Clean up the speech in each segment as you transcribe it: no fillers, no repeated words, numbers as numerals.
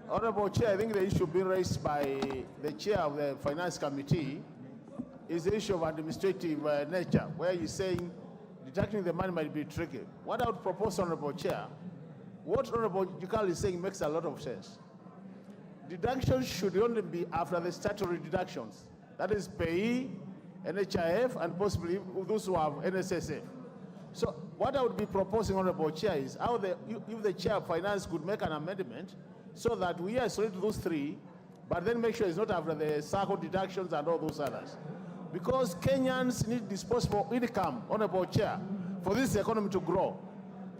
Honorable Chair, I think the issue being raised by the Chair of the Finance Committee is the issue of administrative nature, where you're saying deducting the money might be tricky. What I would propose, Honorable Chair, what Honorable Jukal is saying makes a lot of sense. Deductions should only be after the statutory deductions. That is payee, NHIF, and possibly those who have NSSF. So what I would be proposing, Honorable Chair, is how if the Chair of Finance could make an amendment so that we isolate those three, but then make sure it's not after the circle deductions and all those others. Because Kenyans need disposable income, Honorable Chair, for this economy to grow.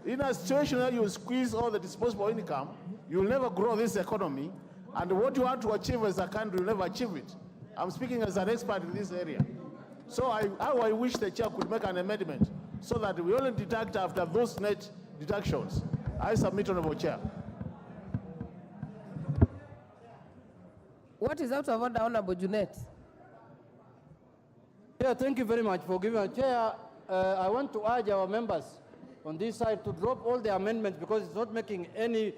In a situation where you squeeze all the disposable income, you'll never grow this economy, and what you want to achieve as a country, you'll never achieve it. I'm speaking as an expert in this area. So I wish the Chair could make an amendment so that we only deduct after those net deductions. I submit, Honorable Chair. What is out of order, Honorable Junet? Yeah, thank you very much for giving a chair. I want to urge our members on this side to drop all the amendments because it's not making any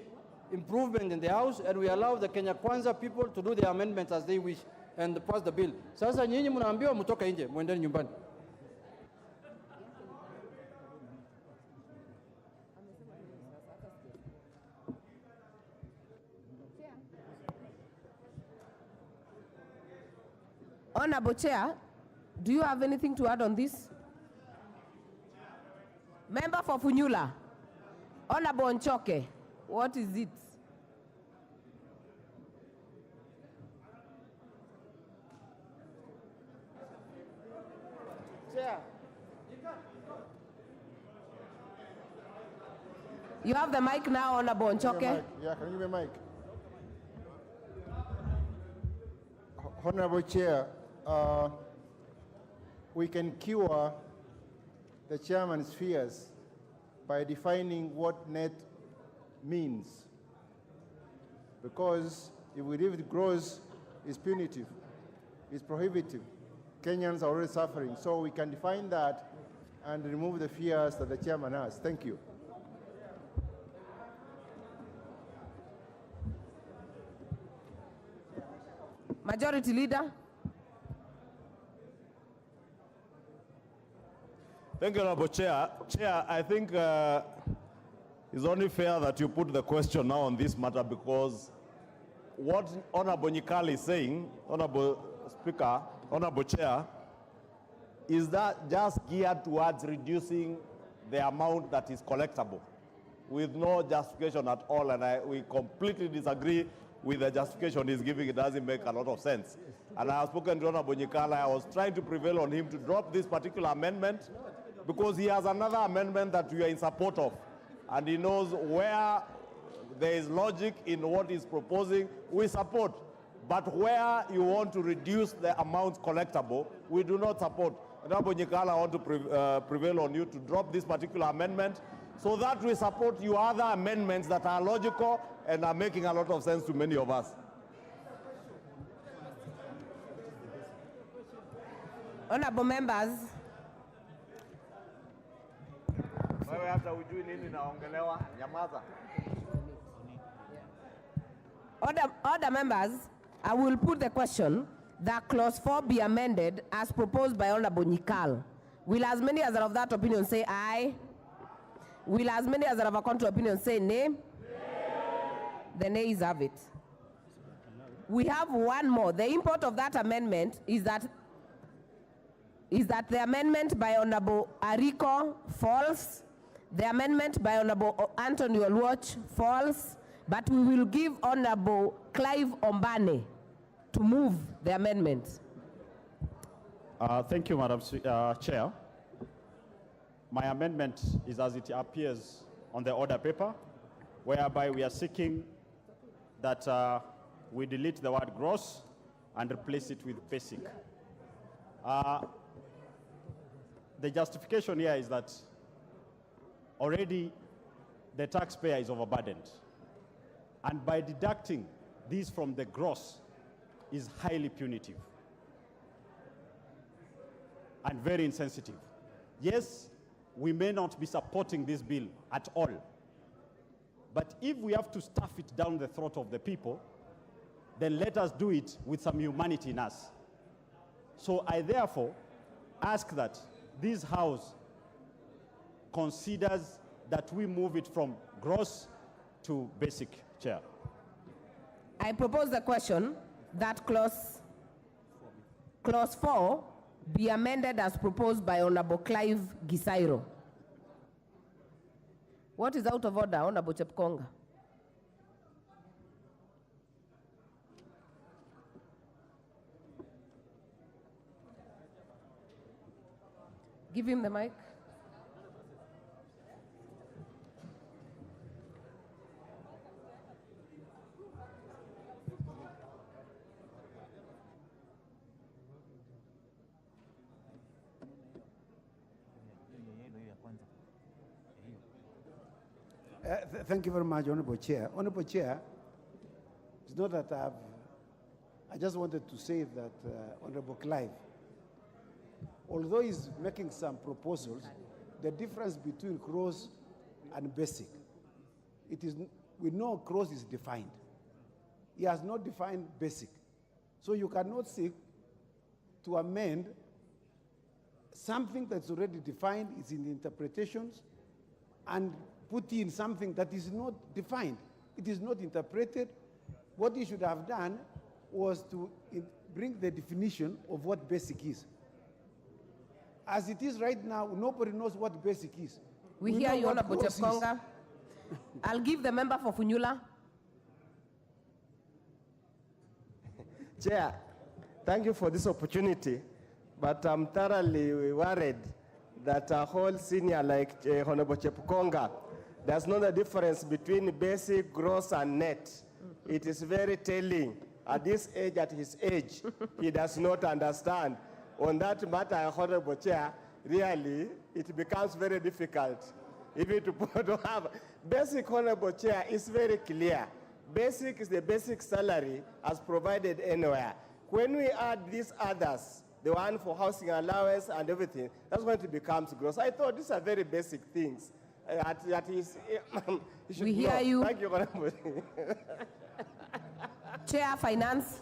improvement in the House, and we allow the Kenya Kwanza people to do the amendments as they wish and pass the bill. Sasa nyinyi mnaambiwa mtoke nje, mwendeni nyumbani. Honorable Chair, do you have anything to add on this? Member for Funyula, Honorable Nchoke, what is it? Chair. You have the mic now, Honorable Nchoke. Yeah, can you give me a mic? Honorable Chair, we can cure the chairman's fears by defining what net means. Because if we leave it gross, it's punitive, it's prohibitive. Kenyans are already suffering, so we can define that and remove the fears that the chairman has. Thank you. Majority Leader. Thank you, Honorable Chair. Chair, I think it's only fair that you put the question now on this matter because what Honorable Nyikali is saying, Honorable Speaker, Honorable Chair, is that just geared towards reducing the amount that is collectible with no justification at all, and we completely disagree with the justification he's giving. It doesn't make a lot of sense. And I have spoken to Honorable Nyikala. I was trying to prevail on him to drop this particular amendment because he has another amendment that we are in support of. And he knows where there is logic in what he's proposing, we support. But where you want to reduce the amount collectible, we do not support. Honorable Nyikala, I want to prevail on you to drop this particular amendment so that we support your other amendments that are logical and are making a lot of sense to many of us. Honorable members. Order members, I will put the question that clause 4 be amended as proposed by Honorable Nyikal. Will as many as are of that opinion say aye? Will as many as are of a contrary opinion say nay? The nays have it. We have one more. The import of that amendment is that the amendment by Honorable Ariko falls, the amendment by Honorable Anthony Oluoch falls, but we will give Honorable Clive Ombane to move the amendment. Thank you, Madam Chair. My amendment is as it appears on the order paper, whereby we are seeking that we delete the word gross and replace it with basic. The justification here is that already the taxpayer is overburdened. And by deducting these from the gross is highly punitive and very insensitive. Yes, we may not be supporting this bill at all, But if we have to stuff it down the throat of the people, then let us do it with some humanity in us. So I therefore ask that this House considers that we move it from gross to basic, Chair. I propose the question that clause 4 be amended as proposed by Honorable Clive Gisairo. What is out of order, Honorable Chepkonga? Give him the mic. Thank you very much, Honorable Chair. Honorable Chair, it's not that I just wanted to say that Honorable Clive, although he's making some proposals, the difference between gross and basic, we know gross is defined. He has not defined basic. So you cannot seek to amend something that's already defined, is in the interpretations, and put in something that is not defined. It is not interpreted. What he should have done was to bring the definition of what basic is. As it is right now, nobody knows what basic is. We hear you, Honorable Chepkonga. I'll give the member for Funyula. Chair, thank you for this opportunity, but I'm thoroughly worried that a whole senior like Honorable Chepkonga does know the difference between basic, gross, and net. It is very telling. At this age, at his age, he does not understand. On that matter, Honorable Chair, really, it becomes very difficult. Even to have basic, Honorable Chair, is very clear. Basic is the basic salary as provided anywhere. When we add these others, the one for housing allowance and everything, that's when it becomes gross. I thought these are very basic things. We hear you. Thank you, Honorable. Chair, Finance.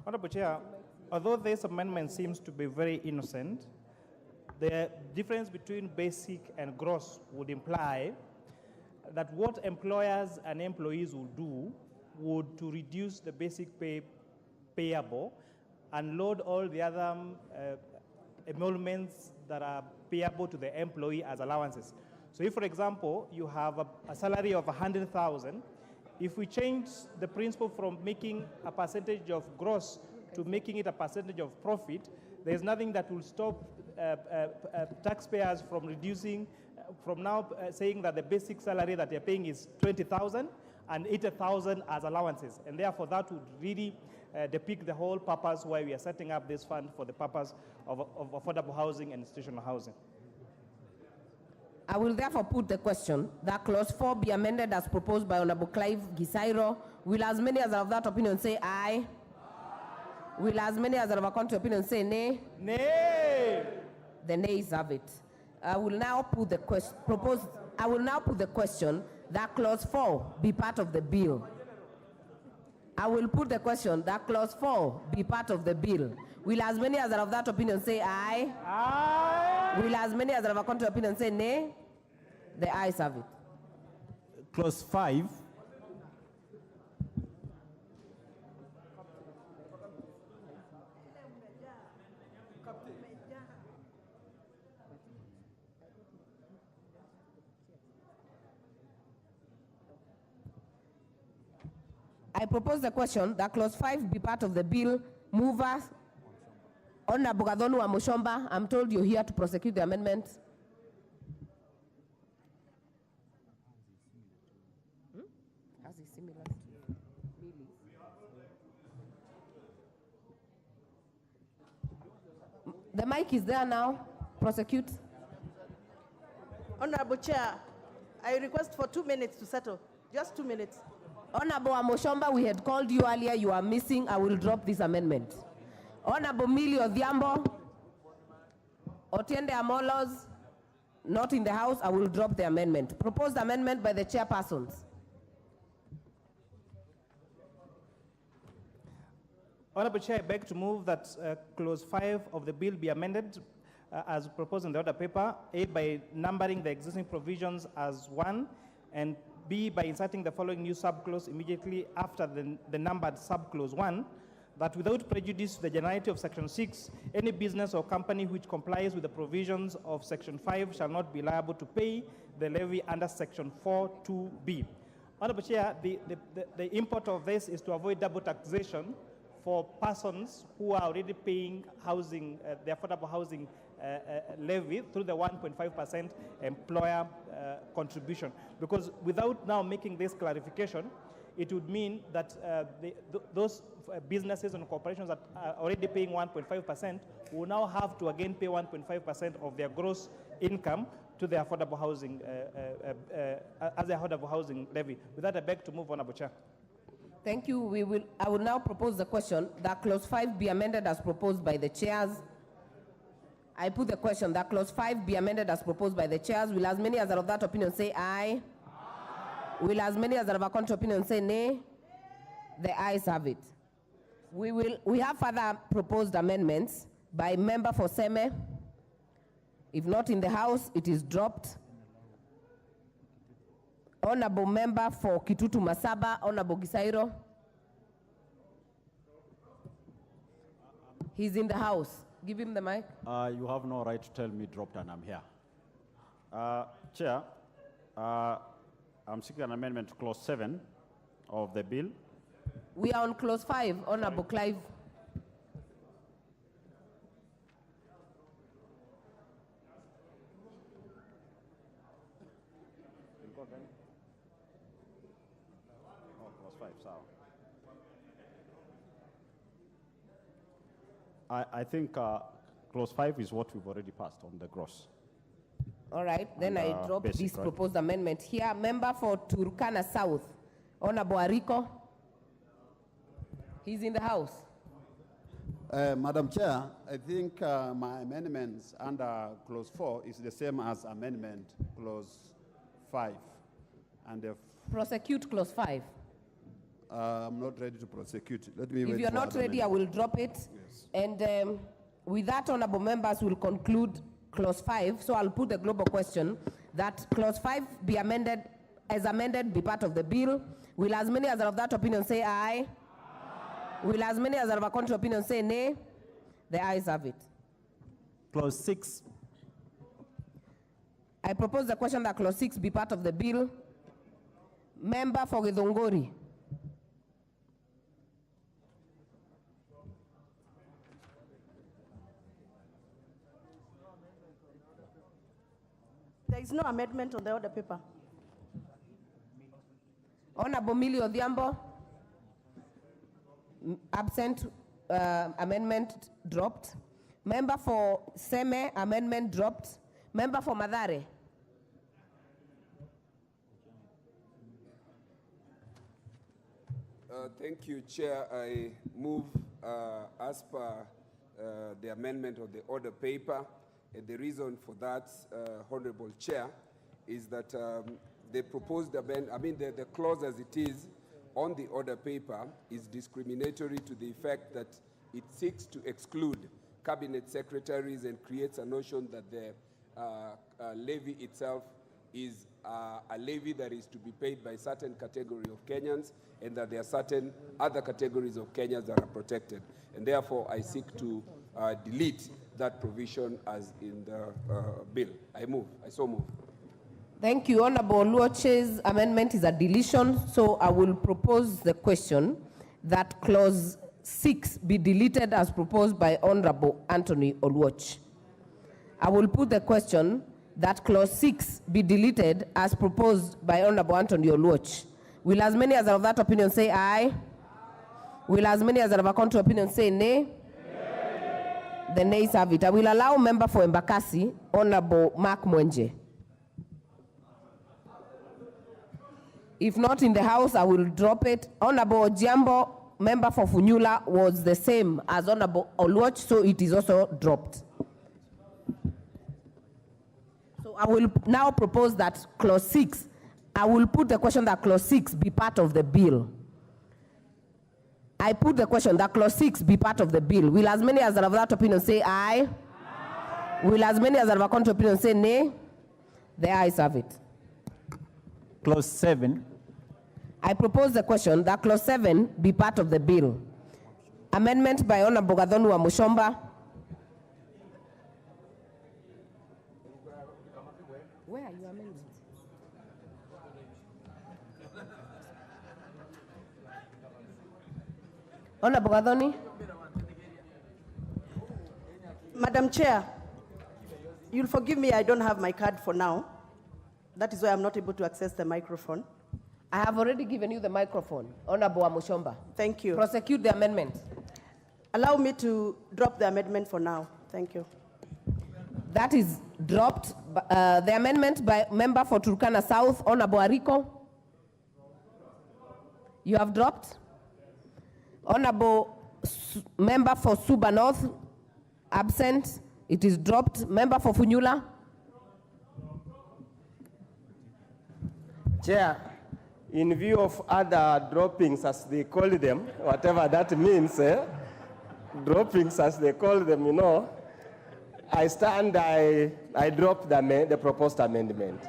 Honorable Chair, although this amendment seems to be very innocent, the difference between basic and gross would imply that what employers and employees will do would to reduce the basic pay payable and load all the other emoluments that are payable to the employee as allowances. So if, for example, you have a salary of 100,000, if we change the principle from making a percentage of gross to making it a percentage of profit, there's nothing that will stop taxpayers from reducing, from now saying that the basic salary that they're paying is 20,000 and 80,000 as allowances. And therefore, that would really depict the whole purpose why we are setting up this fund for the purpose of affordable housing and institutional housing. I will therefore put the question that clause 4 be amended as proposed by Honorable Clive Gisairo. Will as many as are of that opinion say aye? Will as many as are of a contrary opinion say nay? Nay. The nays have it. I will now put the question that clause 4 be part of the bill. I will put the question that clause 4 be part of the bill. Will as many as are of that opinion say aye? Aye. Will as many as are of a contrary opinion say nay? The ayes have it. Clause 5. I propose the question that clause 5 be part of the bill. Mover, Honorable Gadhonu Amushomba, I'm told you're here to prosecute the amendment. How's it similar to Millie? The mic is there now. Prosecute. Honorable Chair, I request for 2 minutes to settle. Just 2 minutes. Honorable Amoshomba, we had called you earlier. You are missing. I will drop this amendment. Honorable Millie Odhiambo, Otiende Amolos, Not in the House, I will drop the amendment. Proposed amendment by the chairpersons. Honorable Chair, I beg to move that clause 5 of the bill be amended as proposed in the order paper, A, by numbering the existing provisions as 1, and B, by inserting the following new subclause immediately after the numbered subclause 1, that without prejudice to the generality of Section 6, any business or company which complies with the provisions of Section 5 shall not be liable to pay the levy under Section 4(2)(b). Honorable Chair, the import of this is to avoid double taxation for persons who are already paying housing, the affordable housing levy through the 1.5% employer contribution. Because without now making this clarification, it would mean that those businesses and corporations that are already paying 1.5% will now have to again pay 1.5% of their gross income to the affordable housing, as the affordable housing levy. With that, I beg to move on, Honorable Chair. Thank you. I will now propose the question that clause 5 be amended as proposed by the chairs. I put the question that clause 5 be amended as proposed by the chairs. Will as many as are of that opinion say aye? Will as many as are of a contrary opinion say nay? The ayes have it. We have further proposed amendments by member for Seme. If not in the House, it is dropped. Honorable member for Kitutu Masaba, Honorable Gisairo. He's in the House. Give him the mic. You have no right to tell me dropped and I'm here. Chair, I'm seeking an amendment to clause 7 of the bill. We are on clause 5, Honorable Clive. I think clause 5 is what we've already passed on the gross. All right, then I drop basic, this right? proposed amendment here. Member for Turkana South, Honorable Ariko. He's in the House. Madam Chair, I think my amendments under clause 4 is the same as amendment clause 5. And Prosecute clause 5. I'm not ready to prosecute. Let me If wait you're for not other ready, I will drop it. Yes. And with that, honorable members will conclude clause 5. So I'll put the global question that clause 5 be amended, as amended, be part of the bill. Will as many as are of that opinion say aye? Will as many as are of a contrary opinion say nay? The ayes have it. Clause 6. I propose the question that clause 6 be part of the bill. Member for Githunguri. There is no amendment on the order paper. Honorable Millie Odhiambo. Absent. Amendment dropped. Member for Seme, amendment dropped. Member for Madare. Thank you, Chair. I move as per the amendment of the order paper. And the reason for that, Honorable Chair, is that the proposed amendment, the clause as it is on the order paper is discriminatory to the effect that it seeks to exclude cabinet secretaries and creates a notion that the levy itself is a levy that is to be paid by a certain category of Kenyans, and that there are certain other categories of Kenyans that are protected. And therefore, I seek to delete that provision as in the bill. I so move. Thank you. Honorable Oluoche's amendment is a deletion, so I will propose the question that clause 6 be deleted as proposed by Honorable Anthony Oluoch. I will put the question that clause 6 be deleted as proposed by Honorable Anthony Oluoch. Will as many as are of that opinion say aye? Will as many as are of a contrary opinion say nay? The nays have it. I will allow member for Embakasi, Honorable Mark Mwenje. If not in the House, I will drop it. Honorable Ojiambo, member for Funyula, was the same as Honorable Oluoch, so it is also dropped. So I will now propose that clause 6, I will put the question that clause 6 be part of the bill. I put the question that clause 6 be part of the bill. Will as many as are of that opinion say aye? Aye. Will as many as are of a contrary opinion say nay? The ayes have it. Clause 7. I propose the question that clause 7 be part of the bill. Amendment by Honorable Gathonu wa Mushomba. Where are your amendments? Honorable Gathoni. Madam Chair, you'll forgive me, I don't have my card for now. That is why I'm not able to access the microphone. I have already given you the microphone, Honorable Mushomba. Thank you. Prosecute the amendment. Allow me to drop the amendment for now. Thank you. That is dropped. The amendment by member for Turkana South, Honorable Ariko. You have dropped. Honorable member for Suba North, absent. It is dropped. Member for Funyula. Chair, in view of other droppings, as they call them, whatever that means, droppings as they call them, you know, I drop the proposed amendment.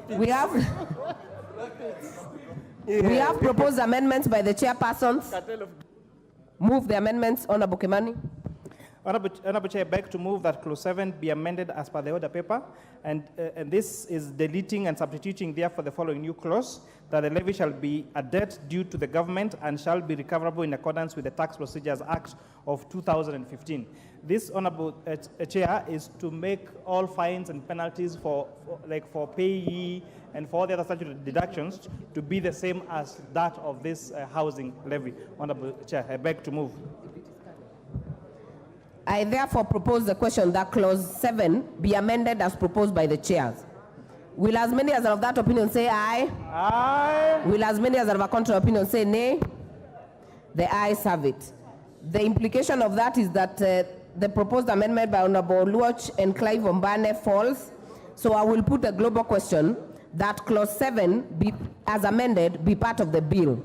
We have proposed amendments by the chairpersons. Move the amendments, Honorable Kimani. Honorable Chair, I beg to move that clause 7 be amended as per the order paper, and this is deleting and substituting therefore the following new clause, that the levy shall be a debt due to the government and shall be recoverable in accordance with the Tax Procedures Act of 2015. This, Honorable Chair, is to make all fines and penalties for payee and for the other statutory deductions to be the same as that of this housing levy. Honorable Chair, I beg to move. I therefore propose the question that clause 7 be amended as proposed by the chairs. Will as many as are of that opinion say aye? Aye. Will as many as are of a contrary opinion say nay? The ayes have it. The implication of that is that the proposed amendment by Honorable Luoch and Clive Ombane falls. So I will put a global question that clause 7 be, as amended, be part of the bill.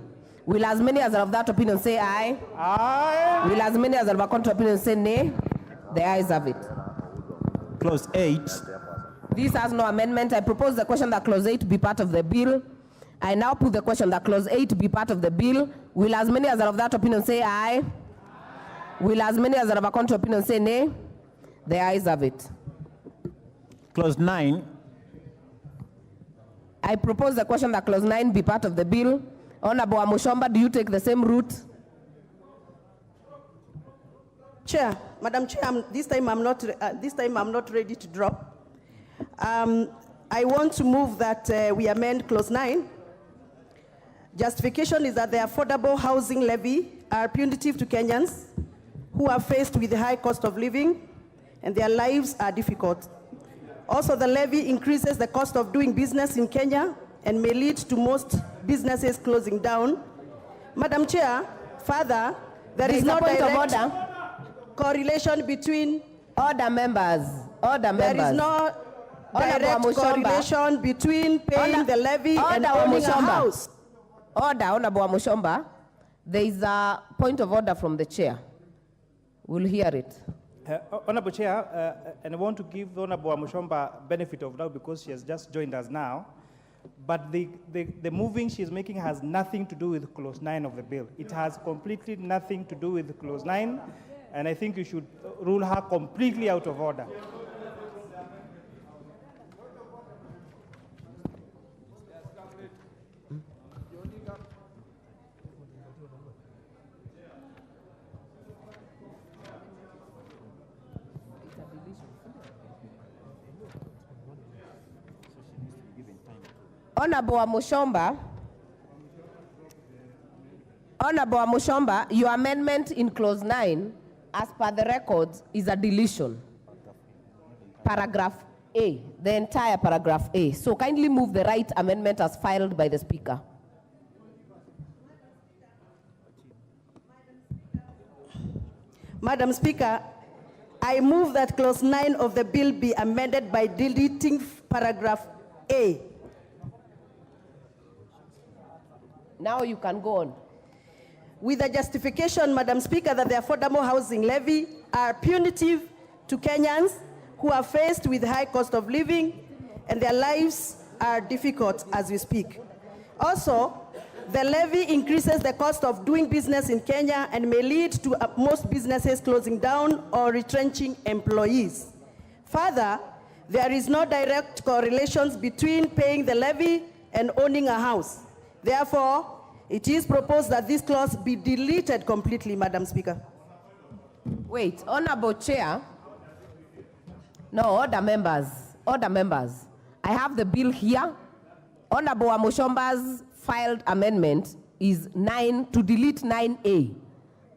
Will as many as are of that opinion say aye? Aye. Will as many as are of a contrary opinion say nay? The ayes have it. Clause 8. This has no amendment. I propose the question that clause 8 be part of the bill. I now put the question that clause 8 be part of the bill. Will as many as are of that opinion say aye? Will as many as are of a contrary opinion say nay? The ayes have it. Clause 9. I propose the question that clause 9 be part of the bill. Honorable Mushomba, do you take the same route? Chair, Madam Chair, this time I'm not ready to drop. I want to move that we amend clause 9. Justification is that the affordable housing levy are punitive to Kenyans who are faced with the high cost of living and their lives are difficult. Also, the levy increases the cost of doing business in Kenya and may lead to most businesses closing down. Madam Chair, further, there is no direct correlation between... Order members. Order members. There is no direct correlation between paying the levy and owning a house. Order, Honorable Mushomba. There is a point of order from the chair. We'll hear it. Honorable Chair, and I want to give Honorable Mushomba benefit of doubt because she has just joined us now. But the moving she's making has nothing to do with clause 9 of the bill. It has completely nothing to do with clause 9, and I think you should rule her completely out of order. Honorable Mushomba, your amendment in clause 9, as per the records, is a deletion. Paragraph A, the entire paragraph A. So kindly move the right amendment as filed by the Speaker. Madam Speaker, I move that clause 9 of the bill be amended by deleting paragraph A. Now you can go on. With the justification, Madam Speaker, that the affordable housing levy are punitive to Kenyans who are faced with high cost of living and their lives are difficult as we speak. Also, the levy increases the cost of doing business in Kenya and may lead to most businesses closing down or retrenching employees. Further, there is no direct correlation between paying the levy and owning a house. Therefore, it is proposed that this clause be deleted completely, Madam Speaker. Wait, Honorable Chair. No, order members. Order members. I have the bill here. Honorable Amoshomba's filed amendment is 9 to delete 9A.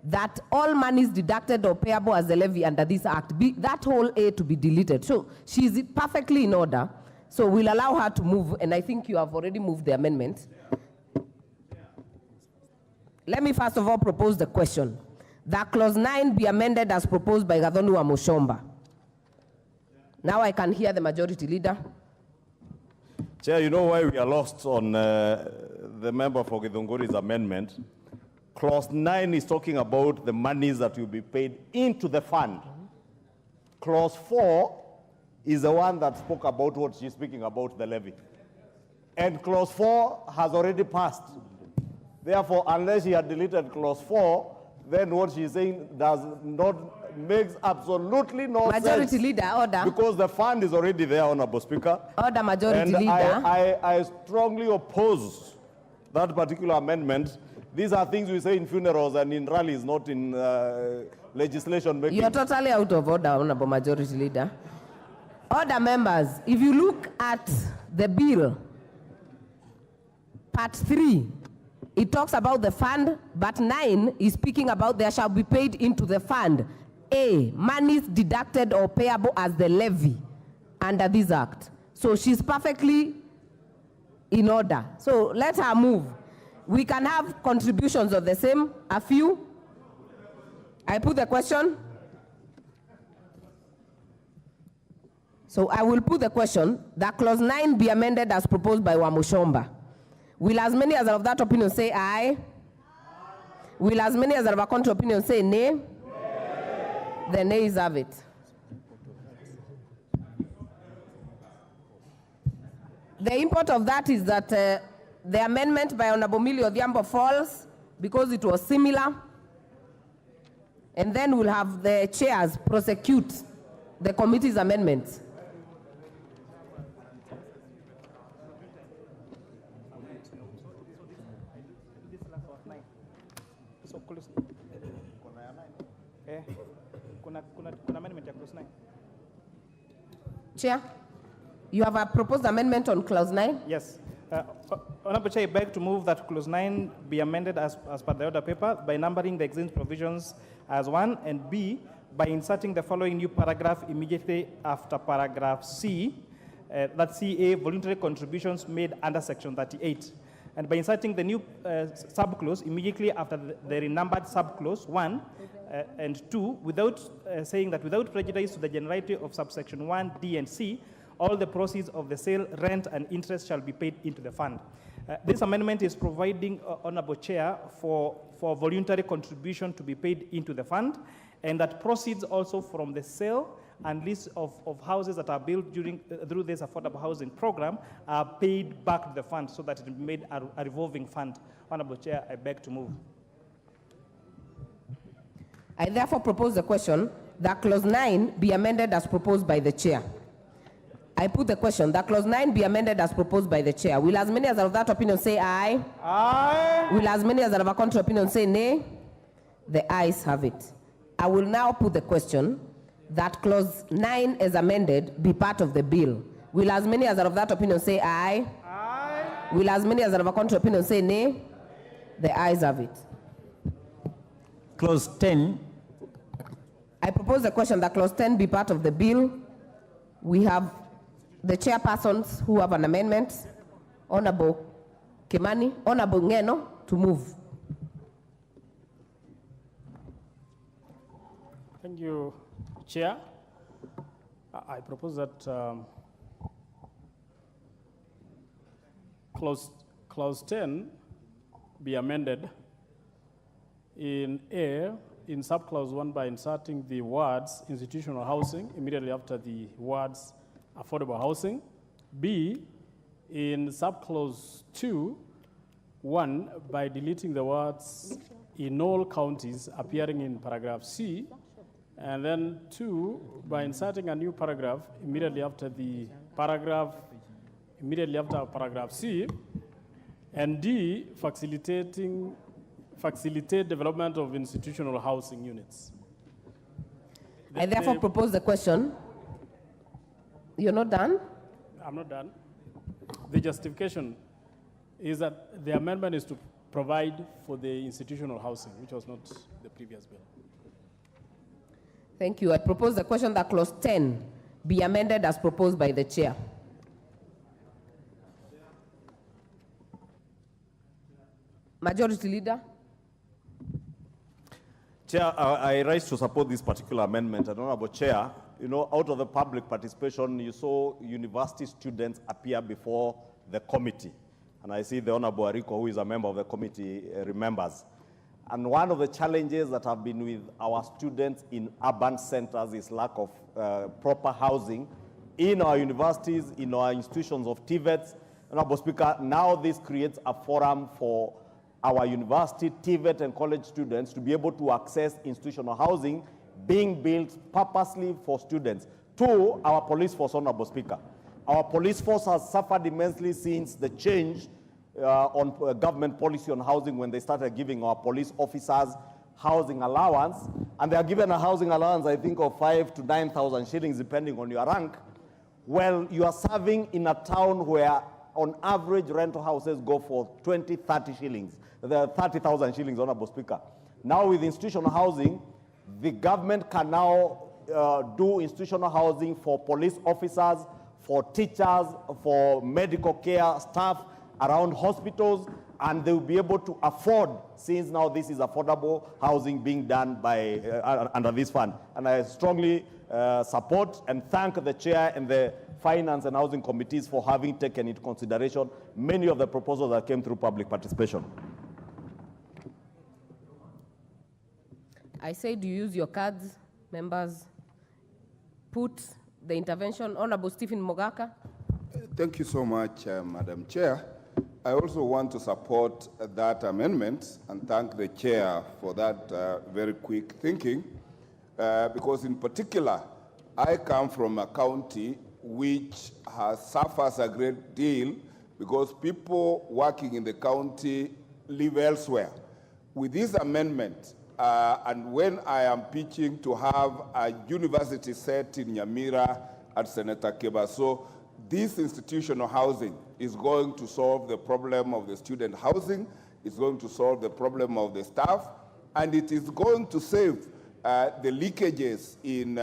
That all monies deducted or payable as a levy under this act, that whole A to be deleted. So she's perfectly in order. So we'll allow her to move, and I think you have already moved the amendment. Let me first of all propose the question. That clause 9 be amended as proposed by Gathoni Amoshomba. Now I can hear the majority leader. Chair, you know why we are lost on the member for Githunguri's amendment? Clause 9 is talking about the monies that will be paid into the fund. Clause 4 is the one that spoke about what she's speaking about, the levy. And clause 4 has already passed. Therefore, unless she had deleted clause 4, then what she's saying makes absolutely no sense. Majority leader, order. Because the fund is already there, Honorable Speaker. Order, majority and leader. I strongly oppose that particular amendment. These are things we say in funerals and in rallies, not in legislation making. You're totally out of order, Honorable Majority Leader. Order members, if you look at the bill, part 3, it talks about the fund, but 9 is speaking about there shall be paid into the fund. A, monies deducted or payable as the levy under this act. So she's perfectly in order. So let her move. We can have contributions of the same, a few. I put the question. So I will put the question that clause 9 be amended as proposed by Wamushomba. Will as many as are of that opinion say aye? Will as many as are of a contrary opinion say nay? The nays have it. The import of that is that the amendment by Honorable Millie Odhiambo falls because it was similar. And then we'll have the chairs prosecute the committee's amendments. Chair, you have a proposed amendment on clause 9? Yes. Honorable Chair, I beg to move that clause 9 be amended as per the order paper by numbering the exempt provisions as 1, and B, by inserting the following new paragraph immediately after paragraph C, that's CA, voluntary contributions made under section 38. And by inserting the new subclause immediately after the renumbered subclause 1 and 2, without saying that without prejudice to the generality of subsection 1, D, and C, all the proceeds of the sale, rent, and interest shall be paid into the fund. This amendment is providing, Honorable Chair, for voluntary contribution to be paid into the fund, and that proceeds also from the sale and lease of houses that are built through this affordable housing program are paid back to the fund so that it be made a revolving fund. Honorable Chair, I beg to move. I therefore propose the question that clause 9 be amended as proposed by the chair. I put the question that clause 9 be amended as proposed by the chair. Will as many as are of that opinion say aye? Aye. Will as many as are of a contrary opinion say nay? The ayes have it. I will now put the question that clause 9 as amended be part of the bill. Will as many as are of that opinion say aye? Aye. Will as many as are of a contrary opinion say nay? The ayes have it. Clause 10. I propose the question that clause 10 be part of the bill. We have the chairpersons who have an amendment. Honorable Kimani, Honorable Ngeno, to move. Thank you, Chair, I propose that clause 10 be amended in A, in subclause 1 by inserting the words institutional housing immediately after the words affordable housing. B, in subclause 2, 1 by deleting the words in all counties appearing in paragraph C, and then 2 by inserting a new paragraph immediately after paragraph C, and D, facilitate development of institutional housing units. I therefore propose the question. You're not done? I'm not done. The justification is that the amendment is to provide for the institutional housing, which was not the previous bill. Thank you. I propose the question that clause 10 be amended as proposed by the chair. Majority Leader. Chair, I rise to support this particular amendment. And Honorable Chair, you know, out of the public participation, you saw university students appear before the committee. And I see the Honorable Ariko, who is a member of the committee, remembers. And one of the challenges that have been with our students in urban centers is lack of proper housing in our universities, in our institutions of TVETs. Honorable Speaker, now this creates a forum for our university, TVET, and college students to be able to access institutional housing being built purposely for students. Two, our police force, Honorable Speaker. Our police force has suffered immensely since the change on government policy on housing when they started giving our police officers housing allowance. And they are given a housing allowance, I think, of 5,000 to 9,000 shillings, depending on your rank. Well, you are serving in a town where on average rental houses go for 20, 30 shillings. There are 30,000 shillings, Honorable Speaker. Now with institutional housing, the government can now do institutional housing for police officers, for teachers, for medical care staff around hospitals, and they will be able to afford, since now this is affordable housing being done by under this fund. And I strongly support and thank the chair and the finance and housing committees for having taken into consideration many of the proposals that came through public participation. I say, do you use your cards, members? Put the intervention. Honorable Stephen Mogaka. Thank you so much, Madam Chair. I also want to support that amendment and thank the chair for that very quick thinking, because in particular, I come from a county which suffers a great deal because people working in the county live elsewhere. With this amendment, and when I am pitching to have a university set in Nyamira at Senator Kebaso, this institutional housing is going to solve the problem of the student housing, it's going to solve the problem of the staff, and it is going to save the leakages in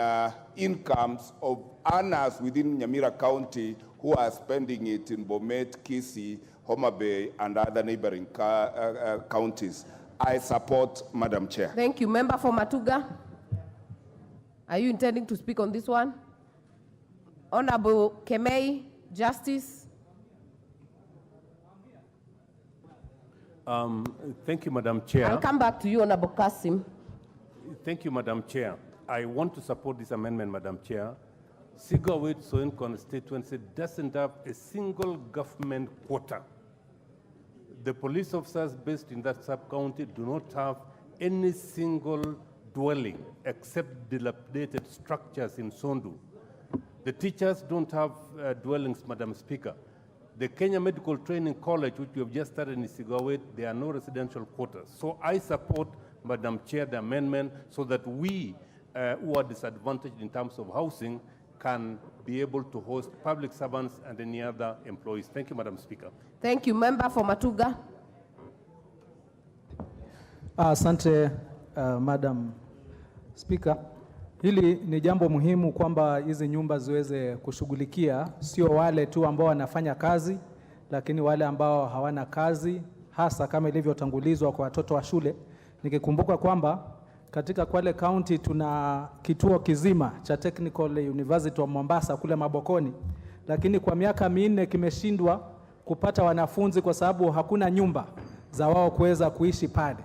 incomes of earners within Nyamira County who are spending it in Bomet, Kisii, Homa Bay, and other neighboring counties. I support, Madam Chair. Thank you. Member for Matuga. Are you intending to speak on this one? Honorable Kemei, Justice. Thank you, Madam Chair. I'll come back to you, Honorable Kasim. Thank you, Madam Chair. I want to support this amendment, Madam Chair. Sigawit Soin constituency doesn't have a single government quota. The police officers based in that sub-county do not have any single dwelling except dilapidated structures in Sondu. The teachers don't have dwellings, Madam Speaker. The Kenya Medical Training College, which we have just started in Sigawit, there are no residential quarters. So I support, Madam Chair, the amendment so that we who are disadvantaged in terms of housing can be able to host public servants and any other employees. Thank you, Madam Speaker. Thank you. Member for Matuga. Asante, Madam Speaker. Hili ni jambo muhimu kwamba hizi nyumba ziweze kushughulikia sio wale tu ambao wanafanya kazi, lakini wale ambao hawana kazi, hasa kama ilivyotangulizwa kwa watoto wa shule. Nikikumbuka kwamba katika Kwale County tuna kituo kizima cha Technical University wa Mombasa kule Mabokoni, lakini kwa miaka 4 kimeshindwa kupata wanafunzi kwa sababu hakuna nyumba za wao kuweza kuishi pale.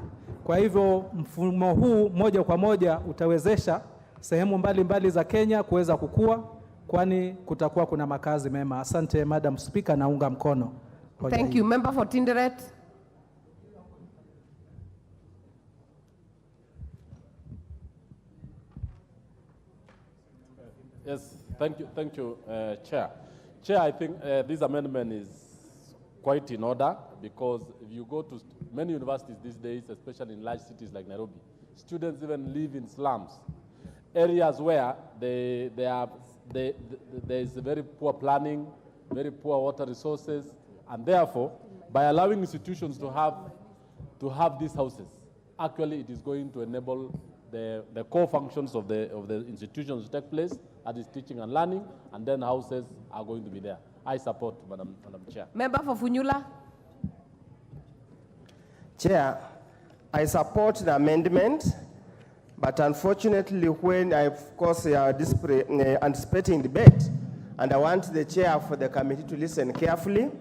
Kwa hivyo mfumo huu moja kwa moja utawezesha sehemu mbalimbali za Kenya kuweza kukua, kwani kutakuwa kuna makazi mema. Asante Madam Speaker, naunga mkono. Thank you. Member for Tinderet. Yes, thank you, Chair. Chair, I think this amendment is quite in order, because if you go to many universities these days, especially in large cities like Nairobi, students even live in slums, areas where there is very poor planning, very poor water resources, and therefore, by allowing institutions to have these houses, actually it is going to enable the core functions of the institutions to take place, that is teaching and learning, and then houses are going to be there. I support, Madam Chair. Member for Funyula. Chair, I support the amendment, but unfortunately when I, of course, anticipating debate, and I want the chair for the committee to listen carefully.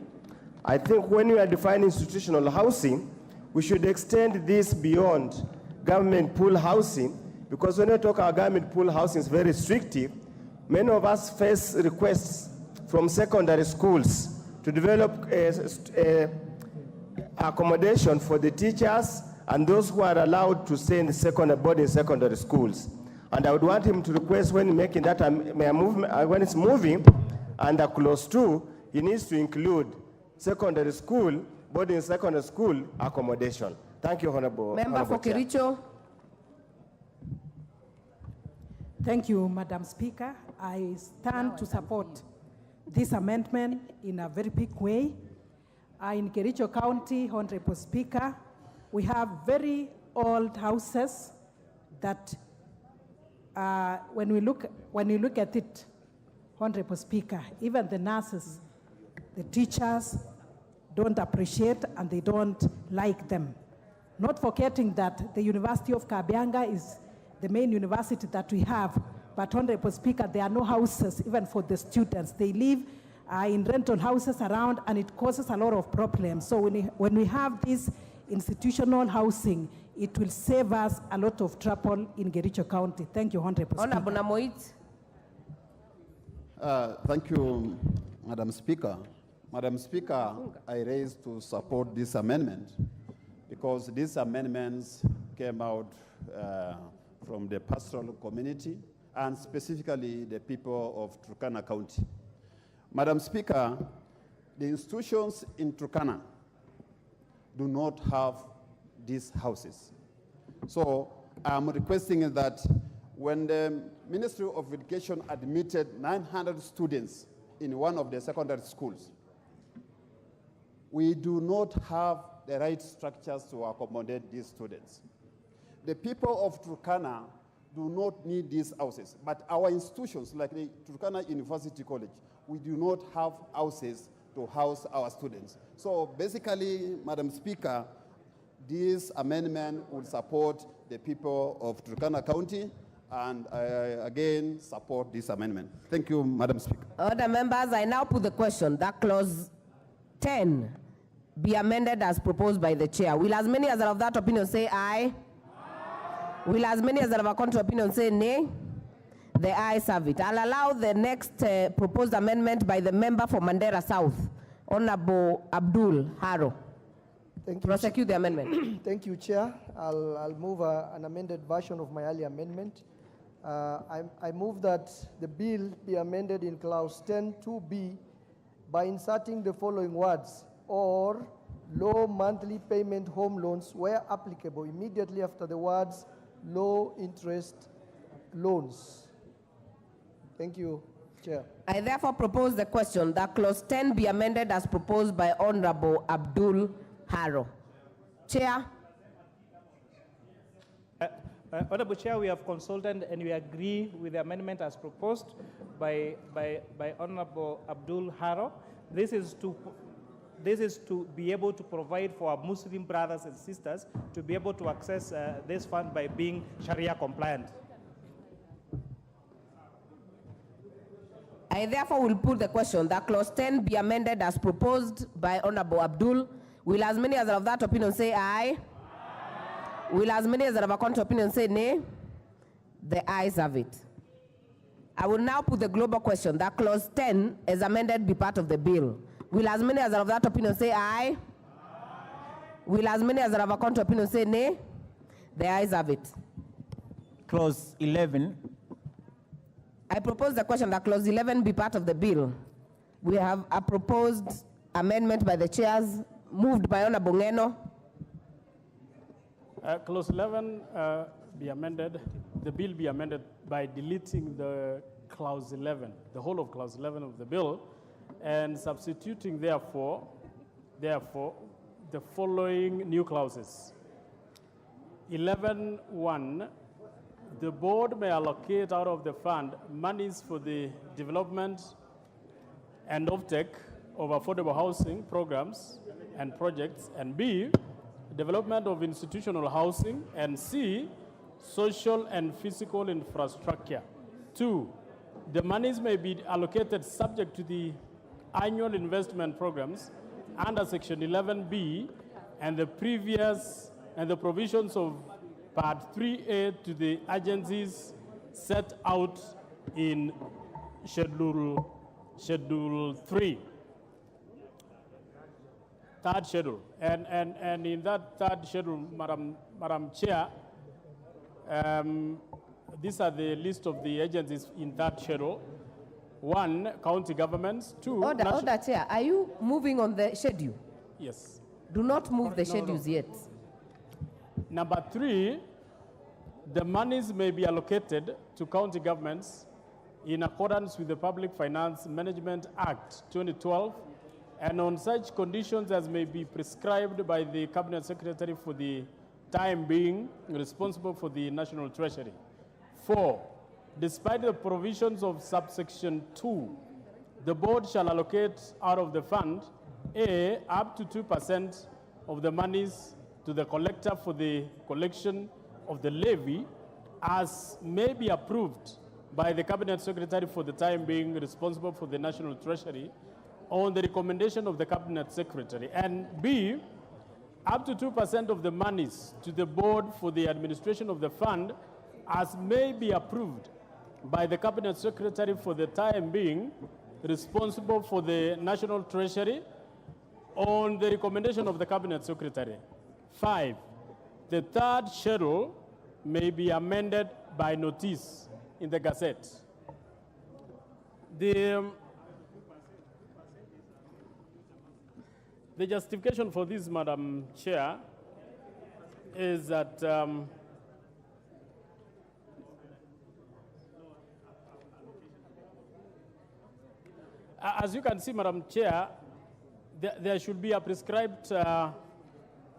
I think when we are defining institutional housing, we should extend this beyond government pool housing, because when we talk about government pool housing, it's very restrictive. Many of us face requests from secondary schools to develop accommodation for the teachers and those who are allowed to stay in the boarding secondary schools. And I would want him to request when making that movement, when it's moving under clause 2, he needs to include secondary school, boarding secondary school accommodation. Thank you, Honorable. Member for Kericho. Thank you, Madam Speaker. I stand to support this amendment in a very big way. In Kericho County, Honorable Speaker, we have very old houses that when you look at it, Honorable Speaker, even the nurses, the teachers don't appreciate and they don't like them. Not forgetting that the University of Kabianga is the main university that we have, but Honorable Speaker, there are no houses even for the students. They live in rental houses around, and it causes a lot of problems. So when we have this institutional housing, it will save us a lot of trouble in Kericho County. Thank you, Honorable Speaker. Honorable Namoit. Thank you, Madam Speaker. Madam Speaker, I raised to support this amendment because these amendments came out from the pastoral community and specifically the people of Turkana County. Madam Speaker, the institutions in Turkana do not have these houses. So I'm requesting that when the Ministry of Education admitted 900 students in one of the secondary schools, we do not have the right structures to accommodate these students. The people of Turkana do not need these houses, but our institutions, like the Turkana University College, we do not have houses to house our students. So basically, Madam Speaker, this amendment will support the people of Turkana County, and I again support this amendment. Thank you, Madam Speaker. Other members, I now put the question that clause 10 be amended as proposed by the chair. Will as many as are of that opinion say aye? Will as many as are of a contrary opinion say nay? The ayes have it. I'll allow the next proposed amendment by the member for Mandera South, Honorable Abdul Haro. Thank you. Prosecute the amendment. Thank you, Chair. I'll move an amended version of my earlier amendment. I move that the bill be amended in clause 10(2)(b) by inserting the following words: or low monthly payment home loans where applicable, immediately after the words low interest loans. Thank you, Chair. I therefore propose the question that clause 10 be amended as proposed by Honorable Abdul Haro. Chair. Honorable Chair, we have consulted and we agree with the amendment as proposed by Honorable Abdul Haro. This is to This is to be able to provide for our Muslim brothers and sisters to be able to access this fund by being Sharia compliant. I therefore will put the question that clause 10 be amended as proposed by Honorable Abdul. Will as many as are of that opinion say aye? Will as many as are of a contrary opinion say nay? The ayes have it. I will now put the global question that clause 10 as amended be part of the bill. Will as many as are of that opinion say aye? Will as many as are of a contrary opinion say nay? The ayes have it. Clause 11. I propose the question that clause 11 be part of the bill. We have a proposed amendment by the chairs, moved by Honorable Ngeno. Clause 11 be amended, the bill be amended by deleting the clause 11, the whole of clause 11 of the bill, and substituting therefore, the following new clauses. 11.1, the board may allocate out of the fund monies for the development and offtake of affordable housing programs and projects, and B, development of institutional housing, and C, social and physical infrastructure. 2, the monies may be allocated subject to the annual investment programs under Section 11B and the provisions of Part 3A to the agencies set out in Schedule 3. Third schedule. And in that third schedule, Madam Chair, these are the list of the agencies in that schedule. 1, county governments. 2, Order, Chair. Are you moving on the schedule? Yes. Do not move the schedules yet. Number 3, the monies may be allocated to county governments in accordance with the Public Finance Management Act 2012 and on such conditions as may be prescribed by the Cabinet Secretary for the time being responsible for the National Treasury. 4, despite the provisions of subsection 2, the board shall allocate out of the fund A, up to 2% of the monies to the collector for the collection of the levy as may be approved by the Cabinet Secretary for the time being responsible for the National Treasury on the recommendation of the Cabinet Secretary, and B, up to 2% of the monies to the board for the administration of the fund as may be approved by the Cabinet Secretary for the time being responsible for the National Treasury on the recommendation of the Cabinet Secretary. 5, the third schedule may be amended by notice in the Gazette. The justification for this, Madam Chair, is that as you can see, Madam Chair, there should be a prescribed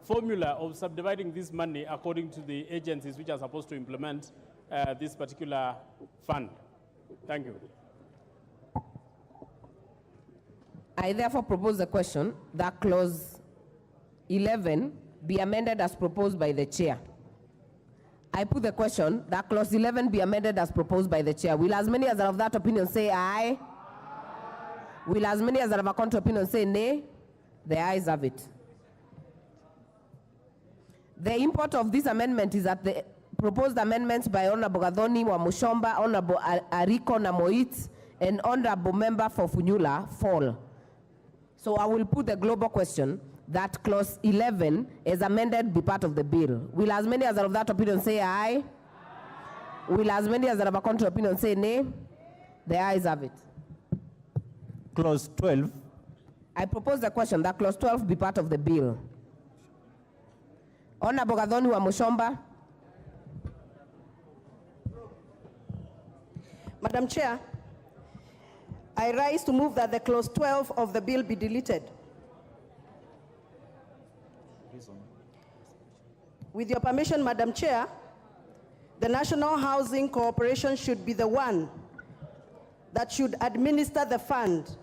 formula of subdividing this money according to the agencies which are supposed to implement this particular fund. Thank you. I therefore propose the question that clause 11 be amended as proposed by the chair. I put the question that clause 11 be amended as proposed by the chair. Will as many as are of that opinion say aye? Will as many as are of a contrary opinion say nay? The ayes have it. The import of this amendment is that the proposed amendments by Honorable Gathoni Wamushomba, Honorable Ariko Namoit, and Honorable Member for Funyula fall. So I will put the global question that clause 11 is amended be part of the bill. Will as many as are of that opinion say aye? Will as many as are of a contrary opinion say nay? The ayes have it. Clause 12. I propose the question that clause 12 be part of the bill. Honorable Gathoni Wamushomba. Madam Chair, I rise to move that the clause 12 of the bill be deleted. With your permission, Madam Chair, the National Housing Corporation should be the one that should administer the fund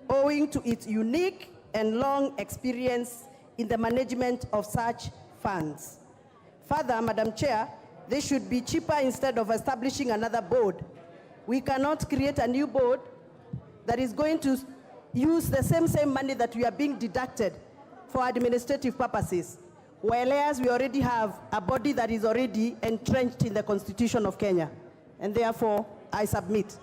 owing to its unique and long experience in the management of such funds. Further, Madam Chair, they should be cheaper instead of establishing another board. We cannot create a new board that is going to use the same money that we are being deducted for administrative purposes, whereas we already have a body that is already entrenched in the Constitution of Kenya. And therefore, I submit.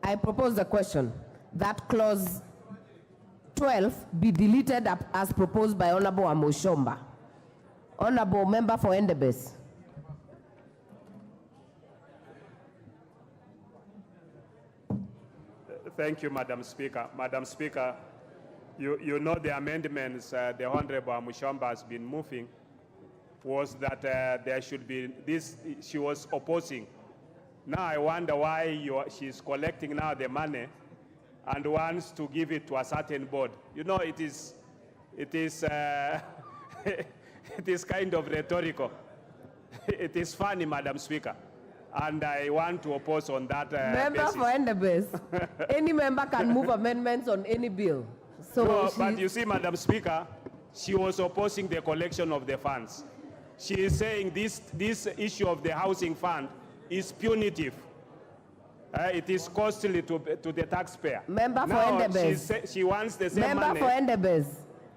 I propose the question that clause 12 be deleted as proposed by Honorable Amoshomba. Honorable Member for Endebess. Thank you, Madam Speaker. Madam Speaker, you know the amendments the Honorable Amoshomba has been moving was that there should be this, she was opposing. Now I wonder why she's collecting now the money and wants to give it to a certain board. You know, it is it is kind of rhetorical. It is funny, Madam Speaker, and I want to oppose on that Member basis. for Endebess. Any member can move amendments on any bill. So no, but you see, Madam Speaker, she was opposing the collection of the funds. She is saying this issue of the housing fund is punitive. It is costly to the taxpayer. Member for now, Endebess. she wants the same money. Member for Endebess.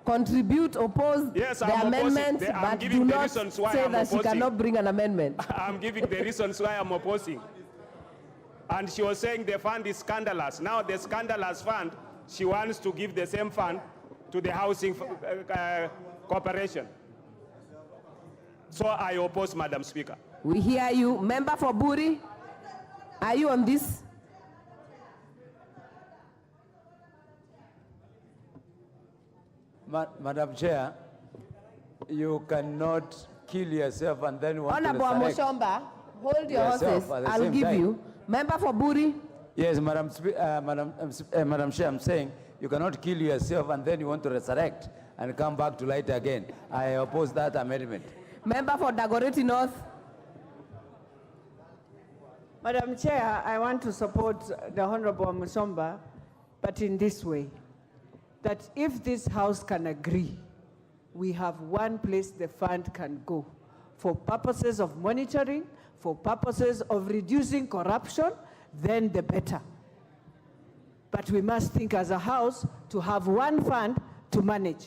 Contribute, oppose yes, the amendments, but do not say that she cannot bring an amendment. I'm giving the reasons why I'm opposing. And she was saying the fund is scandalous. Now the scandalous fund, she wants to give the same fund to the housing corporation. So I oppose, Madam Speaker. We hear you. Member for Buri, are you on this? Madam Chair, you cannot kill yourself and then want Honorable to resurrect Amoshomba, hold your horses. I'll give you. Member for Buri. Yes, Madam Chair, I'm saying you cannot kill yourself and then you want to resurrect and come back to light again. I oppose that amendment. Member for Dagoretti North. Madam Chair, I want to support the Honorable Amoshomba, but in this way, that if this House can agree, we have one place the fund can go for purposes of monitoring, for purposes of reducing corruption, then the better. But we must think as a House to have one fund to manage.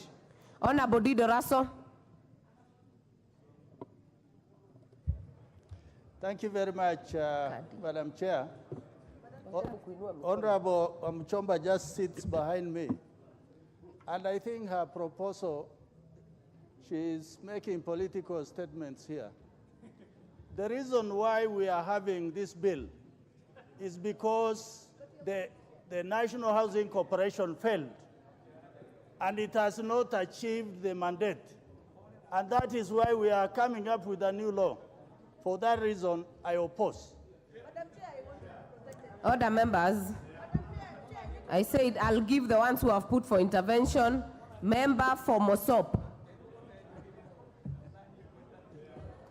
Honorable Dido Raso. Thank you very much, Madam Chair. Honorable Amoshomba just sits behind me. And I think her proposal, she's making political statements here. The reason why we are having this bill is because the National Housing Corporation failed, and it has not achieved the mandate. And that is why we are coming up with a new law. For that reason, I oppose. Other members, I said I'll give the ones who have put for intervention. Member for Mosop.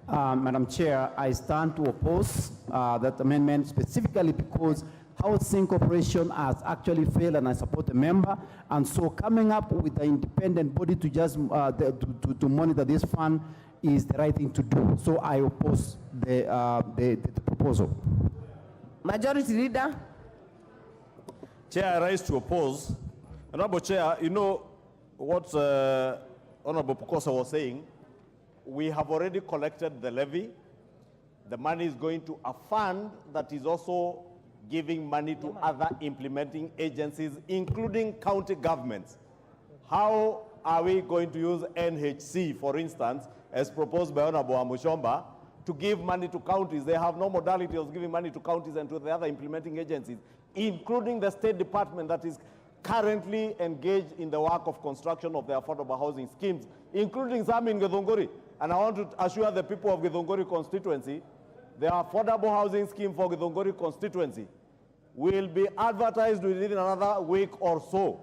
Madam Chair, I stand to oppose that amendment specifically because Housing Corporation has actually failed, and I support the member. And so coming up with an independent body to just to monitor this fund is the right thing to do. So I oppose the proposal. Majority Leader. Chair, I rise to oppose. Honorable Chair, you know what Honorable Pukosa was saying. We have already collected the levy. The money is going to a fund that is also giving money to other implementing agencies, including county governments. How are we going to use NHC, for instance, as proposed by Honorable Amoshomba, to give money to counties? They have no modality of giving money to counties and to the other implementing agencies, including the State Department that is currently engaged in the work of construction of the affordable housing schemes, including some in Githunguri. And I want to assure the people of Githunguri constituency, the affordable housing scheme for Githunguri constituency will be advertised within another week or so.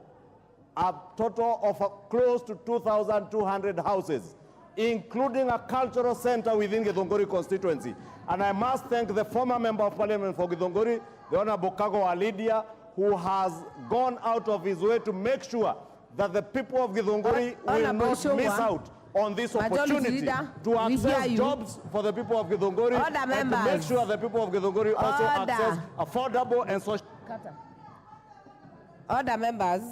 A total of close to 2,200 houses, including a cultural center within Githunguri constituency. And I must thank the former member of parliament for Githunguri, the Honorable Kago Alidia, who has gone out of his way to make sure that the people of Githunguri will not miss out on this opportunity to access jobs for the people of Githunguri and to make sure the people of Githunguri also access affordable and social. Order, members.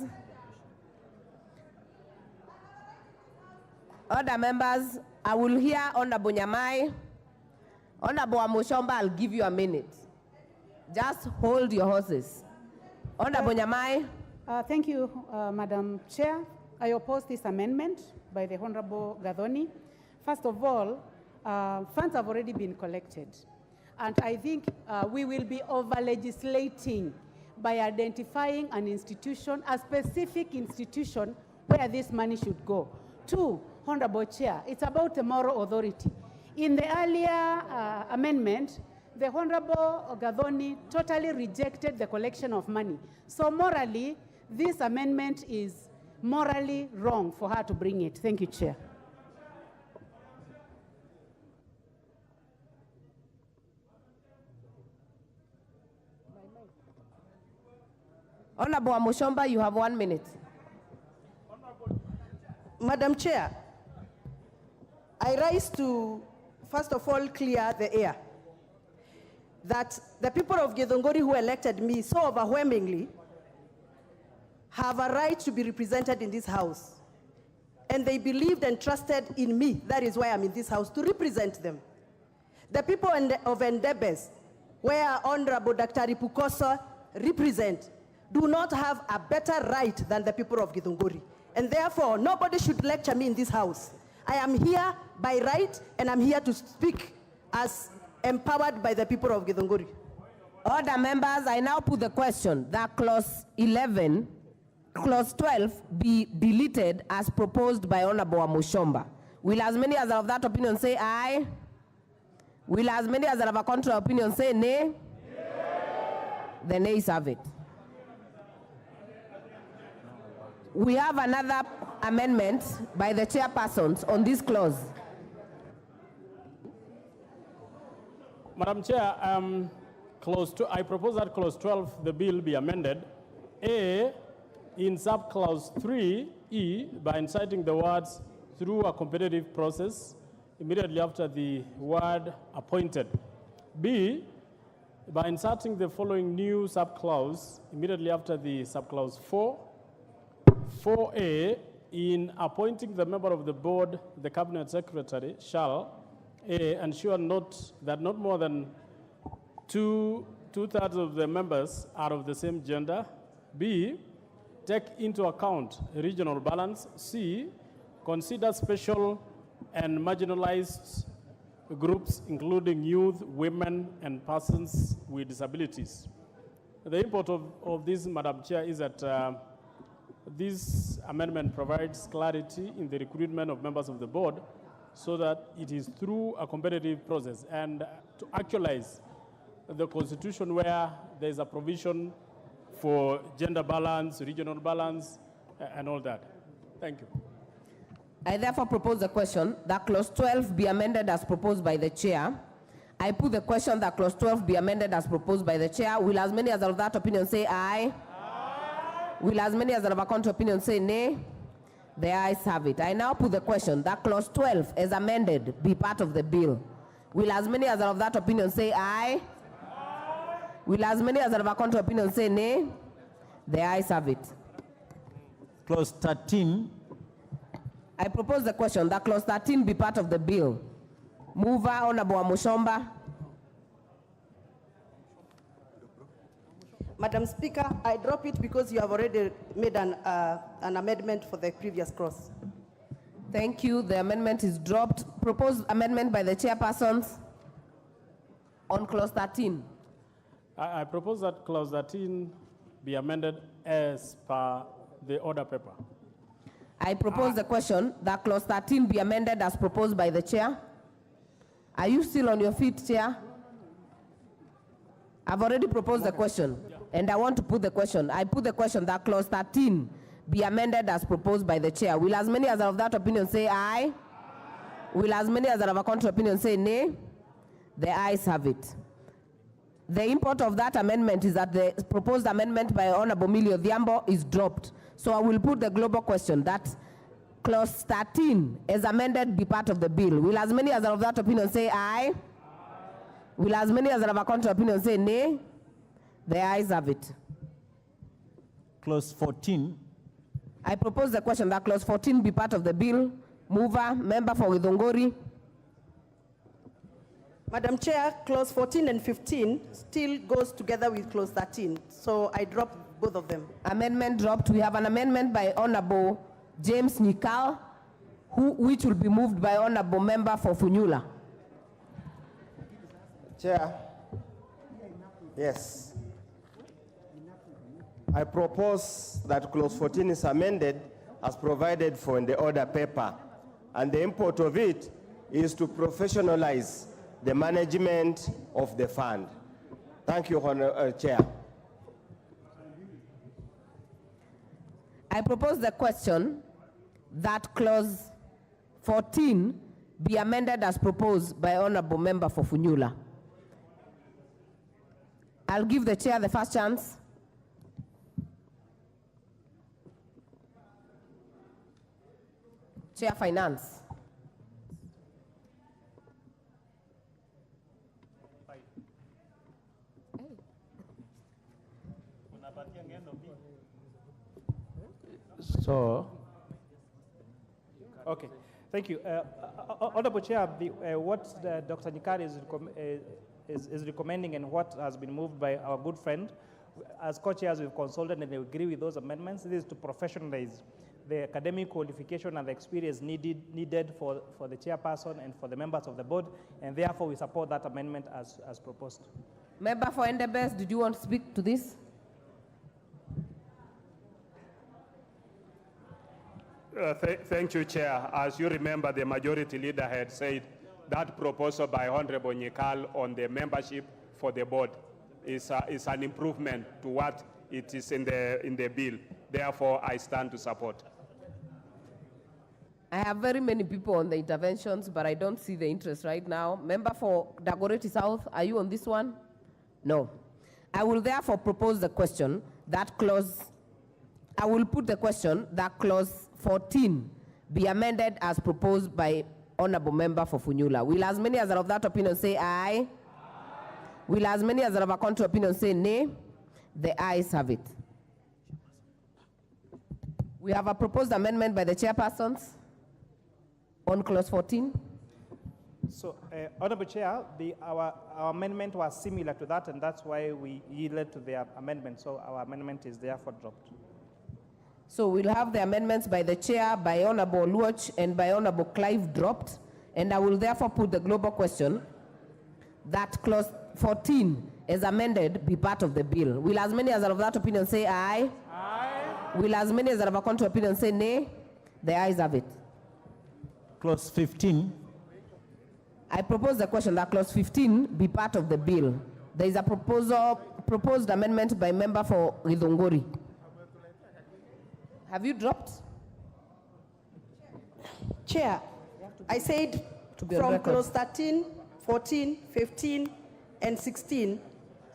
Order, members. I will hear Honorable Nyamai. Honorable Amushomba, I'll give you a minute. Just hold your horses. Honorable Nyamai. Thank you, Madam Chair. I oppose this amendment by the Honorable Gathoni. First of all, funds have already been collected. And I think we will be over-legislating by identifying an institution, a specific institution where this money should go. Two, Honorable Chair, it's about the moral authority. In the earlier amendment, the Honorable Gathoni totally rejected the collection of money. So morally, this amendment is morally wrong for her to bring it. Thank you, Chair. Honorable Amushomba, you have 1 minute. Madam Chair, I rise to, first of all, clear the air that the people of Githunguri who elected me so overwhelmingly have a right to be represented in this house. And they believed and trusted in me. That is why I'm in this house, to represent them. The people of Endebes, where Honorable Dr. Pukosa represent, do not have a better right than the people of Githunguri. And therefore, nobody should lecture me in this house. I am here by right, and I'm here to speak as empowered by the people of Githunguri. Order, members, I now put the question that clause 11, clause 12 be deleted as proposed by Honorable Amushomba. Will as many as are of that opinion say aye? Will as many as are of a contrary opinion say nay? The nays have it. We have another amendment by the chairpersons on this clause. Madam Chair, I propose that clause 12, the bill be amended. A, in subclause 3E, by inciting the words through a competitive process immediately after the word appointed. B, by inserting the following new subclause immediately after the subclause 4. 4A, in appointing the member of the board, the cabinet secretary shall A, ensure that not more than two-thirds of the members are of the same gender. B, take into account regional balance. C, consider special and marginalized groups, including youth, women, and persons with disabilities. The import of this, Madam Chair, is that this amendment provides clarity in the recruitment of members of the board so that it is through a competitive process and to actualize the constitution where there is a provision for gender balance, regional balance, and all that. Thank you. I therefore propose the question that clause 12 be amended as proposed by the chair. I put the question that clause 12 be amended as proposed by the chair. Will as many as are of that opinion say aye? Will as many as are of a contrary opinion say nay? The ayes have it. I now put the question that clause 12 as amended be part of the bill. Will as many as are of that opinion say aye? Will as many as are of a contrary opinion say nay? The ayes have it. Clause 13. I propose the question that clause 13 be part of the bill. Mover, Honorable Amushomba. Madam Speaker, I drop it because you have already made an amendment for the previous clause. Thank you. The amendment is dropped. Proposed amendment by the chairpersons on clause 13. I propose that clause 13 be amended as per the order paper. I propose the question that clause 13 be amended as proposed by the chair. Are you still on your feet, Chair? I've already proposed the question, and I want to put the question. I put the question that clause 13 be amended as proposed by the chair. Will as many as are of that opinion say aye? Will as many as are of a contrary opinion say nay? The ayes have it. The import of that amendment is that the proposed amendment by Honorable Millie Odhiambo is dropped. So I will put the global question that clause 13 as amended be part of the bill. Will as many as are of that opinion say aye? Will as many as are of a contrary opinion say nay? The ayes have it. Clause 14. I propose the question that clause 14 be part of the bill. Mover, member for Githunguri. Madam Chair, clause 14 and 15 still goes together with clause 13. So I drop both of them. Amendment dropped. We have an amendment by Honorable James Nikal, which will be moved by Honorable Member for Funyula. Chair. Yes. I propose that clause 14 is amended as provided for in the order paper. And the import of it is to professionalize the management of the fund. Thank you, Chair. I propose the question that clause 14 be amended as proposed by Honorable Member for Funyula. I'll give the chair the first chance. Chair Finance. So, Okay, thank you. Honorable Chair, what Dr. Nikari is recommending and what has been moved by our good friend, as co-chairs we've consulted and they agree with those amendments. This is to professionalize the academic qualification and the experience needed for the chairperson and for the members of the board, and therefore we support that amendment as proposed. Member for Endebess, did you want to speak to this? Thank you, Chair. As you remember, the majority leader had said that proposal by Honorable Nyikal on the membership for the board is an improvement to what it is in the bill. Therefore, I stand to support. I have very many people on the interventions, but I don't see the interest right now. Member for Dagoretti South, are you on this one? No. I will therefore propose the question that clause, I will put the question that clause 14 be amended as proposed by Honorable Member for Funyula. Will as many as are of that opinion say aye? Aye. Will as many as are of a contrary opinion say nay? The ayes have it. We have a proposed amendment by the chairpersons on clause 14. So, Honorable Chair, our amendment was similar to that, and that's why we yielded to their amendment. So our amendment is therefore dropped. So we'll have the amendments by the chair, by Honorable Luoch, and by Honorable Clive dropped, and I will therefore put the global question that clause 14 as amended be part of the bill. Will as many as are of that opinion say aye? Aye. Will as many as are of a contrary opinion say nay? The ayes have it. Clause 15. I propose the question that clause 15 be part of the bill. There is a proposed amendment by member for Githunguri. Have you dropped? Chair, I said from clause 13, 14, 15, and 16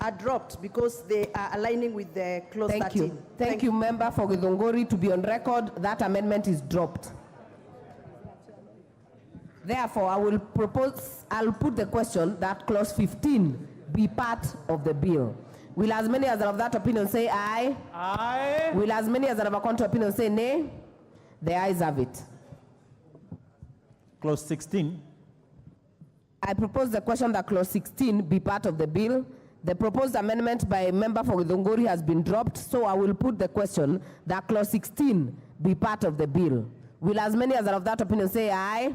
are dropped because they are aligning with the clause 13. Thank you, member for Githunguri. To be on record, that amendment is dropped. Therefore, I'll put the question that clause 15 be part of the bill. Will as many as are of that opinion say aye? Aye. Will as many as are of a contrary opinion say nay? The ayes have it. Clause 16. I propose the question that clause 16 be part of the bill. The proposed amendment by a member for Githunguri has been dropped, so I will put the question that clause 16 be part of the bill. Will as many as are of that opinion say aye? Aye.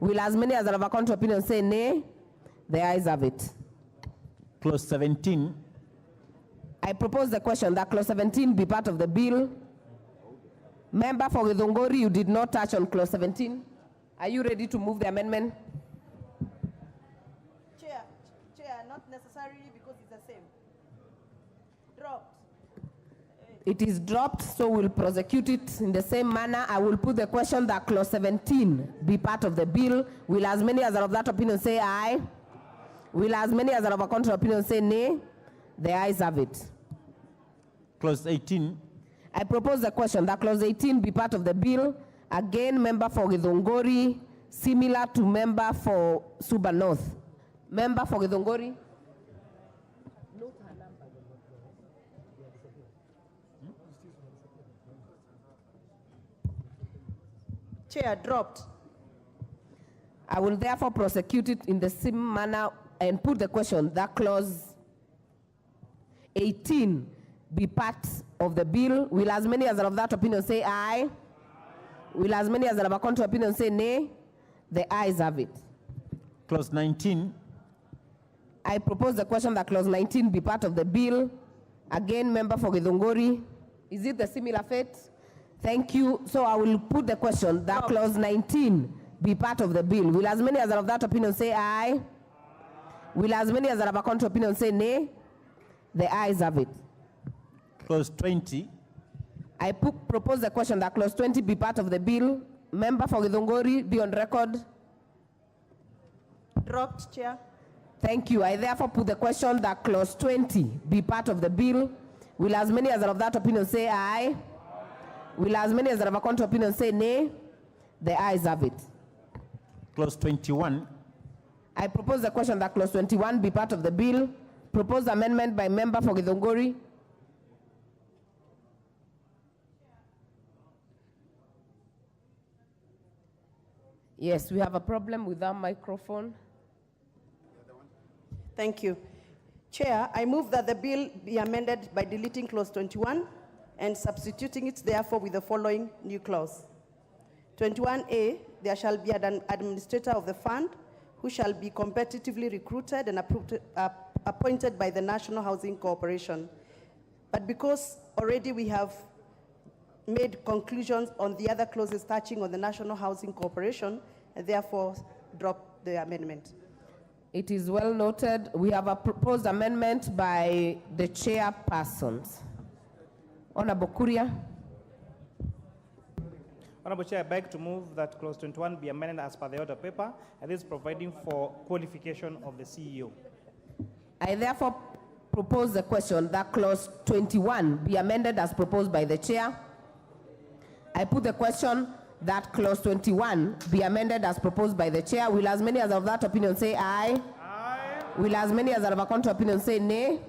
Will as many as are of a contrary opinion say nay? The ayes have it. Clause 17. I propose the question that clause 17 be part of the bill. Member for Githunguri, you did not touch on clause 17. Are you ready to move the amendment? Chair, not necessarily because it's the same. Dropped. It is dropped, so we'll prosecute it in the same manner. I will put the question that clause 17 be part of the bill. Will as many as are of that opinion say aye? Will as many as are of a contrary opinion say nay? The ayes have it. Clause 18. I propose the question that clause 18 be part of the bill. Again, member for Githunguri, similar to member for Suba North. Member for Githunguri. Chair, dropped. I will therefore prosecute it in the same manner and put the question that clause 18 be part of the bill. Will as many as are of that opinion say aye? Will as many as are of a contrary opinion say nay? The ayes have it. Clause 19. I propose the question that clause 19 be part of the bill. Again, member for Githunguri. Is it the similar fate? Thank you. So I will put the question that clause 19 be part of the bill. Will as many as are of that opinion say aye? Will as many as are of a contrary opinion say nay? The ayes have it. Clause 20. I propose the question that clause 20 be part of the bill. Member for Githunguri, be on record. Dropped, Chair. Thank you. I therefore put the question that clause 20 be part of the bill. Will as many as are of that opinion say aye? Will as many as are of a contrary opinion say nay? The ayes have it. Clause 21. I propose the question that clause 21 be part of the bill. Proposed amendment by member for Githunguri. Yes, we have a problem with our microphone. Thank you. Chair, I move that the bill be amended by deleting clause 21 and substituting it therefore with the following new clause. 21A, there shall be an administrator of the fund who shall be competitively recruited and appointed by the National Housing Corporation. But because already we have made conclusions on the other clauses touching on the National Housing Corporation, and therefore drop the amendment. It is well noted. We have a proposed amendment by the chairpersons. Honorable Kuria. Honorable Chair, I beg to move that clause 21 be amended as per the order paper, and this providing for qualification of the CEO. I therefore propose the question that clause 21 be amended as proposed by the chair. I put the question that clause 21 be amended as proposed by the chair. Will as many as of that opinion say aye? Aye. Will as many as are of a contrary opinion say nay?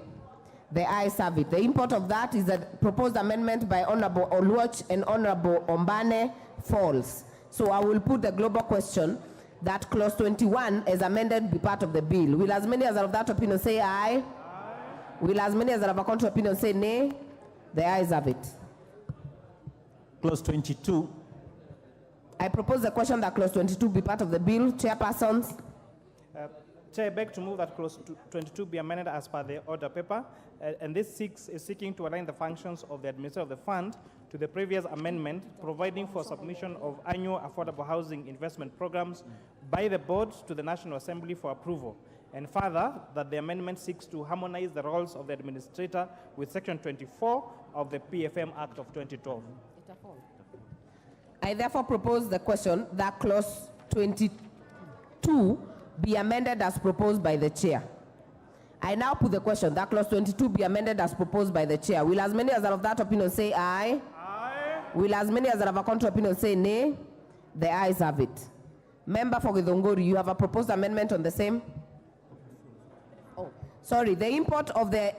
The ayes have it. The import of that is that proposed amendment by Honorable Oluoch and Honorable Ombane falls. So I will put the global question that clause 21 as amended be part of the bill. Will as many as are of that opinion say aye? Aye. Will as many as are of a contrary opinion say nay? The ayes have it. Clause 22. I propose the question that clause 22 be part of the bill. Chairpersons. Chair, I beg to move that clause 22 be amended as per the order paper, and this is seeking to align the functions of the administrator of the fund to the previous amendment, providing for submission of annual affordable housing investment programs by the board to the National Assembly for approval. And further, that the amendment seeks to harmonize the roles of the administrator with Section 24 of the PFM Act of 2012. I therefore propose the question that clause 22 be amended as proposed by the chair. I now put the question that clause 22 be amended as proposed by the chair. Will as many as are of that opinion say aye? Aye. Will as many as are of a contrary opinion say nay? The ayes have it. Member for Githunguri, you have a proposed amendment on the same? Oh, sorry, the import of the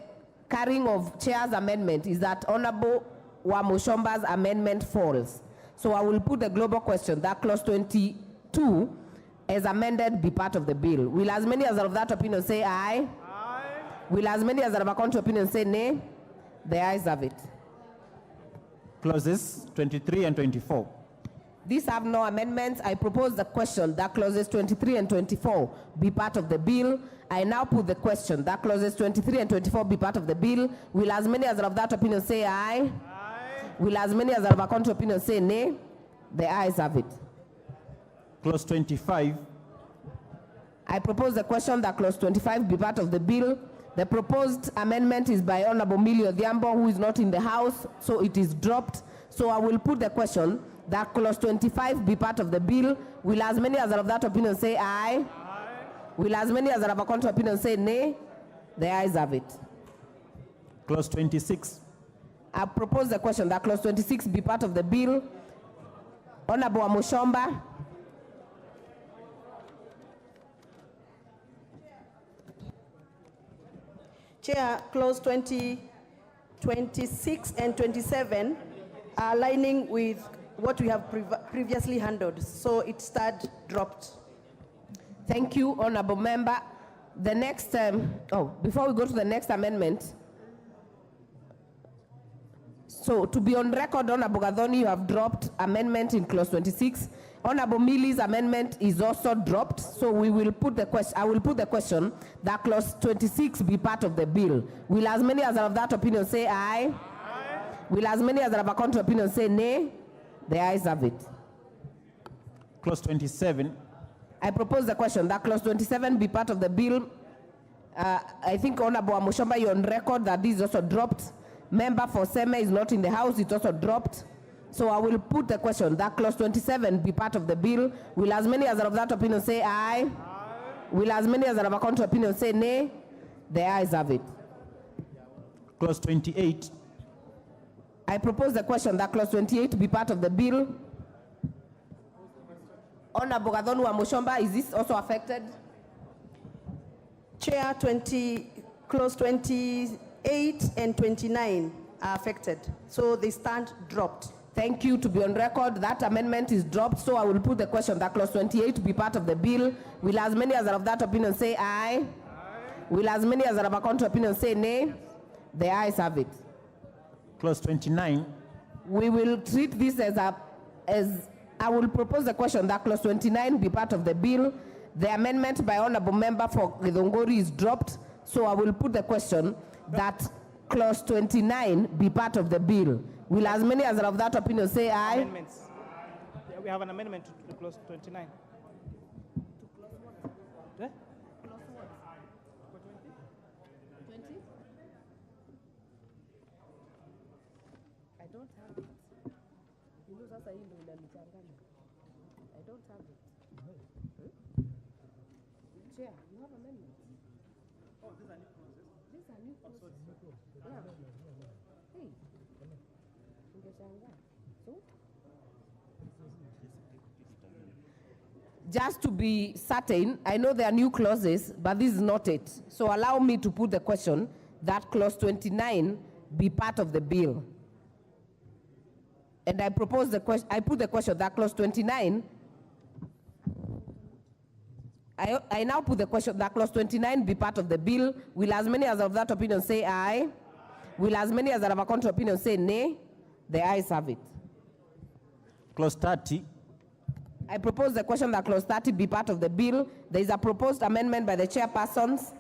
carrying of chair's amendment is that Honorable Wamushomba's amendment falls. So I will put the global question that clause 22 as amended be part of the bill. Will as many as are of that opinion say aye? Aye. Will as many as are of a contrary opinion say nay? The ayes have it. Clauses 23 and 24. These have no amendments. I propose the question that clauses 23 and 24 be part of the bill. I now put the question that clauses 23 and 24 be part of the bill. Will as many as are of that opinion say aye? Will as many as are of a contrary opinion say nay? The ayes have it. Clause 25. I propose the question that clause 25 be part of the bill. The proposed amendment is by Honorable Millie Odhiambo, who is not in the House, so it is dropped. So I will put the question that clause 25 be part of the bill. Will as many as are of that opinion say aye? Aye. Will as many as are of a contrary opinion say nay? The ayes have it. Clause 26. I propose the question that clause 26 be part of the bill. Honorable Amushomba. Chair, clause 20, 26 and 27 are aligning with what we have previously handled, so it started dropped. Thank you, honorable member. The next, before we go to the next amendment, so to be on record, Honorable Gathoni, you have dropped amendment in clause 26. Honorable Milli's amendment is also dropped, so we will put the question. I will put the question that clause 26 be part of the bill. Will as many as are of that opinion say aye? Aye. Will as many as are of a contrary opinion say nay? The ayes have it. Clause 27. I propose the question that clause 27 be part of the bill. I think Honorable Amushomba, you're on record that this is also dropped. Member for Seme is not in the house, it's also dropped. So I will put the question that clause 27 be part of the bill. Will as many as are of that opinion say aye? Aye. Will as many as are of a contrary opinion say nay? The ayes have it. Clause 28. I propose the question that clause 28 be part of the bill. Honorable Gathoni Amushomba, is this also affected? Chair, clause 28 and 29 are affected, so they stand dropped. Thank you. To be on record, that amendment is dropped, so I will put the question that clause 28 be part of the bill. Will as many as are of that opinion say aye? Aye. Will as many as are of a contrary opinion say nay? The ayes have it. Clause 29. We will treat this as I will propose the question that clause 29 be part of the bill. The amendment by Honorable Member for Githongori is dropped, so I will put the question that clause 29 be part of the bill. Will as many as are of that opinion say aye? Amendments. Yeah, we have an amendment to clause 29. Eh? I don't have it. You know, that's a window in the I don't have it. Chair, you have amendments. Oh, these are new clauses. These are new clauses. Yeah. Hey. So? Just to be certain, I know there are new clauses, but this is not it. So allow me to put the question that clause 29 be part of the bill. And I propose the question, I put the question that clause 29, I now put the question that clause 29 be part of the bill. Will as many as of that opinion say aye? Will as many as are of a contrary opinion say nay? The ayes have it. Clause 30. I propose the question that clause 30 be part of the bill. There is a proposed amendment by the chairpersons.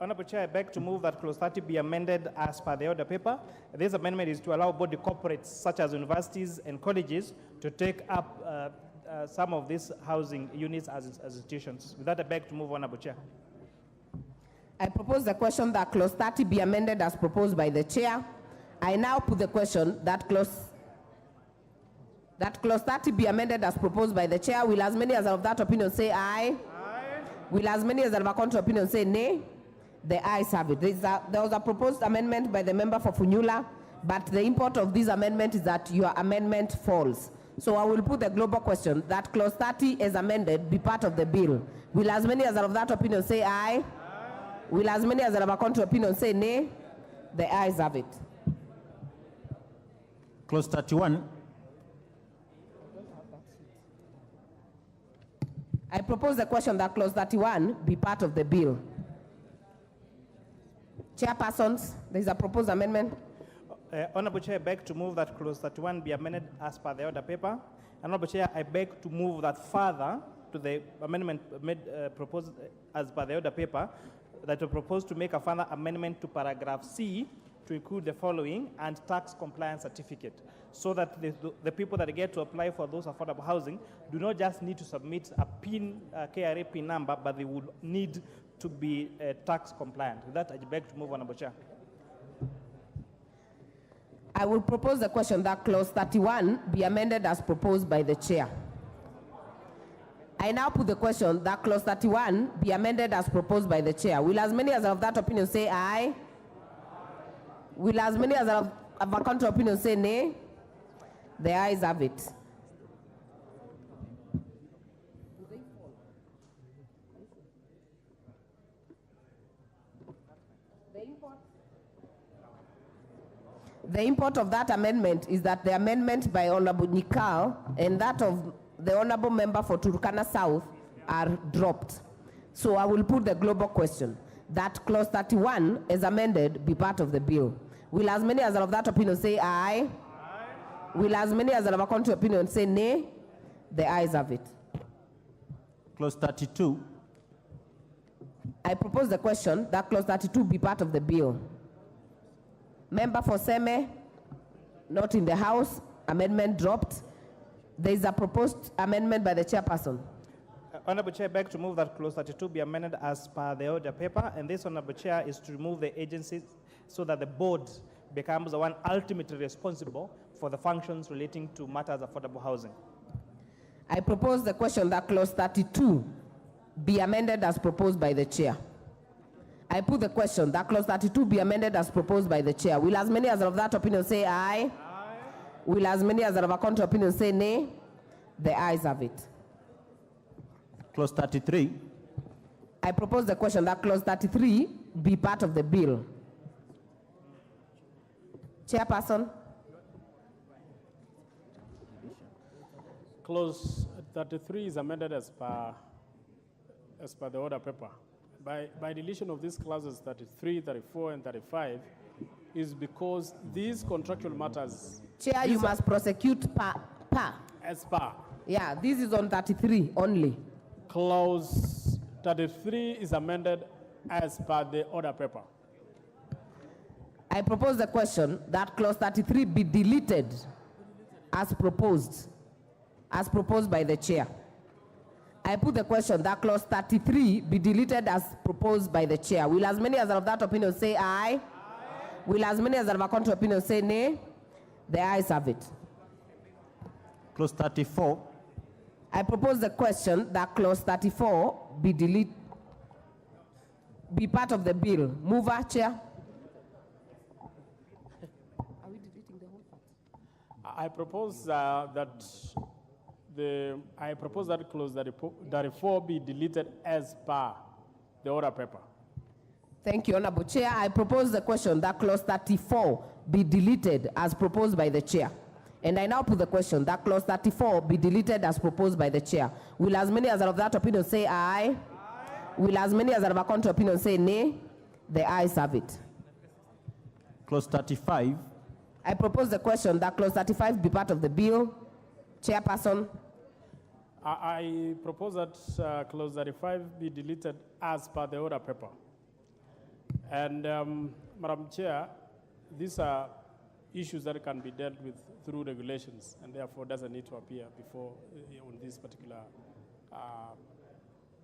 Honorable Chair, I beg to move that clause 30 be amended as per the order paper. This amendment is to allow body corporates such as universities and colleges to take up some of these housing units as institutions. With that, I beg to move, Honorable Chair. I propose the question that clause 30 be amended as proposed by the chair. I now put the question that clause 30 be amended as proposed by the chair. Will as many as are of that opinion say aye? Aye. Will as many as are of a contrary opinion say nay? The ayes have it. There was a proposed amendment by the member for Funyula, but the import of this amendment is that your amendment falls. So I will put the global question that clause 30 as amended be part of the bill. Will as many as are of that opinion say aye? Aye. Will as many as are of a contrary opinion say nay? The ayes have it. Clause 31. I propose the question that clause 31 be part of the bill. Chairpersons, there is a proposed amendment. Honorable Chair, I beg to move that clause 31 be amended as per the order paper. Honorable Chair, I beg to move that further to the amendment proposed as per the order paper, that we propose to make a further amendment to paragraph C to include the following and tax compliance certificate, so that the people that get to apply for those affordable housing do not just need to submit a PIN, KRA PIN number, but they would need to be tax compliant. With that, I beg to move, Honorable Chair. I will propose the question that clause 31 be amended as proposed by the chair. I now put the question that clause 31 be amended as proposed by the chair. Will as many as are of that opinion say aye? Will as many as are of a contrary opinion say nay? The ayes have it. The import of that amendment is that the amendment by Honorable Nikal and that of the Honorable Member for Turkana South are dropped. So I will put the global question that clause 31 as amended be part of the bill. Will as many as are of that opinion say aye? Aye. Will as many as are of a contrary opinion say nay? The ayes have it. Clause 32. I propose the question that clause 32 be part of the bill. Member for Seme, not in the House, amendment dropped. There is a proposed amendment by the chairperson. Honorable Chair, I beg to move that clause 32 be amended as per the order paper, and this, Honorable Chair, is to remove the agencies so that the board becomes the one ultimately responsible for the functions relating to matters of affordable housing. I propose the question that clause 32 be amended as proposed by the chair. I put the question that clause 32 be amended as proposed by the chair. Will as many as are of that opinion say aye? Aye. Will as many as are of a contrary opinion say nay? The ayes have it. Clause 33. I propose the question that clause 33 be part of the bill. Chairperson. Clause 33 is amended as per the order paper. By deletion of these clauses 33, 34, and 35 is because these contractual matters... Chair, you must prosecute per. As per. Yeah, this is on 33 only. Clause 33 is amended as per the order paper. I propose the question that clause 33 be deleted as proposed by the chair. I put the question that clause 33 be deleted as proposed by the chair. Will as many as are of that opinion say aye? Aye. Will as many as are of a contrary opinion say nay? The ayes have it. Clause 34. I propose the question that clause 34 be part of the bill. Mover, Chair. Are we deleting the whole part? I propose that clause 34 be deleted as per the order paper. Thank you, Honorable Chair. I propose the question that clause 34 be deleted as proposed by the chair. And I now put the question that clause 34 be deleted as proposed by the chair. Will as many as are of that opinion say aye? Aye. Will as many as are of a contrary opinion say nay? The ayes have it. Clause 35. I propose the question that clause 35 be part of the bill. Chairperson. I propose that clause 35 be deleted as per the order paper. And Madam Chair, these are issues that can be dealt with through regulations and therefore doesn't need to appear before on this particular bill.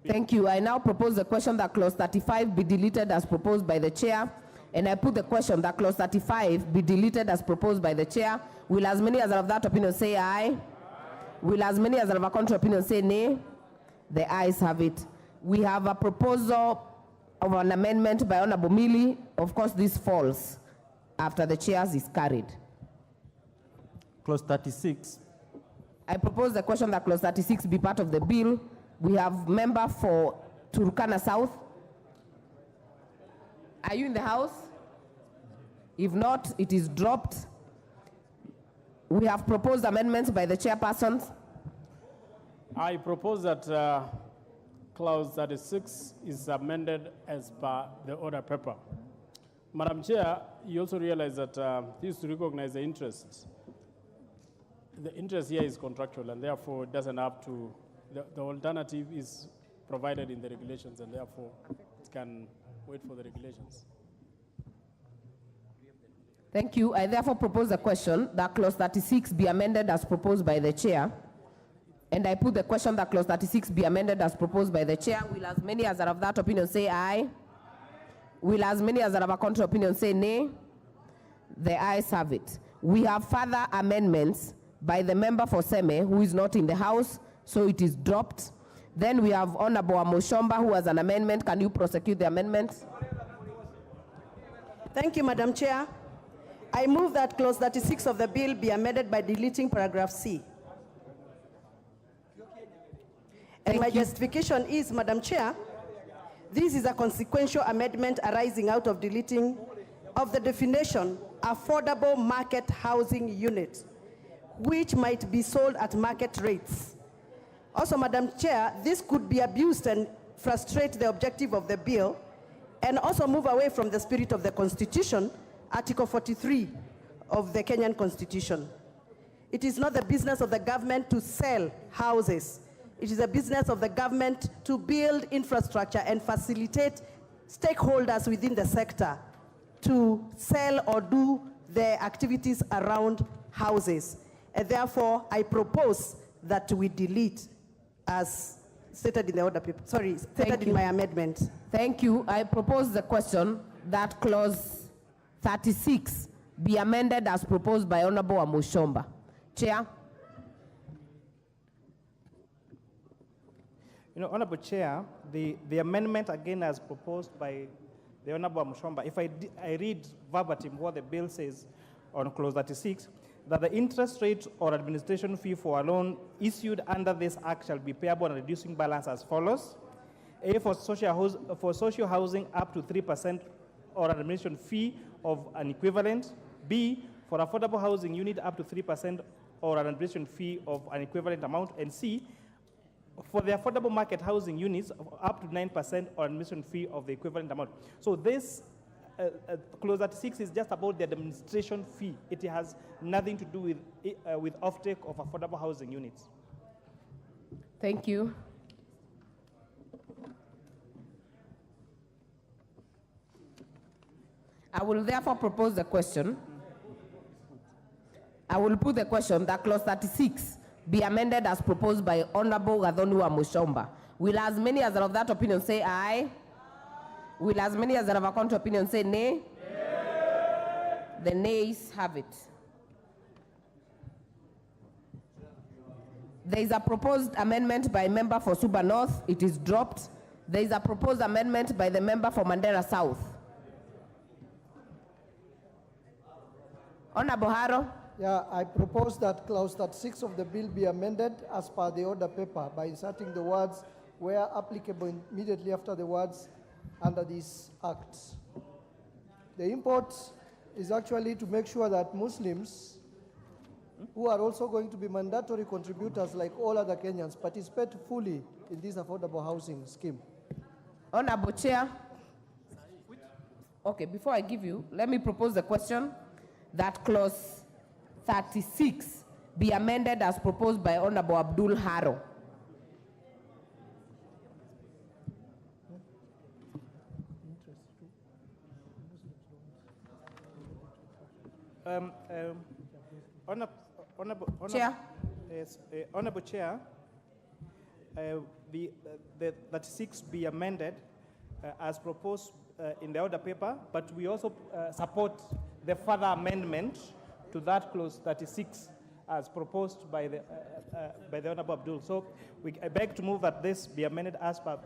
Thank you. I now propose the question that clause 35 be deleted as proposed by the chair. And I put the question that clause 35 be deleted as proposed by the chair. Will as many as are of that opinion say aye? Will as many as are of a contrary opinion say nay? The ayes have it. We have a proposal of an amendment by Honorable Millie. Of course, this falls after the chairs is carried. Clause 36. I propose the question that clause 36 be part of the bill. We have member for Turkana South. Are you in the House? If not, it is dropped. We have proposed amendments by the chairpersons. I propose that clause 36 is amended as per the order paper. Madam Chair, you also realize that this is to recognize the interest. The interest here is contractual and therefore it doesn't have to, the alternative is provided in the regulations and therefore it can wait for the regulations. Thank you. I therefore propose the question that clause 36 be amended as proposed by the chair. And I put the question that clause 36 be amended as proposed by the chair. Will as many as are of that opinion say aye? Will as many as are of a contrary opinion say nay? The ayes have it. We have further amendments by the member for Seme, who is not in the House, so it is dropped. Then we have Honorable Mushomba, who has an amendment. Can you prosecute the amendment? Thank you, Madam Chair. I move that clause 36 of the bill be amended by deleting paragraph C. And my justification is, Madam Chair, this is a consequential amendment arising out of deleting of the definition affordable market housing unit, which might be sold at market rates. Also, Madam Chair, this could be abused and frustrate the objective of the bill, and also move away from the spirit of the Constitution, Article 43 of the Kenyan Constitution. It is not the business of the government to sell houses. It is the business of the government to build infrastructure and facilitate stakeholders within the sector to sell or do their activities around houses. And therefore, I propose that we delete as stated in the order paper. Sorry, stated in my amendment. Thank you. I propose the question that clause 36 be amended as proposed by Honorable Mushomba. Chair. You know, Honorable Chair, the amendment again as proposed by the Honorable Mushomba, if I read verbatim what the bill says on clause 36, that the interest rate or administration fee for a loan issued under this act shall be payable on a reducing balance as follows. A, for social housing up to 3% or an administration fee of an equivalent. B, for affordable housing unit up to 3% or an administration fee of an equivalent amount. And C, for the affordable market housing units up to 9% or an administration fee of the equivalent amount. So this clause 36 is just about the administration fee. It has nothing to do with offtake of affordable housing units. Thank you. I will therefore propose the question. I will put the question that clause 36 be amended as proposed by Honorable Gathoni Mushomba. Will as many as are of that opinion say aye? Will as many as are of a contrary opinion say nay? The nays have it. There is a proposed amendment by member for Suba North. It is dropped. There is a proposed amendment by the member for Mandera South. Honorable Haro. Yeah, I propose that clause 36 of the bill be amended as per the order paper by inserting the words where applicable immediately after the words under these acts. The import is actually to make sure that Muslims, who are also going to be mandatory contributors like all other Kenyans, participate fully in this affordable housing scheme. Honorable Chair. Okay, before I give you, let me propose the question that clause 36 be amended as proposed by Honorable Abdul Haro. Chair. Yes, Honorable Chair, the 36 be amended as proposed in the order paper, but we also support the further amendment to that clause 36 as proposed by the Honorable Abdul. So I beg to move that this be amended as per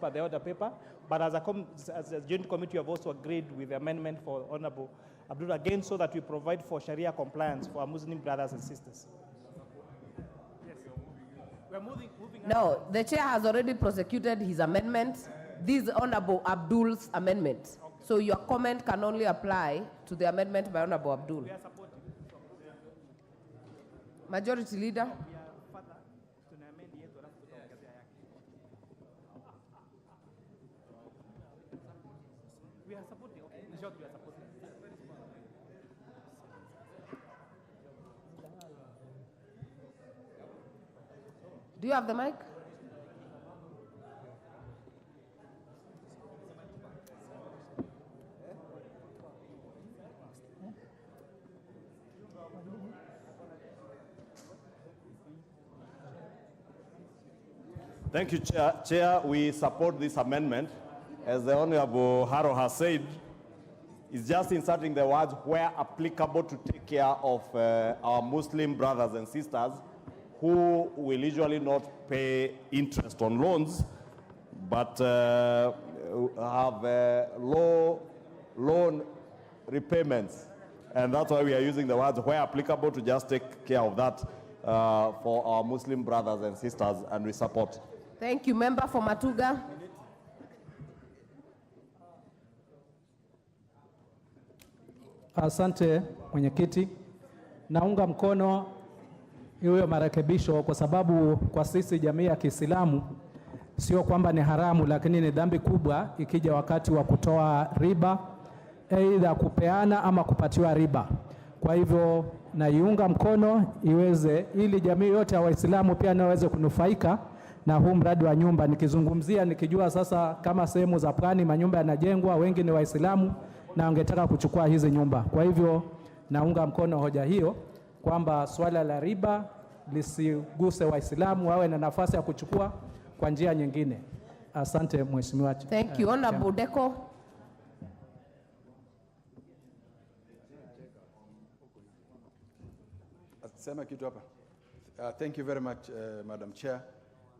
the order paper, but as a joint committee, you have also agreed with the amendment for Honorable Abdul again, so that we provide for Sharia compliance for our Muslim brothers and sisters. Yes. We're moving No, the chair has already prosecuted his amendment. This is Honorable Abdul's amendment. Okay. So your comment can only apply to the amendment by Honorable Abdul. Majority Leader. We are supporting. Okay. In short, we are supporting. Do you have the mic? Thank you, Chair. Chair, we support this amendment. As the Honorable Haro has said, it's just inserting the words where applicable to take care of our Muslim brothers and sisters who will usually not pay interest on loans, but have low loan repayments. And that's why we are using the words where applicable to just take care of that for our Muslim brothers and sisters, and we support. Thank you. Member for Matuga. Asante mwenyekiti, naunga mkono hiyo marekebisho kwa sababu kwa sisi jamii ya Kiislamu sio kwamba ni haramu, lakini ni dhambi kubwa ikija wakati wa kutoa riba, aidha kupeana ama kupatiwa riba. Kwa hivyo naiunga mkono iweze, ili jamii yote ya Waislamu pia naweze kunufaika na huu mradi wa nyumba. Nikizungumzia nikijua sasa kama sehemu za pwani manyumba yanajengwa, wengi ni Waislamu na wangetaka kuchukua hizi nyumba. Kwa hivyo naunga mkono hoja hiyo kwamba swala la riba lisiguse Waislamu, wawe na nafasi ya kuchukua kwa njia nyingine. Asante mheshimiwa. Thank you. Honorable Deko. Sema kitu hapa. Thank you very much, Madam Chair,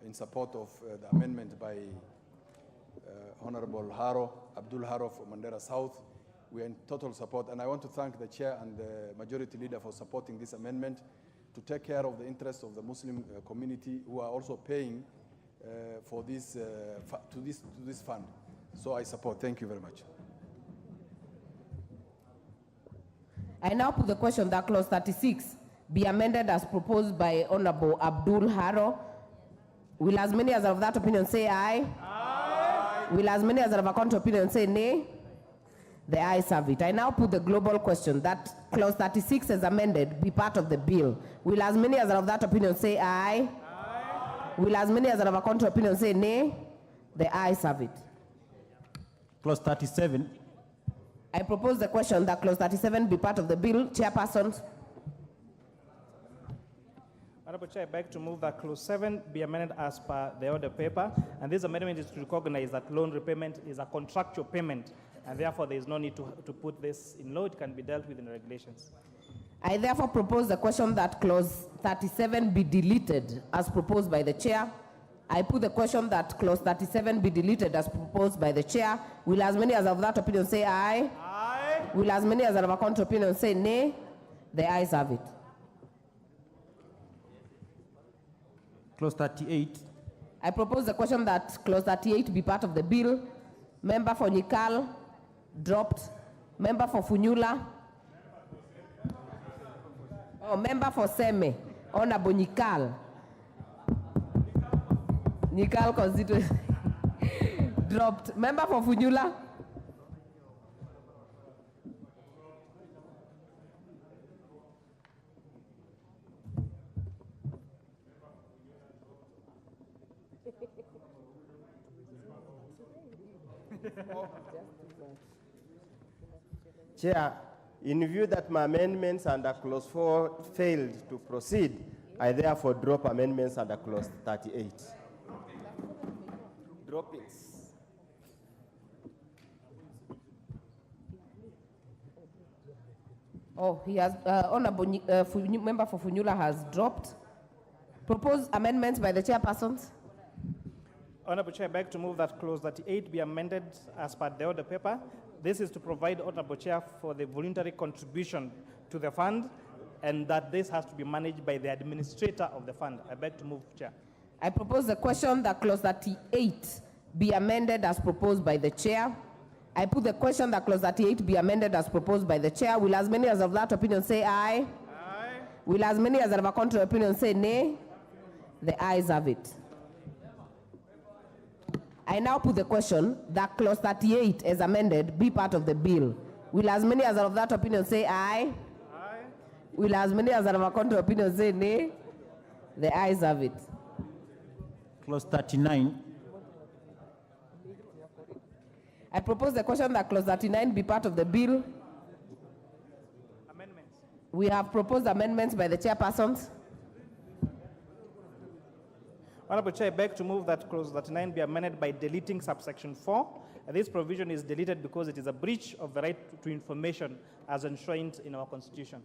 in support of the amendment by Honorable Abdul Haro from Mandera South. We are in total support, and I want to thank the Chair and the Majority Leader for supporting this amendment to take care of the interests of the Muslim community who are also paying for this, to this fund. So I support. Thank you very much. I now put the question that clause 36 be amended as proposed by Honorable Abdul Haro. Will as many as are of that opinion say aye? Aye. Will as many as are of a contrary opinion say nay? The ayes have it. I now put the global question that clause 36 as amended be part of the bill. Will as many as are of that opinion say aye? Aye. Will as many as are of a contrary opinion say nay? The ayes have it. Clause 37. I propose the question that clause 37 be part of the bill. Chairperson. Honorable Chair, I beg to move that clause 7 be amended as per the order paper. And this amendment is to recognize that loan repayment is a contractual payment, and therefore there is no need to put this in law. It can be dealt with in the regulations. I therefore propose the question that clause 37 be deleted as proposed by the chair. I put the question that clause 37 be deleted as proposed by the chair. Will as many as of that opinion say aye? Aye. Will as many as are of a contrary opinion say nay? The ayes have it. Clause 38. I propose the question that clause 38 be part of the bill. Member for Nikal, dropped. Member for Funyula. Oh, member for Seme, Honorable Nikal. Nikal constituency, dropped. Member for Funyula. Chair, in view that my amendments under clause 4 failed to proceed, I therefore drop amendments under clause 38. Droppings. Oh, he has, Honorable member for Funyula has dropped. Proposed amendments by the chairpersons. Honorable Chair, I beg to move that clause 38 be amended as per the order paper. This is to provide Honorable Chair for the voluntary contribution to the fund, and that this has to be managed by the administrator of the fund. I beg to move, Chair. I propose the question that clause 38 be amended as proposed by the chair. I put the question that clause 38 be amended as proposed by the chair. Will as many as of that opinion say aye? Aye. Will as many as of a contrary opinion say nay? The ayes have it. I now put the question that clause 38 as amended be part of the bill. Will as many as are of that opinion say aye? Aye. Will as many as are of a contrary opinion say nay? The ayes have it. Clause 39. I propose the question that clause 39 be part of the bill. Amendments. We have proposed amendments by the chairpersons. Honorable Chair, I beg to move that clause 39 be amended by deleting subsection 4. This provision is deleted because it is a breach of the right to information as enshrined in our Constitution.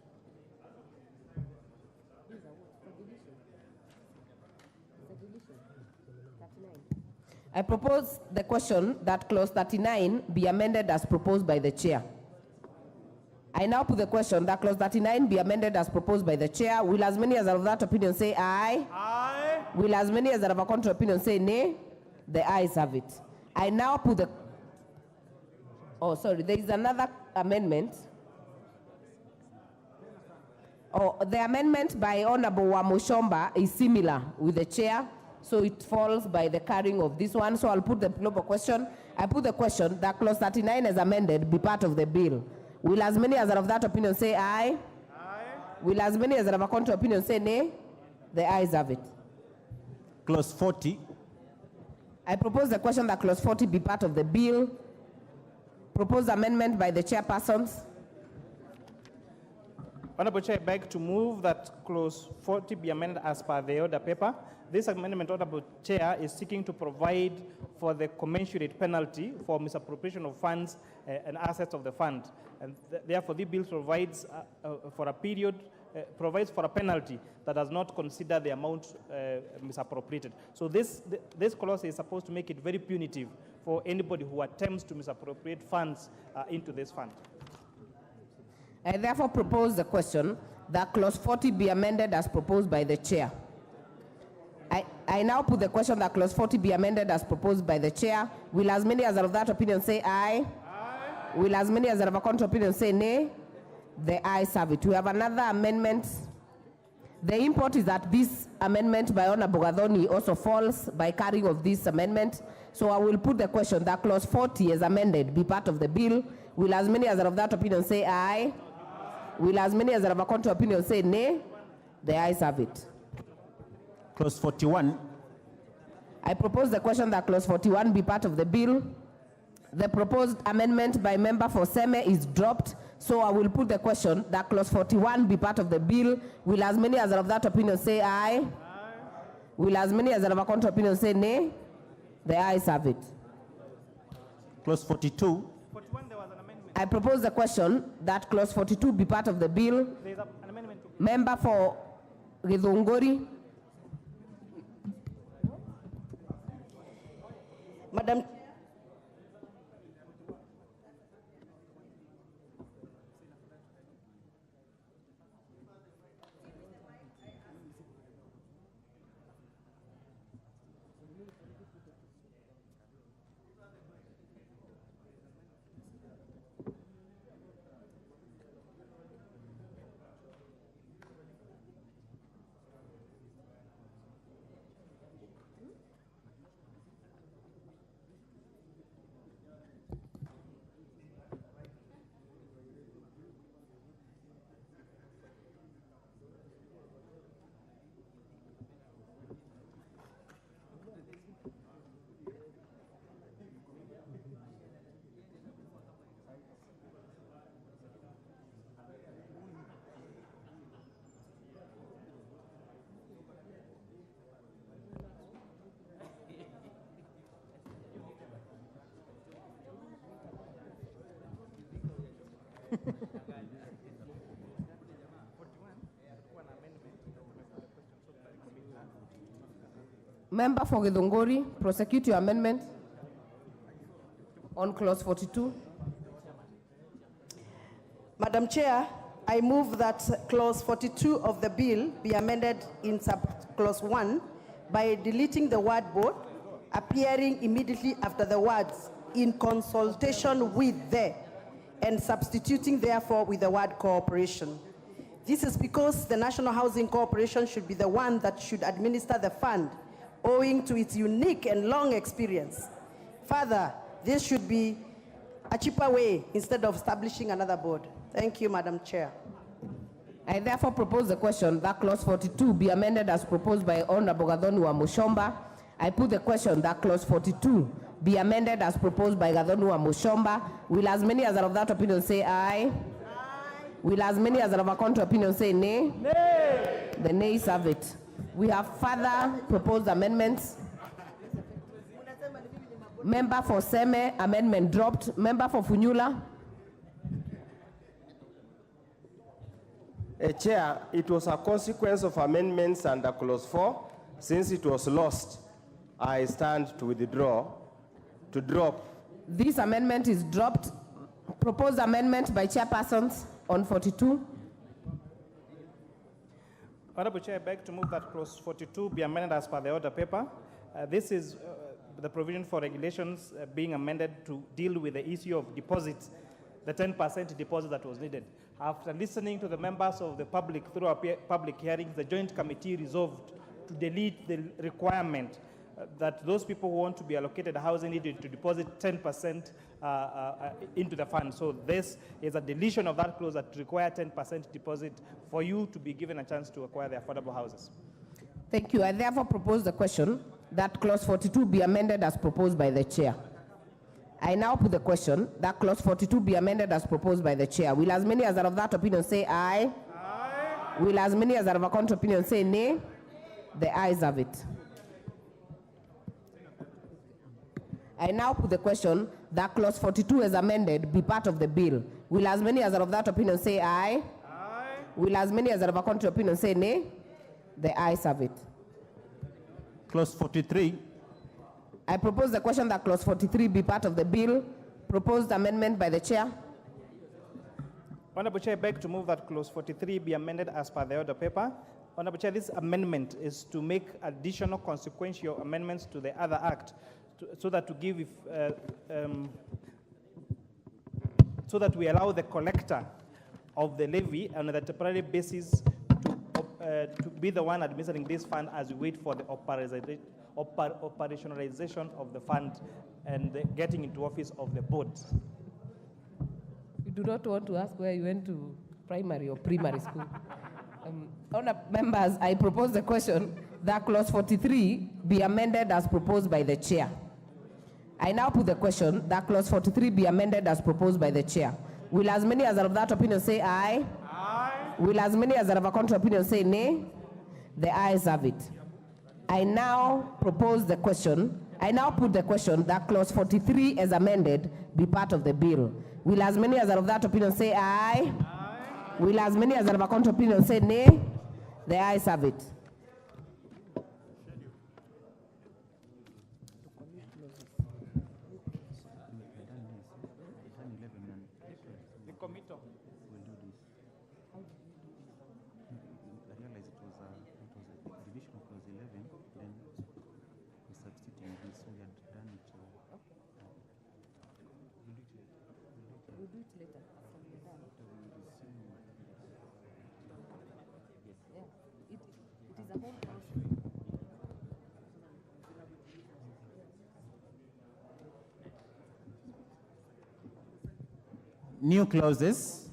I propose the question that clause 39 be amended as proposed by the chair. I now put the question that clause 39 be amended as proposed by the chair. Will as many as are of that opinion say aye? Aye. Will as many as are of a contrary opinion say nay? The ayes have it. I now put the... Oh, sorry, there is another amendment. Oh, the amendment by Honorable Wamushomba is similar with the chair, so it falls by the carrying of this one. So I'll put the global question. I put the question that clause 39 as amended be part of the bill. Will as many as are of that opinion say aye? Aye. Will as many as are of a contrary opinion say nay? The ayes have it. Clause 40. I propose the question that clause 40 be part of the bill. Proposed amendment by the chairpersons. Honorable Chair, I beg to move that clause 40 be amended as per the order paper. This amendment, Honorable Chair, is seeking to provide for the commensurate penalty for misappropriation of funds and assets of the fund. And therefore, the bill provides for a period, provides for a penalty that does not consider the amount misappropriated. So this clause is supposed to make it very punitive for anybody who attempts to misappropriate funds into this fund. I therefore propose the question that clause 40 be amended as proposed by the chair. I now put the question that clause 40 be amended as proposed by the chair. Will as many as are of that opinion say aye? Aye. Will as many as are of a contrary opinion say nay? The ayes have it. We have another amendment. The import is that this amendment by Honorable Gathoni also falls by carrying of this amendment. So I will put the question that clause 40 as amended be part of the bill. Will as many as are of that opinion say aye? Will as many as are of a contrary opinion say nay? The ayes have it. Clause 41. I propose the question that clause 41 be part of the bill. The proposed amendment by member for Seme is dropped, so I will put the question that clause 41 be part of the bill. Will as many as are of that opinion say aye? Aye. Will as many as are of a contrary opinion say nay? The ayes have it. Clause 42. I propose the question that clause 42 be part of the bill. There is an amendment. Member for Githunguri. Madam Member for Githunguri, prosecute your amendment on clause 42. Madam Chair, I move that clause 42 of the bill be amended in sub-clause 1 by deleting the word board, appearing immediately after the words in consultation with the, and substituting therefore with the word cooperation. This is because the National Housing Corporation should be the one that should administer the fund, owing to its unique and long experience. Further, this should be a cheaper way instead of establishing another board. Thank you, Madam Chair. I therefore propose the question that clause 42 be amended as proposed by Honorable Gathoni Wamushomba. I put the question that clause 42 be amended as proposed by Gathoni Wamushomba. Will as many as are of that opinion say aye? Aye. Will as many as are of a contrary opinion say nay? Nay. The nays have it. We have further proposed amendments. Member for Seme, amendment dropped. Member for Funyula. Chair, it was a consequence of amendments under clause 4, since it was lost. I stand to withdraw, to drop. This amendment is dropped. Proposed amendment by chairpersons on 42. Honorable Chair, I beg to move that clause 42 be amended as per the order paper. This is the provision for regulations being amended to deal with the issue of deposits, the 10% deposit that was needed. After listening to the members of the public through our public hearings, the Joint Committee resolved to delete the requirement that those people who want to be allocated housing needed to deposit 10% into the fund. So this is a deletion of that clause that require 10% deposit for you to be given a chance to acquire the affordable houses. Thank you. I therefore propose the question that clause 42 be amended as proposed by the chair. I now put the question that clause 42 be amended as proposed by the chair. Will as many as are of that opinion say aye? Aye. Will as many as are of a contrary opinion say nay? The ayes have it. I now put the question that clause 42 as amended be part of the bill. Will as many as are of that opinion say aye? Aye. Will as many as are of a contrary opinion say nay? The ayes have it. Clause 43. I propose the question that clause 43 be part of the bill. Proposed amendment by the chair. Honorable Chair, I beg to move that clause 43 be amended as per the order paper. Honorable Chair, this amendment is to make additional consequential amendments to the other act so that to give, so that we allow the collector of the levy on a temporary basis to be the one administering this fund as we wait for the operationalization of the fund and the getting into office of the board. You do not want to ask where you went to primary or primary school. Honourable members, I propose the question that clause 43 be amended as proposed by the chair. I now put the question that clause 43 be amended as proposed by the chair. Will as many as are of that opinion say aye? Aye. Will as many as are of a contrary opinion say nay? The ayes have it. I now propose the question. I now put the question that clause 43 as amended be part of the bill. Will as many as are of that opinion say aye? Aye. Will as many as are of a contrary opinion say nay? The ayes have it. New clauses.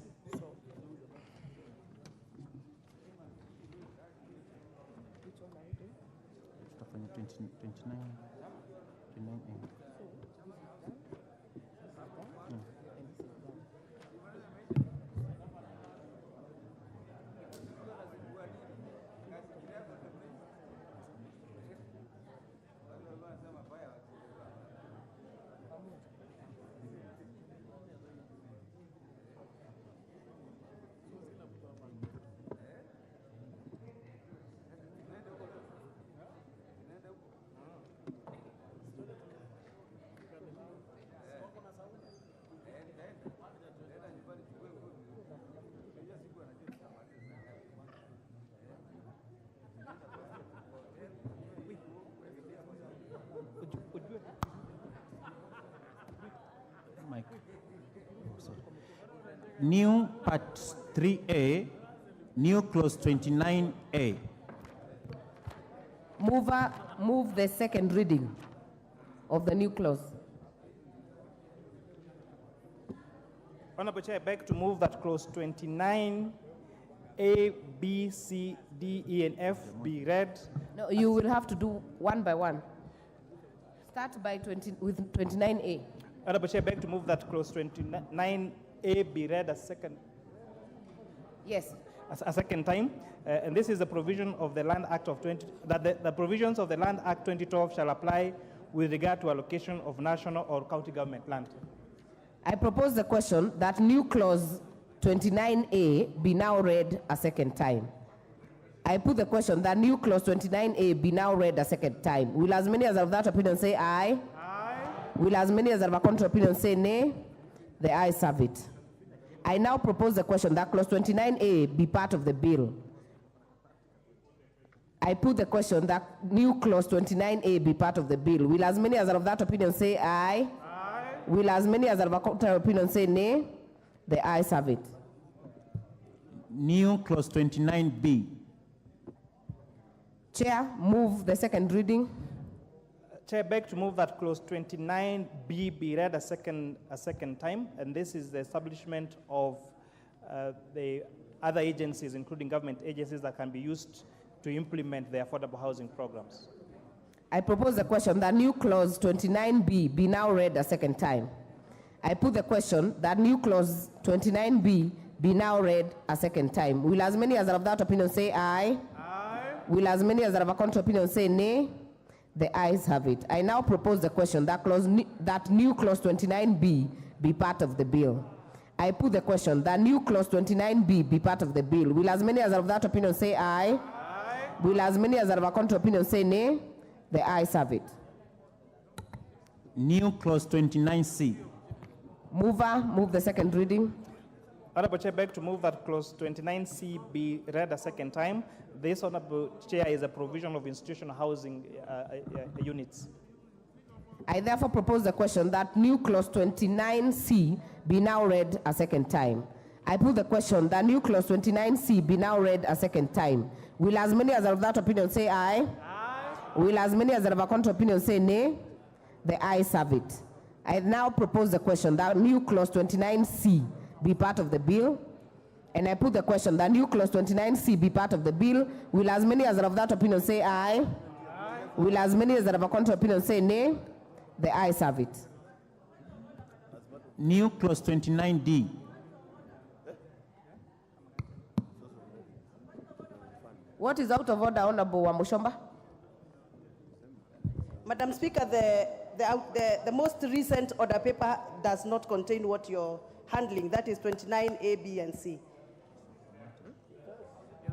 New part 3A, new clause 29A. Move the second reading of the new clause. Honorable Chair, I beg to move that clause 29A, B, C, D, E, and F be read. No, you will have to do one by one. Start by with 29A. Honorable Chair, I beg to move that clause 29A be read a second. Yes. A second time. And this is the provision of the Land Act of the provisions of the Land Act 2012 shall apply with regard to allocation of national or county government land. I propose the question that new clause 29A be now read a second time. I put the question that new clause 29A be now read a second time. Will as many as are of that opinion say aye? Aye. Will as many as are of a contrary opinion say nay? The ayes have it. I now propose the question that clause 29A be part of the bill. I put the question that new clause 29A be part of the bill. Will as many as are of that opinion say aye? Aye. Will as many as are of a contrary opinion say nay? The ayes have it. New clause 29B. Chair, move the second reading. Chair, beg to move that clause 29B be read a second time, and this is the establishment of the other agencies, including government agencies, that can be used to implement the affordable housing programs. I propose the question that new clause 29B be now read a second time. I put the question that new clause 29B be now read a second time. Will as many as are of that opinion say aye? Aye. Will as many as are of a contrary opinion say nay? The ayes have it. I now propose the question that new clause 29B be part of the bill. I put the question that new clause 29B be part of the bill. Will as many as are of that opinion say aye? Aye. Will as many as are of a contrary opinion say nay? The ayes have it. New clause 29C. Mover, move the second reading. Honorable Chair, beg to move that clause 29C be read a second time. This, Honorable Chair, is a provision of institutional housing units. I therefore propose the question that new clause 29C be now read a second time. I put the question that new clause 29C be now read a second time. Will as many as are of that opinion say aye? Aye. Will as many as are of a contrary opinion say nay? The ayes have it. I now propose the question that new clause 29C be part of the bill. And I put the question that new clause 29C be part of the bill. Will as many as are of that opinion say aye? Aye. Will as many as are of a contrary opinion say nay? The ayes have it. New clause 29D. What is out of order, Honorable Wamushomba? Madam Speaker, the most recent order paper does not contain what you're handling. That is 29A, B, and C.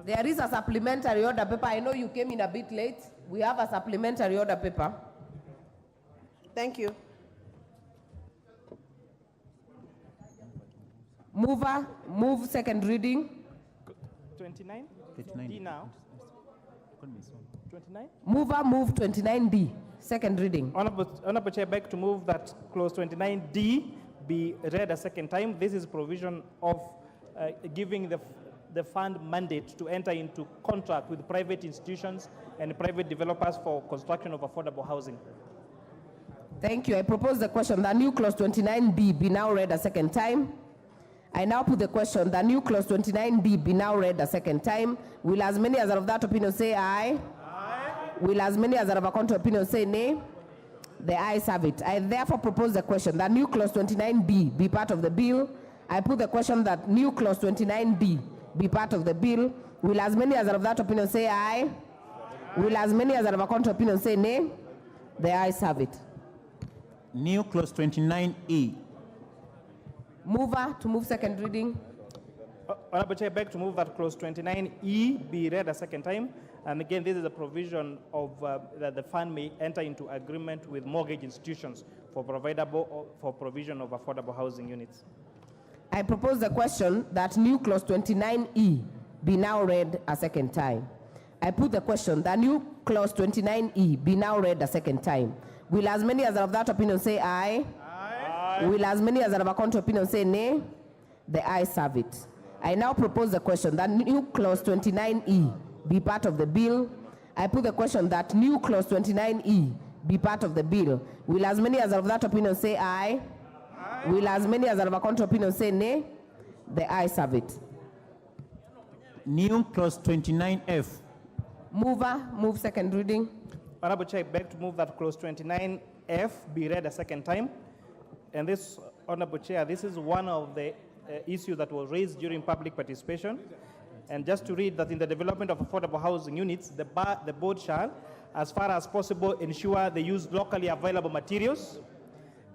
There is a supplementary order paper. I know you came in a bit late. We have a supplementary order paper. Thank you. Mover, move second reading. 29? D now. 29? Mover, move 29D, second reading. Honorable Chair, beg to move that clause 29D be read a second time. This is provision of giving the fund mandate to enter into contract with private institutions and private developers for construction of affordable housing. Thank you. I propose the question that new clause 29D be now read a second time. I now put the question that new clause 29D be now read a second time. Will as many as are of that opinion say aye? Aye. Will as many as are of a contrary opinion say nay? The ayes have it. I therefore propose the question that new clause 29D be part of the bill. I put the question that new clause 29D be part of the bill. Will as many as are of that opinion say aye? Will as many as are of a contrary opinion say nay? The ayes have it. New clause 29E. Mover to move second reading. Honorable Chair, beg to move that clause 29E be read a second time. And again, this is a provision of that the fund may enter into agreement with mortgage institutions for provision of affordable housing units. I propose the question that new clause 29E be now read a second time. I put the question that new clause 29E be now read a second time. Will as many as are of that opinion say aye? Aye. Will as many as are of a contrary opinion say nay? The ayes have it. I now propose the question that new clause 29E be part of the bill. I put the question that new clause 29E be part of the bill. Will as many as are of that opinion say aye? Aye. Will as many as are of a contrary opinion say nay? The ayes have it. New clause 29F. Mover, move second reading. Honorable Chair, beg to move that clause 29F be read a second time. And this, Honorable Chair, this is one of the issues that was raised during public participation. And just to read that in the development of affordable housing units, the board shall, as far as possible, ensure they use locally available materials,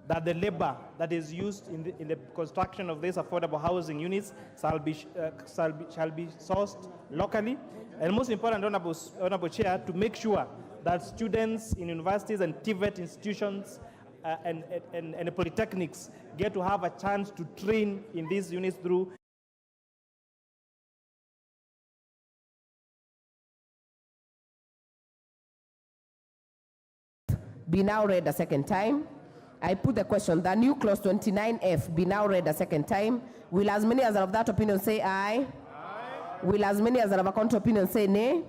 that the labor that is used in the construction of these affordable housing units shall be sourced locally. And most important, Honorable Chair, to make sure that students in universities and TVET institutions and polytechnics get to have a chance to train in these units through be now read a second time. I put the question, the new clause 29F be now read a second time. Will as many as are of that opinion say aye? Aye. Will as many as are of a contrary opinion say nay?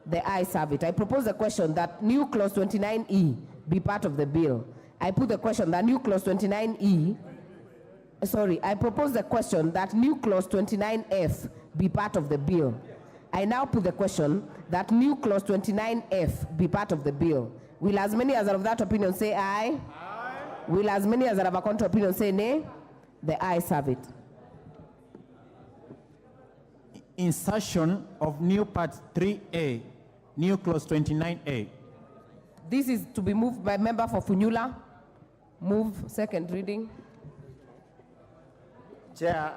The ayes have it. I propose the question that new clause 29E be part of the bill. I put the question that new clause 29E, I propose the question that new clause 29F be part of the bill. I now put the question that new clause 29F be part of the bill. Will as many as are of that opinion say aye? Aye. Will as many as are of a contrary opinion say nay? The ayes have it. Insertion of new part 3A, new clause 29A. This is to be moved by member for Funyula. Move, second reading. Chair,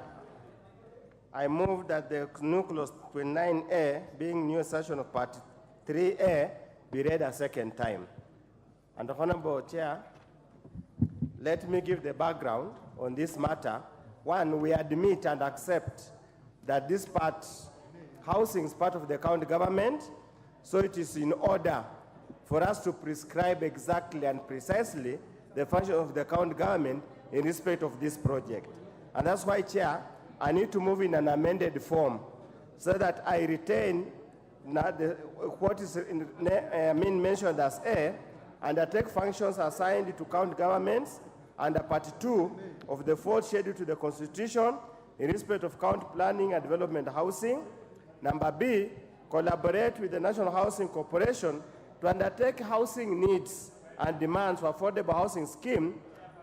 I move that the new clause 29A, being new section of part 3A, be read a second time. And Honorable Chair, let me give the background on this matter. One, we admit and accept that this part, housing is part of the county government, so it is in order for us to prescribe exactly and precisely the function of the county government in respect of this project. And that's why, Chair, I need to move in an amended form so that I retain what is mentioned as A, and I take functions assigned to county governments under Part 2 of the 4th schedule to the Constitution in respect of county planning and development housing. Number B, collaborate with the National Housing Corporation to undertake housing needs and demands for affordable housing scheme,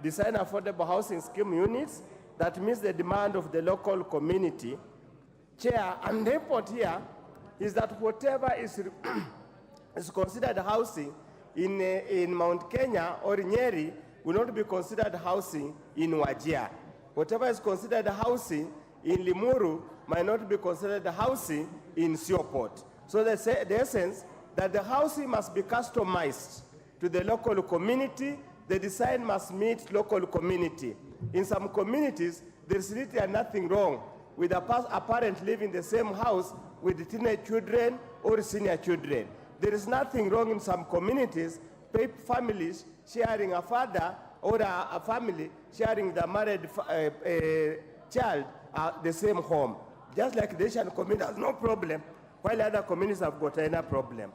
design affordable housing scheme units that meets the demand of the local community. Chair, and the point here is that whatever is considered housing in Mount Kenya or Nyeri will not be considered housing in Wajir. Whatever is considered housing in Limuru might not be considered housing in Sioport. So they say the essence that the housing must be customized to the local community, the design must meet local community. In some communities, there's literally nothing wrong with a parent living in the same house with teenage children or senior children. There is nothing wrong in some communities, families sharing a father or a family sharing the married child at the same home. Just like the Asian community has no problem, while other communities have got any problem.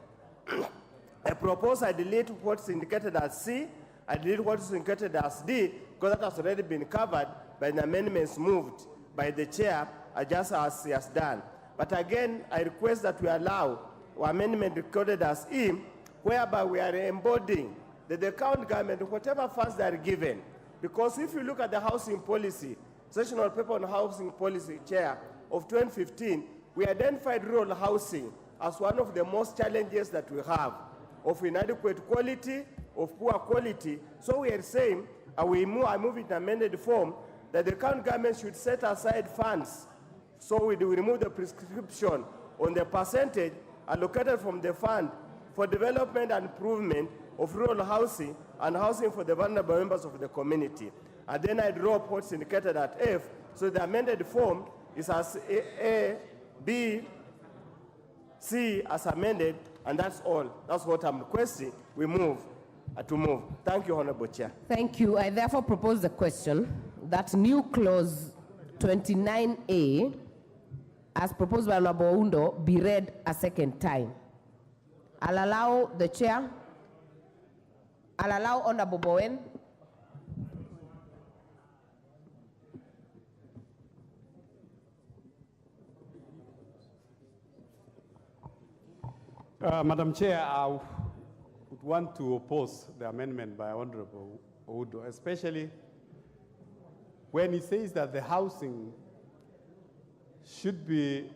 I propose I delete what's indicated as C, I delete what's indicated as D, because that has already been covered by the amendments moved by the chair, just as he has done. But again, I request that we allow amendment recorded as E, whereby we are embodying that the county government, whatever funds they are given, because if you look at the housing policy, sessional paper on housing policy, Chair, of 2015, we identified rural housing as one of the most challenges that we have, of inadequate quality, of poor quality. So we are saying, I move in amended form, that the county government should set aside funds. So we remove the prescription on the percentage allocated from the fund for development and improvement of rural housing and housing for the vulnerable members of the community. And then I drop what's indicated at F, so the amended form is as A, B, C as amended, and that's all. That's what I'm requesting. We move to move. Thank you, Honorable Chair. Thank you. I therefore propose the question that new clause 29A, as proposed by Honorable Undo, be read a second time. I'll allow the chair. I'll allow Honorable Bowen. Madam Chair, I would want to oppose the amendment by Honorable Udo, especially when he says that the housing should be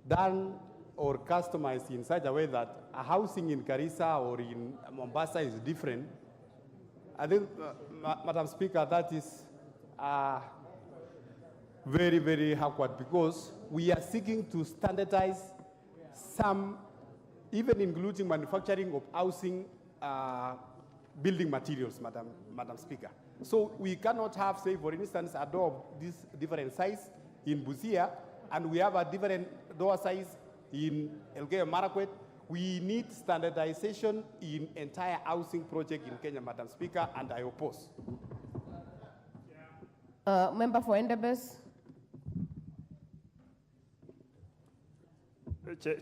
done or customized in such a way that a housing in Garissa or in Mombasa is different I think, Madam Speaker, that is very, very awkward because we are seeking to standardize some, even including manufacturing of housing building materials, Madam Speaker. So we cannot have, say, for instance, a door of this different size in Busia, and we have a different door size in Elgeyo Marakwet. We need standardization in entire housing project in Kenya, Madam Speaker, and I oppose. Member for Endebess.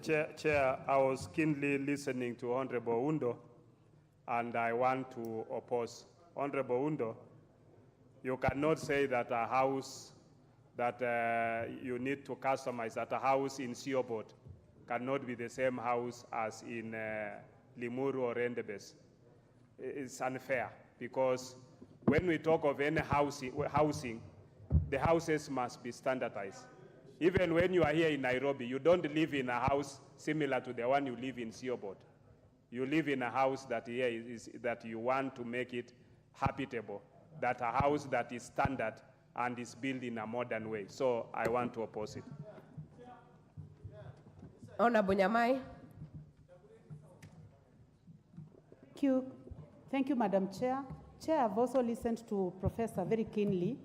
Chair, I was keenly listening to Honorable Undo, and I want to oppose. Honorable Undo, you cannot say that a house that you need to customize, that a house in Siobot cannot be the same house as in Limuru or Endebess. It's unfair because when we talk of any housing, the houses must be standardized. Even when you are here in Nairobi, you don't live in a house similar to the one you live in Siobot. You live in a house that here is that you want to make it habitable, that a house that is standard and is built in a modern way. So I want to oppose it. Honorable Nyamai. Thank you, Madam Chair. Chair, I've also listened to Professor very keenly,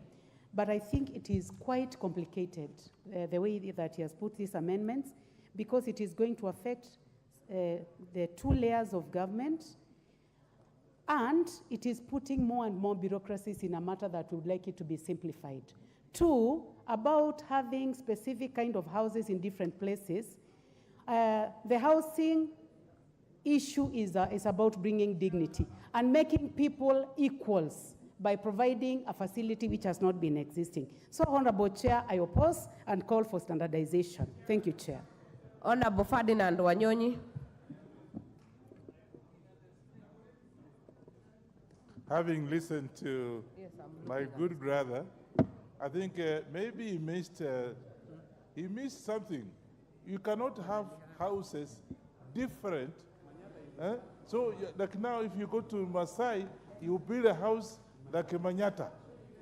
but I think it is quite complicated, the way that he has put these amendments, because it is going to affect the two layers of government, and it is putting more and more bureaucracies in a matter that would like it to be simplified. Two, about having specific kind of houses in different places. The housing issue is about bringing dignity and making people equals by providing a facility which has not been existing. So, Honorable Chair, I oppose and call for standardization. Thank you, Chair. Honorable Ferdinand Wanyonyi. Having listened to my good brother, I think maybe he missed something. You cannot have houses different. So, like now, if you go to Masai, you build a house like a Manyata.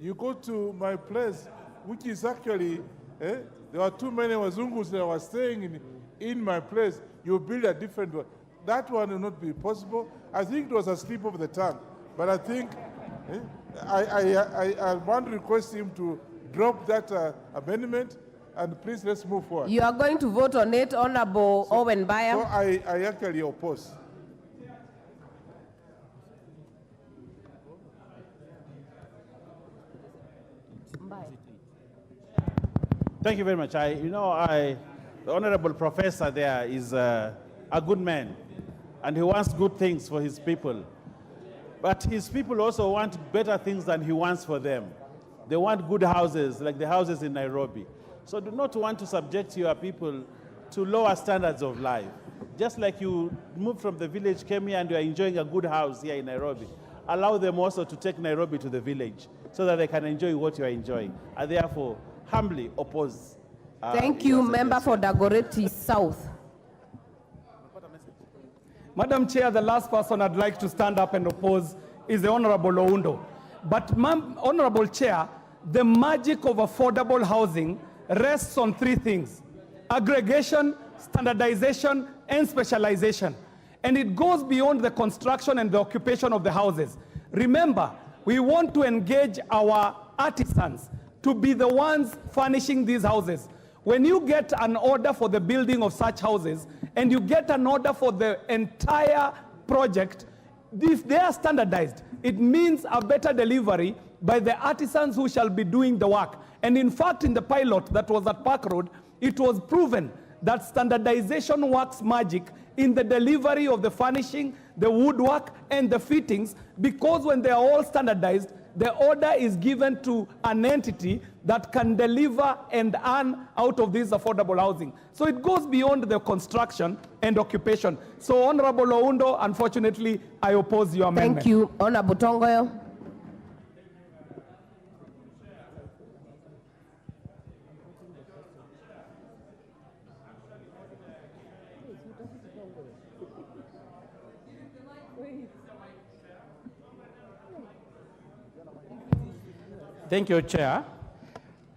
You go to my place, which is actually, there are too many Wazungus that were staying in my place. You build a different one. That one will not be possible. I think it was a slip of the tongue. But I think I want to request him to drop that amendment, and please let's move forward. You are going to vote on it, Honorable Owen Bayer. So I actually oppose. Thank you very much. The Honorable Professor there is a good man, and he wants good things for his people. But his people also want better things than he wants for them. They want good houses, like the houses in Nairobi. So do not want to subject your people to lower standards of life. Just like you moved from the village, came here, and you are enjoying a good house here in Nairobi, allow them also to take Nairobi to the village so that they can enjoy what you are enjoying. And therefore, humbly oppose. Thank you, Member for Dagoretti South. Madam Chair, the last person I'd like to stand up and oppose is the Honorable Oundo. But, Honorable Chair, the magic of affordable housing rests on three things: aggregation, standardization, and specialization. And it goes beyond the construction and the occupation of the houses. Remember, we want to engage our artisans to be the ones furnishing these houses. When you get an order for the building of such houses, and you get an order for the entire project, if they are standardized, it means a better delivery by the artisans who shall be doing the work. And in fact, in the pilot that was at Park Road, it was proven that standardization works magic in the delivery of the furnishing, the woodwork, and the fittings, because when they are all standardized, the order is given to an entity that can deliver and earn out of this affordable housing. So it goes beyond the construction and occupation. So, Honorable Oundo, unfortunately, I oppose your amendment. Thank you. Honorable Tongoyo. Thank you, Chair.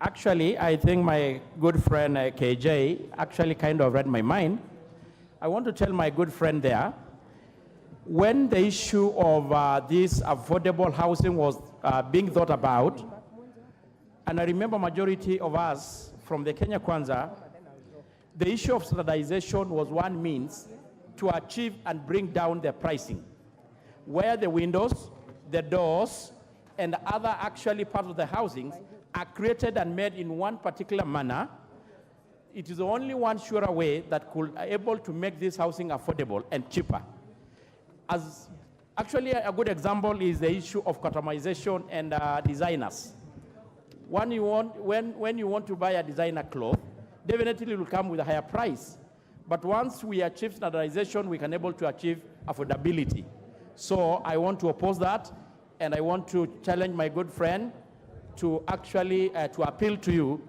Actually, I think my good friend KJ actually kind of read my mind. I want to tell my good friend there, when the issue of this affordable housing was being thought about, and I remember majority of us from the Kenya Kwanza, the issue of standardization was one means to achieve and bring down the pricing, where the windows, the doors, and other actually parts of the housings are created and made in one particular manner. It is the only one surer way that could be able to make this housing affordable and cheaper. As actually a good example is the issue of customization and designers. When you want to buy a designer cloth, definitely it will come with a higher price. But once we achieve standardization, we can able to achieve affordability. So I want to oppose that, and I want to challenge my good friend to actually to appeal to you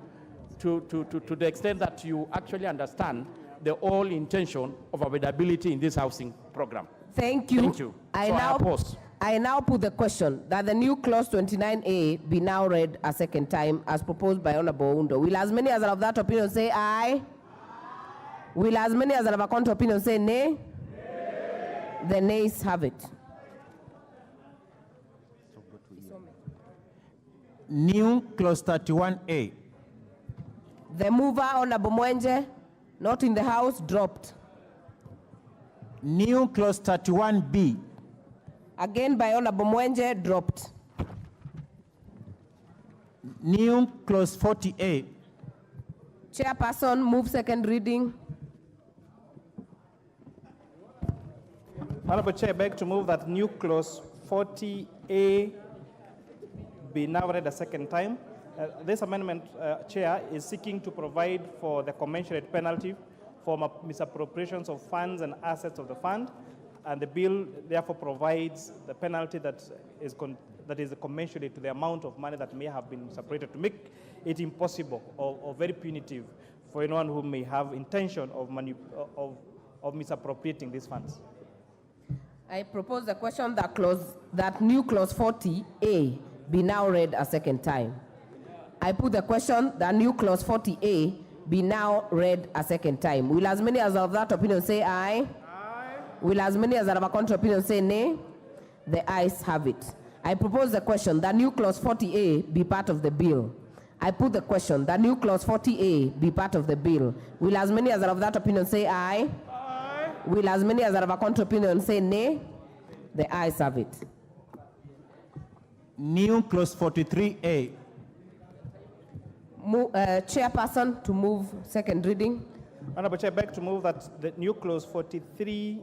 to the extent that you actually understand the whole intention of affordability in this housing program. Thank you. Thank you. I now put the question that the new clause 29A be now read a second time as proposed by Honorable Undo. Will as many as are of that opinion say aye? Will as many as are of a contrary opinion say nay? The nays have it. New clause 31A. The mover, Honorable Mwenje, not in the house, dropped. New clause 31B. Again by Honorable Mwenje, dropped. New clause 40A. Chairperson, move second reading. Honorable Chair, I beg to move that new clause 40A be now read a second time. This amendment, Chair, is seeking to provide for the commensurate penalty for misappropriations of funds and assets of the fund, and the bill therefore provides the penalty that is commensurate to the amount of money that may have been misappropriated, to make it impossible or very punitive for anyone who may have intention of misappropriating these funds. I propose the question that new clause 40A be now read a second time. I put the question that new clause 40A be now read a second time. Will as many as of that opinion say aye? Aye. Will as many as are of a contrary opinion say nay? The ayes have it. I propose the question that new clause 40A be part of the bill. I put the question that new clause 40A be part of the bill. Will as many as are of that opinion say aye? Aye. Will as many as are of a contrary opinion say nay? The ayes have it. New clause 43A. Chairperson to move second reading. Honorable Chair, I beg to move that the new clause 43A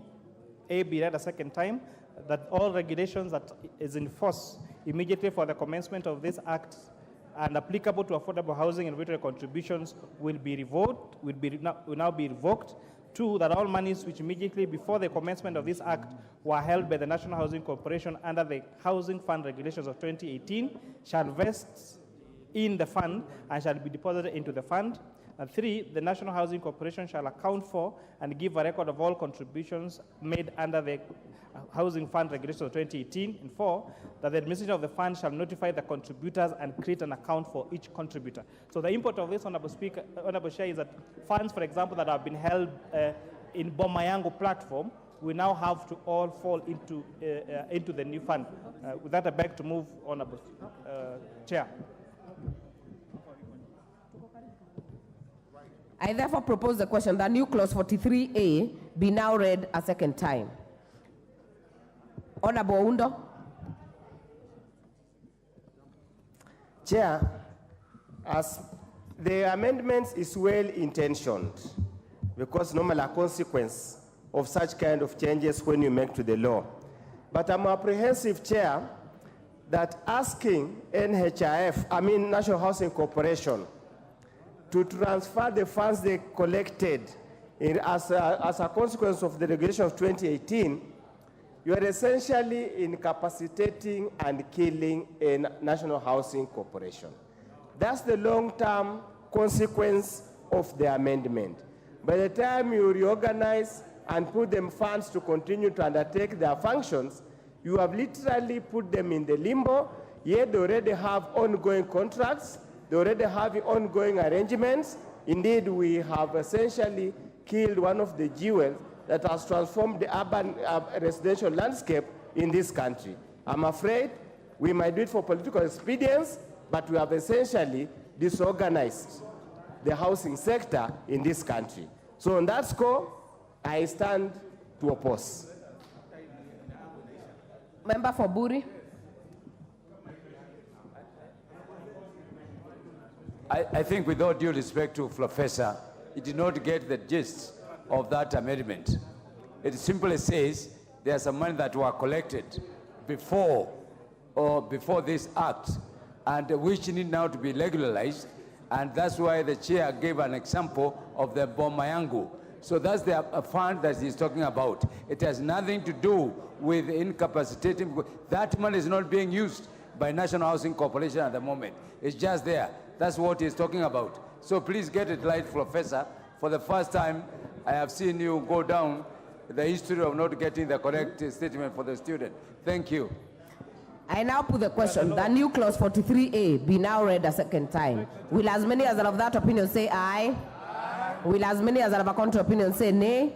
be read a second time, that all regulations that is in force immediately for the commencement of this act and applicable to affordable housing and regulatory contributions will now be revoked. Two, that all monies which immediately before the commencement of this act were held by the National Housing Corporation under the Housing Fund Regulations of 2018 shall vest in the fund and shall be deposited into the fund. And three, the National Housing Corporation shall account for and give a record of all contributions made under the Housing Fund Regulations of 2018. And four, that the administration of the fund shall notify the contributors and create an account for each contributor. So the import of this, Honorable Speaker, Honorable Chair, is that funds, for example, that have been held in Bomayango platform will now have to all fall into the new fund. With that, I beg to move, Honorable Chair. I therefore propose the question that new clause 43A be now read a second time. Honorable Undo. Chair, as the amendment is well intentioned, because normally a consequence of such kind of changes when you make to the law. But I'm apprehensive, Chair, that asking National Housing Corporation, to transfer the funds they collected as a consequence of the regulation of 2018, you are essentially incapacitating and killing a National Housing Corporation. That's the long-term consequence of the amendment. By the time you reorganize and put them funds to continue to undertake their functions, you have literally put them in the limbo. Yet they already have ongoing contracts, they already have ongoing arrangements. Indeed, we have essentially killed one of the jewels that has transformed the urban residential landscape in this country. I'm afraid we might do it for political expedience, but we have essentially disorganized the housing sector in this country. So on that score, I stand to oppose. Member for Buri. I think with all due respect to Professor, he did not get the gist of that amendment. It simply says there are some money that were collected before this act, and which need now to be regularized, and that's why the chair gave an example of the Bomayangu. So that's the fund that he's talking about. It has nothing to do with incapacitating. That money is not being used by National Housing Corporation at the moment. It's just there. That's what he's talking about. So please get it right, Professor. For the first time, I have seen you go down the history of not getting the correct statement for the student. Thank you. I now put the question, the new clause 43A be now read a second time. Will as many as are of that opinion say aye? Aye. Will as many as are of a contrary opinion say nay?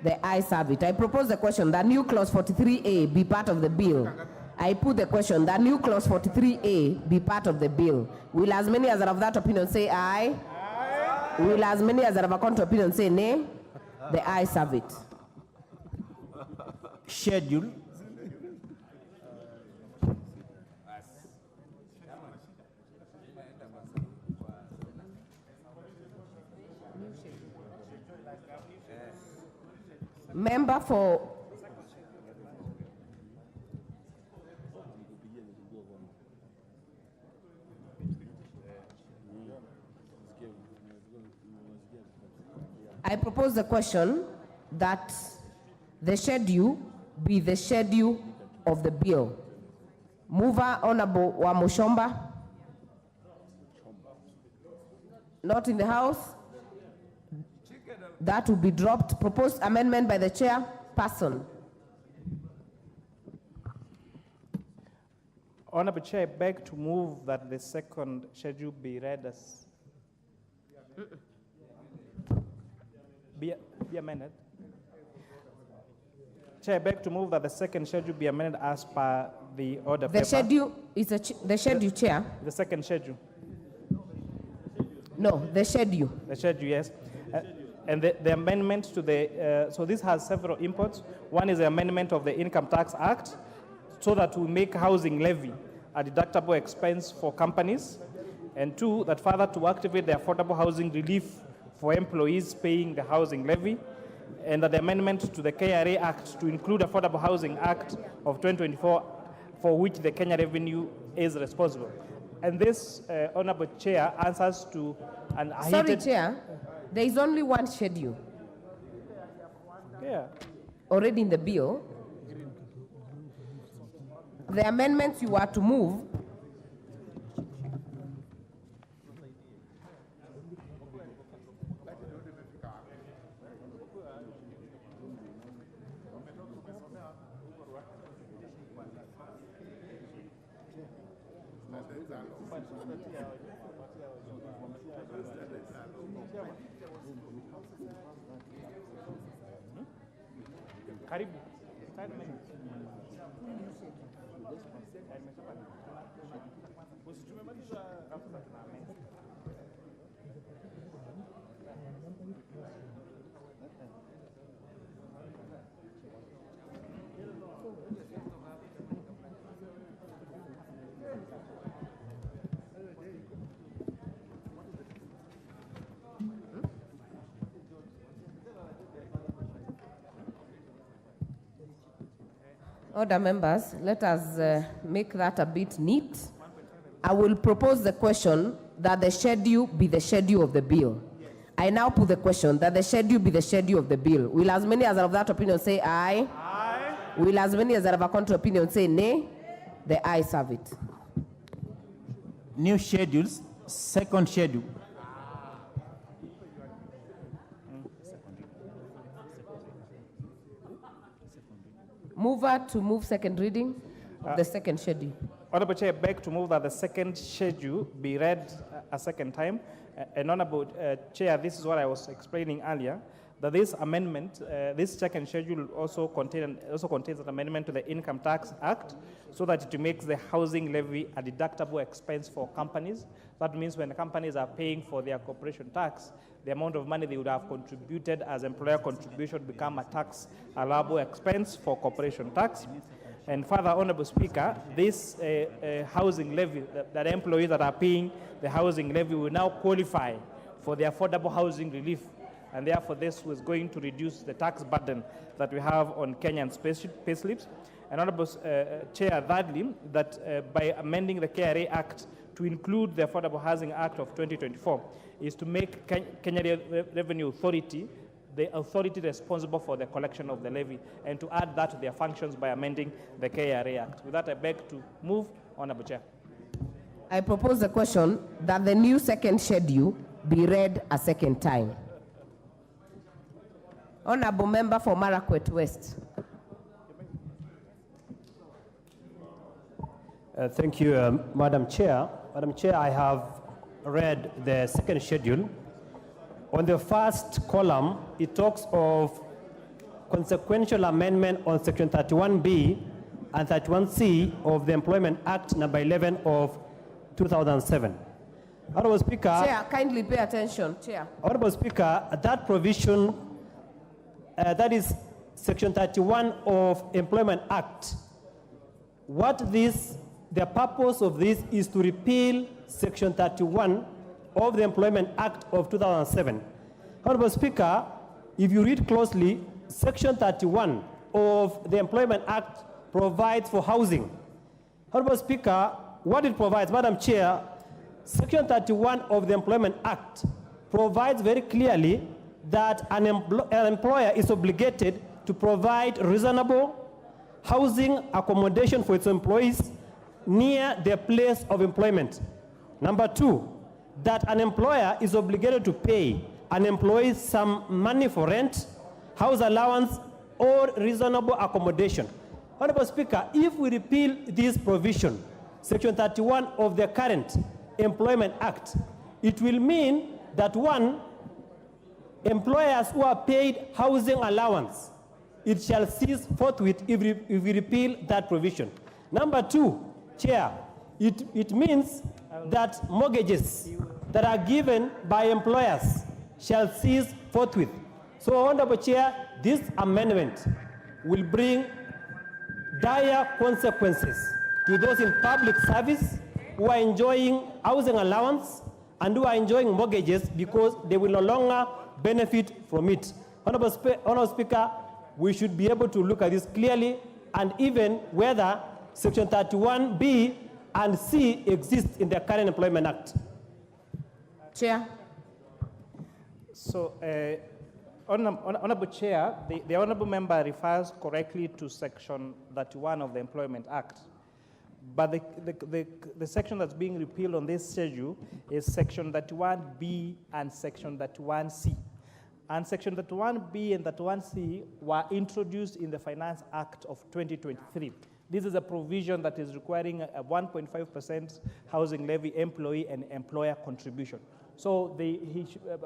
The ayes have it. I propose the question, the new clause 43A be part of the bill. I put the question, the new clause 43A be part of the bill. Will as many as are of that opinion say aye? Aye. Will as many as are of a contrary opinion say nay? The ayes have it. Schedule. Member for I propose the question that the schedule be the schedule of the bill. Mover Honorable Wamushomba. Not in the House. That will be dropped. Proposed amendment by the chairperson. Honorable Chair, I beg to move that the second schedule be read as be amended. Chair, I beg to move that the second schedule be amended as per the order. The schedule is the schedule, Chair. The second schedule. No, the schedule. The schedule, yes. And the amendment to the, so this has several inputs. One is the amendment of the Income Tax Act so that we make housing levy a deductible expense for companies. And two, that further to activate the affordable housing relief for employees paying the housing levy. And that the amendment to the KRA Act to include Affordable Housing Act of 2024 for which the Kenya Revenue is responsible. And this, Honorable Chair, answers to an Sorry, Chair. There is only one schedule. Yeah. Already in the bill. The amendments you are to move Karibu. Order, members, let us make that a bit neat. I will propose the question that the schedule be the schedule of the bill. I now put the question that the schedule be the schedule of the bill. Will as many as are of that opinion say aye? Aye. Will as many as are of a contrary opinion say nay? The ayes have it. New schedules, second schedule. Mover to move second reading of the second schedule. Honorable Chair, I beg to move that the second schedule be read a second time. And Honorable Chair, this is what I was explaining earlier, that this amendment, this second schedule also contains an amendment to the Income Tax Act so that it makes the housing levy a deductible expense for companies. That means when companies are paying for their corporation tax, the amount of money they would have contributed as employer contribution become a tax allowable expense for corporation tax. And further, Honorable Speaker, this housing levy, that employees that are paying the housing levy will now qualify for the affordable housing relief. And therefore, this was going to reduce the tax burden that we have on Kenyan payslips. And Honorable Chair, thirdly, that by amending the KRA Act to include the Affordable Housing Act of 2024 is to make Kenya Revenue Authority the authority responsible for the collection of the levy, and to add that to their functions by amending the KRA Act. With that, I beg to move, Honorable Chair. I propose the question that the new second schedule be read a second time. Honorable Member for Marakwet West. Thank you, Madam Chair. Madam Chair, I have read the second schedule. On the first column, it talks of consequential amendment on Section 31B and 31C of the Employment Act number 11 of 2007. Honorable Speaker. Chair, kindly pay attention. Chair. Honorable Speaker, that provision, that is Section 31 of Employment Act. The purpose of this is to repeal Section 31 of the Employment Act of 2007. Honorable Speaker, if you read closely, Section 31 of the Employment Act provides for housing. Honorable Speaker, what it provides, Madam Chair, Section 31 of the Employment Act provides very clearly that an employer is obligated to provide reasonable housing accommodation for its employees near their place of employment. Number two, that an employer is obligated to pay an employee some money for rent, house allowance, or reasonable accommodation. Honorable Speaker, if we repeal this provision, Section 31 of the current Employment Act, it will mean that one, employers who are paid housing allowance, it shall cease forthwith if we repeal that provision. Number two, Chair, it means that mortgages that are given by employers shall cease forthwith. So, Honorable Chair, this amendment will bring dire consequences to those in public service who are enjoying housing allowance and who are enjoying mortgages because they will no longer benefit from it. Honorable Speaker, we should be able to look at this clearly, and even whether Section 31B and C exist in the current Employment Act. Chair. So, Honorable Chair, the Honorable Member refers correctly to Section 31 of the Employment Act. But the section that's being repealed on this schedule is Section 31B and Section 31C. And Section 31B and 31C were introduced in the Finance Act of 2023. This is a provision that is requiring a 1.5% housing levy employee and employer contribution. So the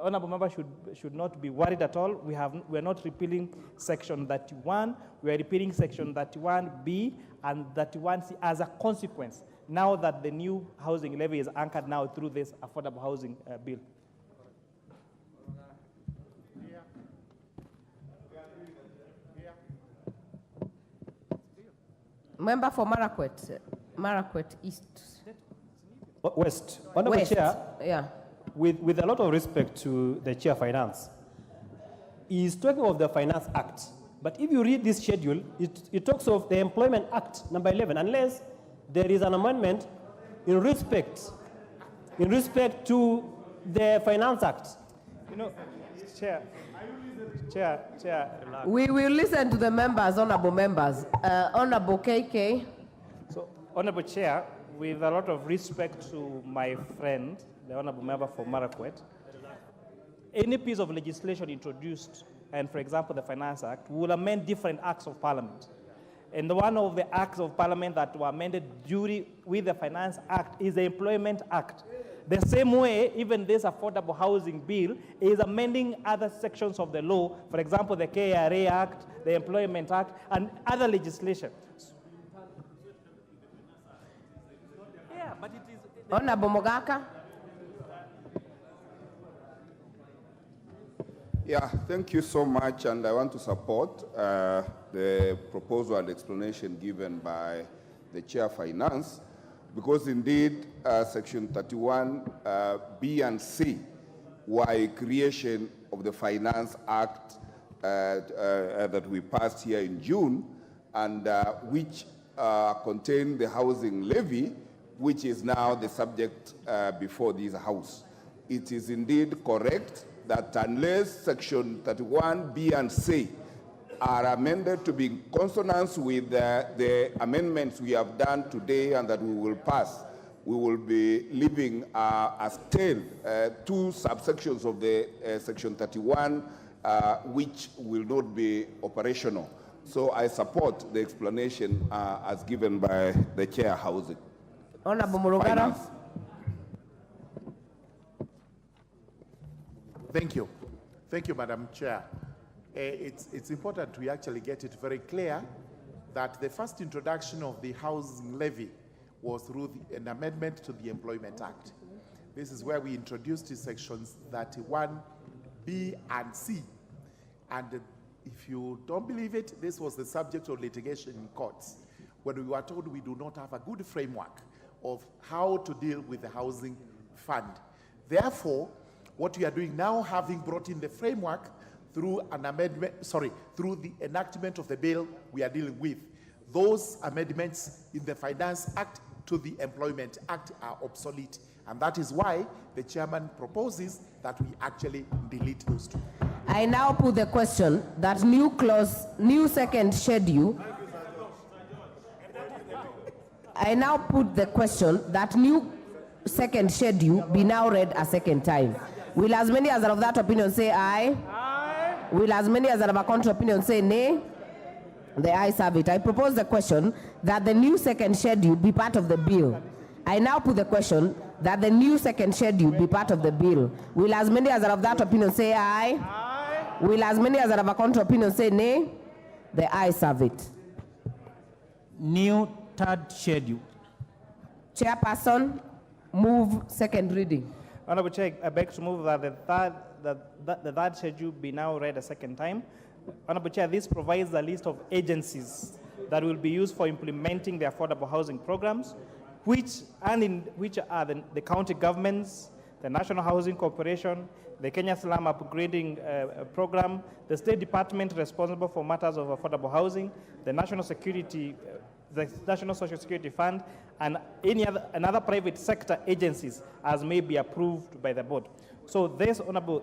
Honorable Member should not be worried at all. We are not repealing Section 31. We are repealing Section 31B and 31C as a consequence, now that the new housing levy is anchored now through this affordable housing bill. Member for Marakwet East. West. Honorable Chair, yeah. With a lot of respect to the Chair of Finance, he is talking of the Finance Act. But if you read this schedule, it talks of the Employment Act number 11, unless there is an amendment in respect to the Finance Act. You know, Chair. We will listen to the members, honorable members. Honorable KK. So, Honorable Chair, with a lot of respect to my friend, the Honorable Member for Marakwet, any piece of legislation introduced, and for example the Finance Act, will amend different acts of Parliament. And one of the acts of parliament that were amended with the Finance Act is the Employment Act. The same way, even this affordable housing bill is amending other sections of the law, for example, the KRA Act, the Employment Act, and other legislation. Yeah, but it is... Honorable Mogaka. Yeah, thank you so much, and I want to support the proposal and explanation given by the Chair of Finance, because indeed Section 31 B and C were a creation of the Finance Act that we passed here in June, and which contain the housing levy, which is now the subject before this House. It is indeed correct that unless Section 31 B and C are amended to be in consonance with the amendments we have done today and that we will pass, we will be leaving as tail two subsections of the Section 31 which will not be operational. So I support the explanation as given by the Chair Housing. Honorable Murugara. Thank you. Thank you, Madam Chair. It's important we actually get it very clear that the first introduction of the housing levy was through an amendment to the Employment Act. This is where we introduced the sections 31 B and C. And if you don't believe it, this was the subject of litigation in courts, when we were told we do not have a good framework of how to deal with the housing fund. Therefore, what we are doing now, having brought in the framework through an amendment, through the enactment of the bill we are dealing with, those amendments in the Finance Act to the Employment Act are obsolete. And that is why the chairman proposes that we actually delete those two. I now put the question that new clause, new second schedule. I now put the question that new second schedule be now read a second time. Will as many as are of that opinion say aye? Aye. Will as many as are of a contrary opinion say nay? The ayes have it. I propose the question that the new second schedule be part of the bill. I now put the question that the new second schedule be part of the bill. Will as many as are of that opinion say aye? Aye. Will as many as are of a contrary opinion say nay? The ayes have it. New third schedule. Chairperson, move second reading. Honorable Chair, I beg to move that the third schedule be now read a second time. Honorable Chair, this provides a list of agencies that will be used for implementing the affordable housing programs, which are the county governments, the National Housing Corporation, the Kenya Slum Upgrading Program, the State Department responsible for matters of affordable housing, the National Social Security Fund, and any other private sector agencies as may be approved by the board. So this Honorable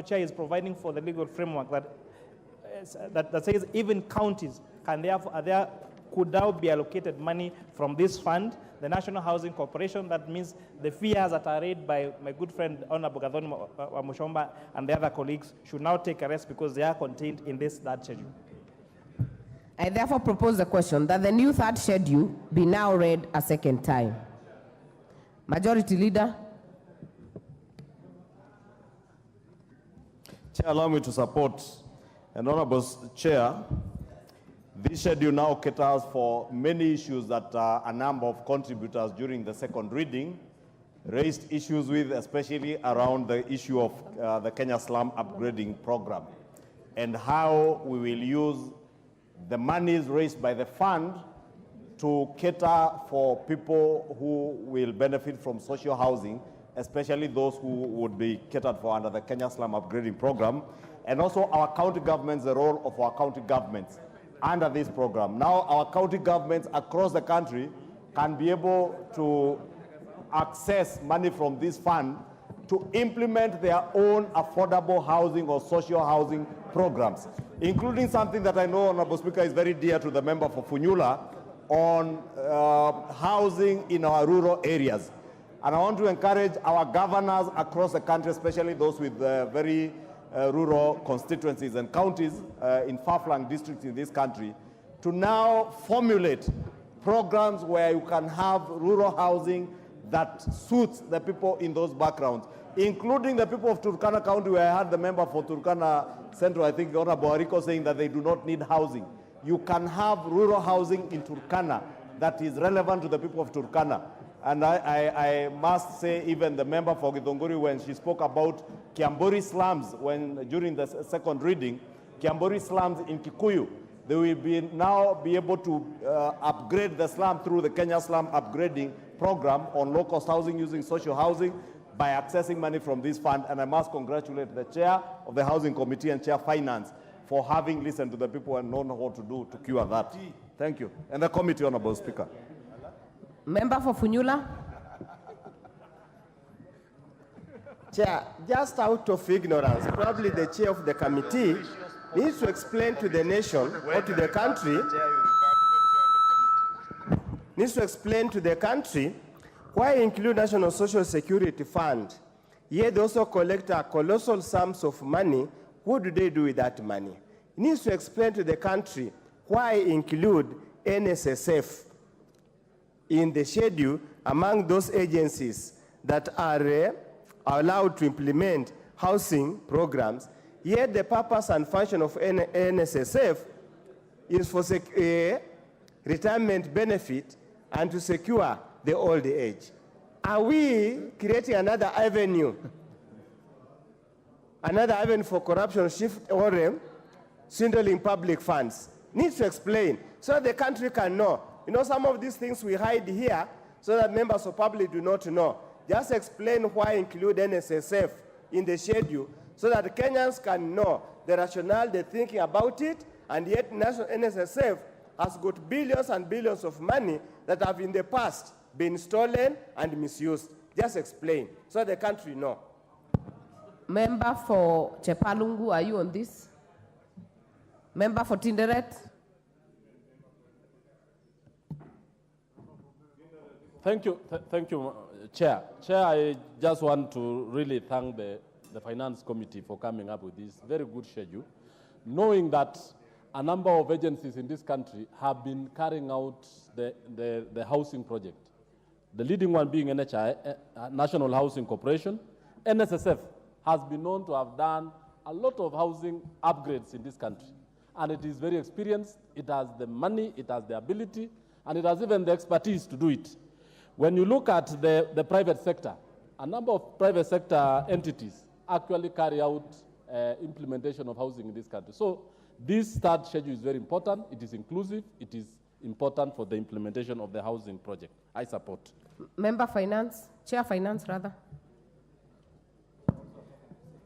Chair is providing for the legal framework that says even counties could now be allocated money from this fund. The National Housing Corporation, that means the fears that are raised by my good friend Honorable Gadhoni Mushomba and the other colleagues should now take a rest because they are contained in this third schedule. I therefore propose the question that the new third schedule be now read a second time. Majority Leader. Chair, allow me to support. And Honorable Chair, this schedule now caters for many issues that a number of contributors during the second reading raised issues with, especially around the issue of the Kenya Slum Upgrading Program and how we will use the monies raised by the fund to cater for people who will benefit from social housing, especially those who would be catered for under the Kenya Slum Upgrading Program, and also our county governments, the role of our county governments under this program. Now our county governments across the country can be able to access money from this fund to implement their own affordable housing or social housing programs, including something that I know, Honorable Speaker, is very dear to the member for Funyula on housing in our rural areas. And I want to encourage our governors across the country, especially those with very rural constituencies and counties in far-flung districts in this country, to now formulate programs where you can have rural housing that suits the people in those backgrounds, including the people of Turkana County, where I had the member for Turkana Central, I think Honorable Ariko, saying that they do not need housing. You can have rural housing in Turkana that is relevant to the people of Turkana. And I must say, even the member for Githunguri, when she spoke about Kiambori slums during the second reading, Kiambori slums in Kikuyu, they will now be able to upgrade the slum through the Kenya Slum Upgrading Program on low-cost housing using social housing by accessing money from this fund. And I must congratulate the chair of the Housing Committee and Chair Finance for having listened to the people and known what to do to cure that. Thank you. And the committee, Honorable Speaker. Member for Funyula. Chair, just out of ignorance, probably the chair of the committee needs to explain to the nation or to the country, why include National Social Security Fund, yet they also collect a colossal sums of money. What do they do with that money? It needs to explain to the country why include NSSF in the schedule among those agencies that are allowed to implement housing programs, yet the purpose and function of NSSF is for retirement benefit and to secure the old age. Are we creating another avenue for corruption, shift, or swindling public funds? Needs to explain so the country can know. You know, some of these things we hide here so that members of public do not know. Just explain why include NSSF in the schedule so that Kenyans can know the rationale, the thinking about it, and yet NSSF has got billions and billions of money that have in the past been stolen and misused. Just explain so the country know. Member for Chepalungu, are you on this? Member for Tinderet. Thank you, Chair. Chair, I just want to really thank the Finance Committee for coming up with this very good schedule, knowing that a number of agencies in this country have been carrying out the housing project. The leading one being NHI, National Housing Corporation. NSSF has been known to have done a lot of housing upgrades in this country. And it is very experienced, it has the money, it has the ability, and it has even the expertise to do it. When you look at the private sector, a number of private sector entities actually carry out implementation of housing in this country. So this third schedule is very important. It is inclusive. It is important for the implementation of the housing project. I support. Member Finance, Chair Finance rather.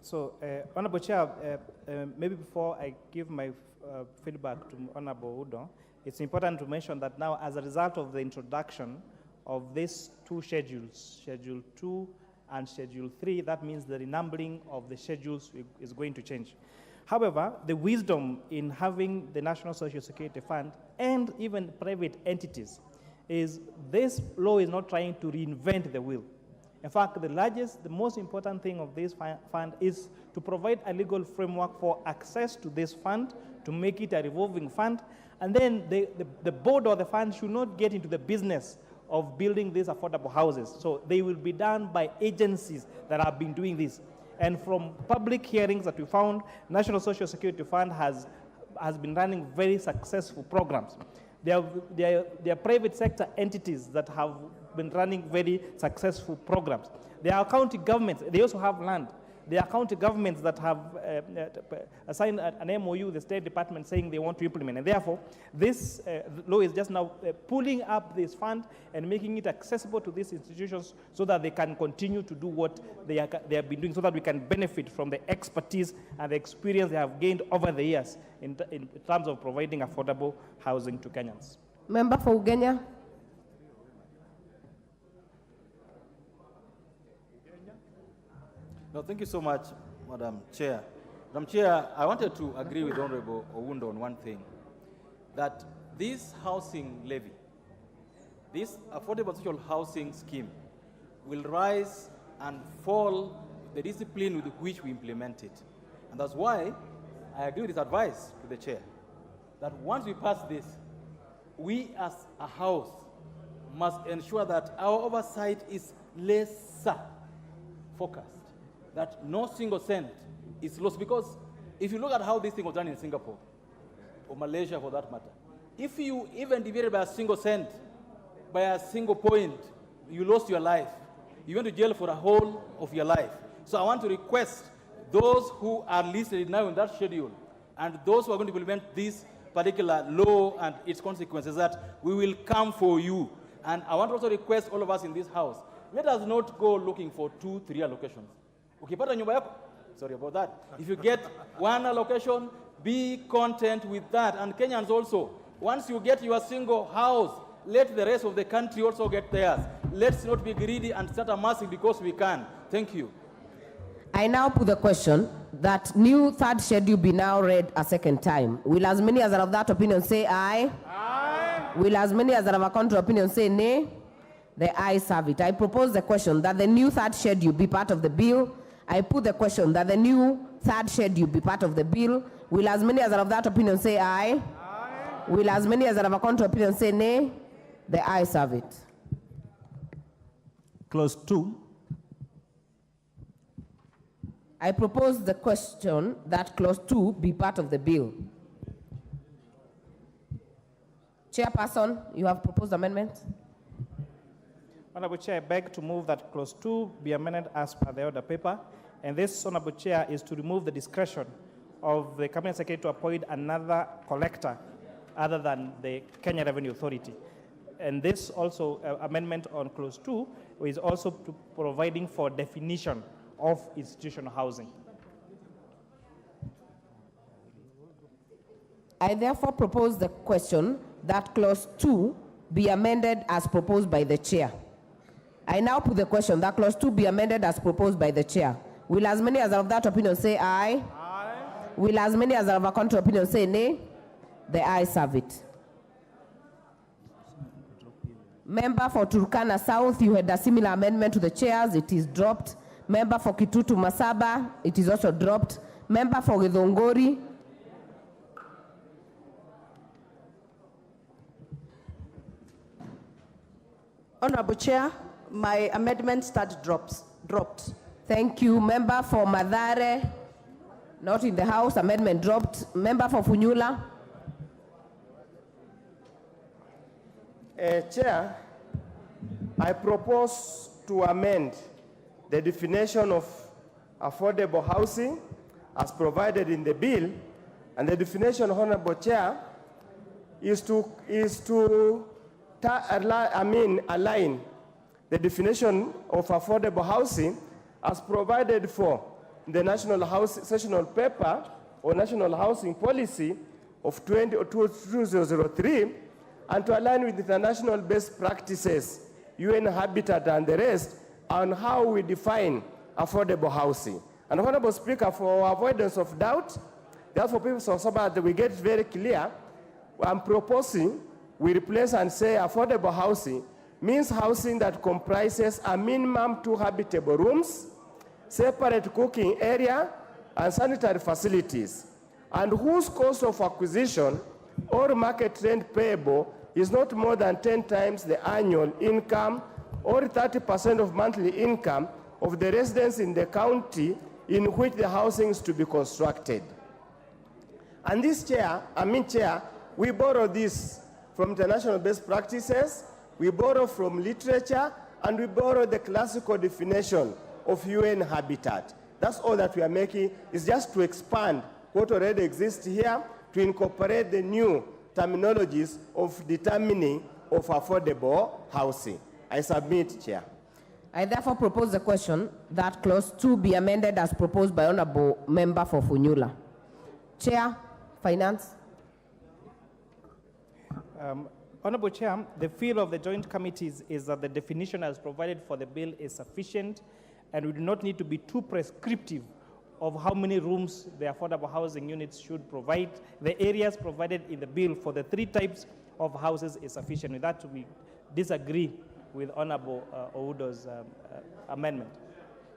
So, Honorable Chair, maybe before I give my feedback to Honorable Udo, it's important to mention that now, as a result of the introduction of these two schedules, Schedule 2 and Schedule 3, that means the renumbering of the schedules is going to change. However, the wisdom in having the National Social Security Fund and even private entities is this law is not trying to reinvent the wheel. In fact, the most important thing of this fund is to provide a legal framework for access to this fund, to make it a revolving fund, and then the board of the fund should not get into the business of building these affordable houses. So they will be done by agencies that have been doing this. And from public hearings that we found, National Social Security Fund has been running very successful programs. There are private sector entities that have been running very successful programs. There are county governments, they also have land. There are county governments that have assigned an MOU, the State Department, saying they want to implement. And therefore, this law is just now pulling up this fund and making it accessible to these institutions so that they can continue to do what they have been doing, so that we can benefit from the expertise and the experience they have gained over the years in terms of providing affordable housing to Kenyans. Member for Ugenya. No, thank you so much, Madam Chair. Madam Chair, I wanted to agree with Honorable Owundo on one thing, that this housing levy, this affordable social housing scheme, will rise and fall the discipline with which we implement it. And that's why I agree with his advice to the Chair, that once we pass this, we as a house must ensure that our oversight is lesser focused, that no single cent is lost. Because if you look at how this thing was done in Singapore, or Malaysia for that matter, if you even divided by a single cent, by a single point, you lost your life. You went to jail for the whole of your life. So I want to request those who are listed now in that schedule and those who are going to implement this particular law and its consequences, that we will come for you. And I want to also request all of us in this house, let us not go looking for 2, 3 allocations. Ukipata nyumba yako, sorry about that. If you get 1 allocation, be content with that. And Kenyans also, once you get your single house, let the rest of the country also get theirs. Let's not be greedy and start amassing because we can. Thank you. I now put the question that new third schedule be now read a second time. Will as many as are of that opinion say aye? Aye. Will as many as are of a contrary opinion say nay? The ayes have it. I propose the question that the new third schedule be part of the bill. I put the question that the new third schedule be part of the bill. Will as many as are of that opinion say aye? Aye. Will as many as are of a contrary opinion say nay? The ayes have it. Clause 2. I propose the question that clause 2 be part of the bill. Chairperson, you have proposed amendments. Honorable Chair, I beg to move that clause 2 be amended as per the order paper. And this, Honorable Chair, is to remove the discretion of the Cabinet Secretary to appoint another collector other than the Kenya Revenue Authority. And this also amendment on clause 2 is also providing for definition of institutional housing. I therefore propose the question that clause 2 be amended as proposed by the chair. I now put the question that clause 2 be amended as proposed by the chair. Will as many as are of that opinion say aye? Aye. Will as many as are of a contrary opinion say nay? The ayes have it. Member for Turkana South, you had a similar amendment to the chairs. It is dropped. Member for Kitutu Masaba, it is also dropped. Member for Githongori. Honorable Chair, my amendment dropped. Thank you. Member for Madare, not in the House, amendment dropped. Member for Funyula. Chair, I propose to amend the definition of affordable housing as provided in the bill, and the definition, Honorable Chair, is to align the definition of affordable housing as provided for the National Sessional Paper or National Housing Policy of 2003, and to align with international best practices, UN Habitat and the rest, on how we define affordable housing. And Honorable Speaker, for avoidance of doubt, therefore people of Sabah, that we get very clear, I'm proposing we replace and say affordable housing means housing that comprises a minimum 2 habitable rooms, separate cooking area, and sanitary facilities, and whose cost of acquisition or market rent payable is not more than 10 times the annual income or 30% of monthly income of the residents in the county in which the housing is to be constructed. And this Chair, we borrow this from international best practices, we borrow from literature, and we borrow the classical definition of UN Habitat. That's all that we are making, is just to expand what already exists here, to incorporate the new terminologies of determining of affordable housing. I submit, Chair. I therefore propose the question that clause 2 be amended as proposed by Honorable Member for Funyula. Chair, Finance. Honorable Chair, the feel of the joint committees is that the definition as provided for the bill is sufficient, and we do not need to be too prescriptive of how many rooms the affordable housing units should provide. The areas provided in the bill for the 3 types of houses is sufficient. With that, we disagree with Honorable Oudo's amendment.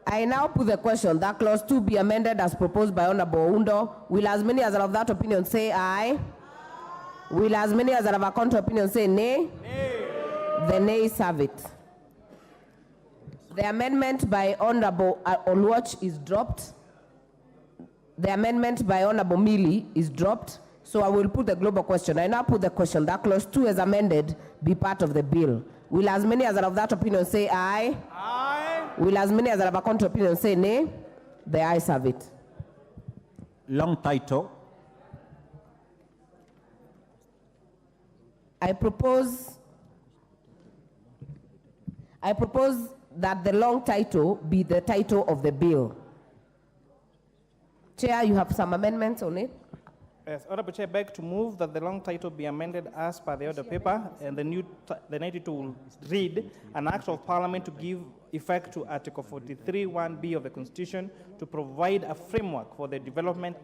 I now put the question that clause 2 be amended as proposed by Honorable Oundo. Will as many as are of that opinion say aye? Will as many as are of a contrary opinion say nay? Nay. The nays have it. The amendment by Honorable Oluoch is dropped. The amendment by Honorable Mili is dropped. So I will put the global question. I now put the question that clause 2 as amended be part of the bill. Will as many as are of that opinion say aye? Aye. Will as many as are of a contrary opinion say nay? The ayes have it. Long title. I propose that the long title be the title of the bill. Chair, you have some amendments on it? Yes, Honorable Chair, beg to move that the long title be amended as per the order paper, and the 92 will read, an act of parliament to give effect to Article 43(1)(b) of the Constitution to provide a framework for the development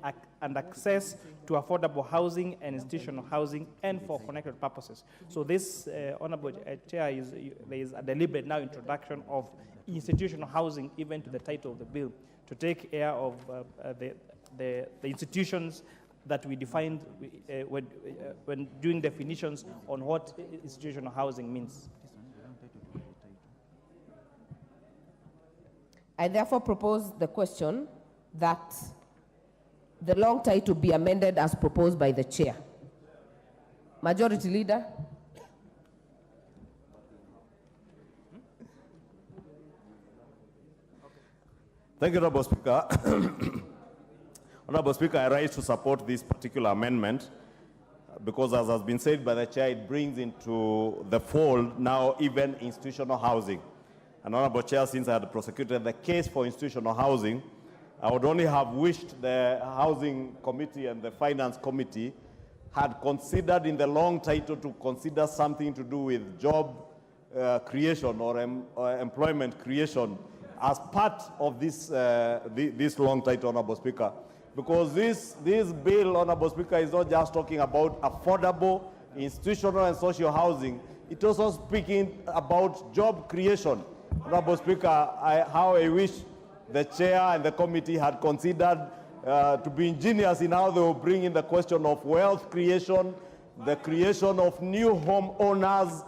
and access to affordable housing and institutional housing and for connected purposes. So this, Honorable Chair, there is a deliberate now introduction of institutional housing even to the title of the bill to take care of the institutions that we defined when doing definitions on what institutional housing means. I therefore propose the question that the long title be amended as proposed by the chair. Majority Leader. Thank you, Honorable Speaker. Honorable Speaker, I rise to support this particular amendment because, as has been said by the chair, it brings into the fold now even institutional housing. And Honorable Chair, since I had prosecuted the case for institutional housing, I would only have wished the Housing Committee and the Finance Committee had considered in the long title to consider something to do with job creation or employment creation as part of this, this long title, Honorable Speaker. Because this bill, Honorable Speaker, is not just talking about affordable institutional and social housing. It's also speaking about job creation. Honorable Speaker, how I wish the chair and the committee had considered to be ingenious in how they will bring in the question of wealth creation, the creation of new home owners,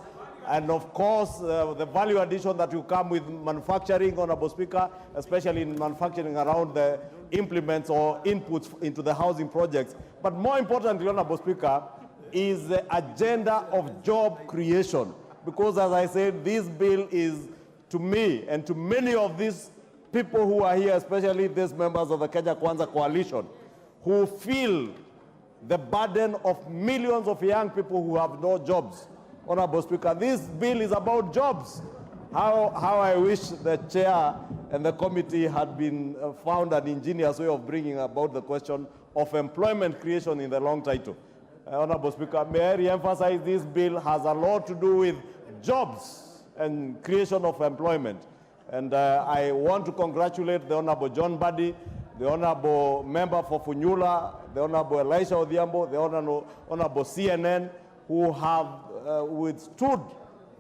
and of course, the value addition that will come with manufacturing, Honorable Speaker, especially in manufacturing around the implements or inputs into the housing projects. But more importantly, Honorable Speaker, is the agenda of job creation. Because as I said, this bill is, to me and to many of these people who are here, especially these members of the Kenya Kwanza Coalition, who feel the burden of millions of young people who have no jobs. Honorable Speaker, this bill is about jobs. How I wish the chair and the committee had been found an ingenious way of bringing about the question of employment creation in the long title. Honorable Speaker, may I re-emphasize this bill has a lot to do with jobs and creation of employment. And I want to congratulate the Honorable John Buddy, the Honorable Member for Funyula, the Honorable Elisha Odhiambo, the Honorable CNN, who have withstood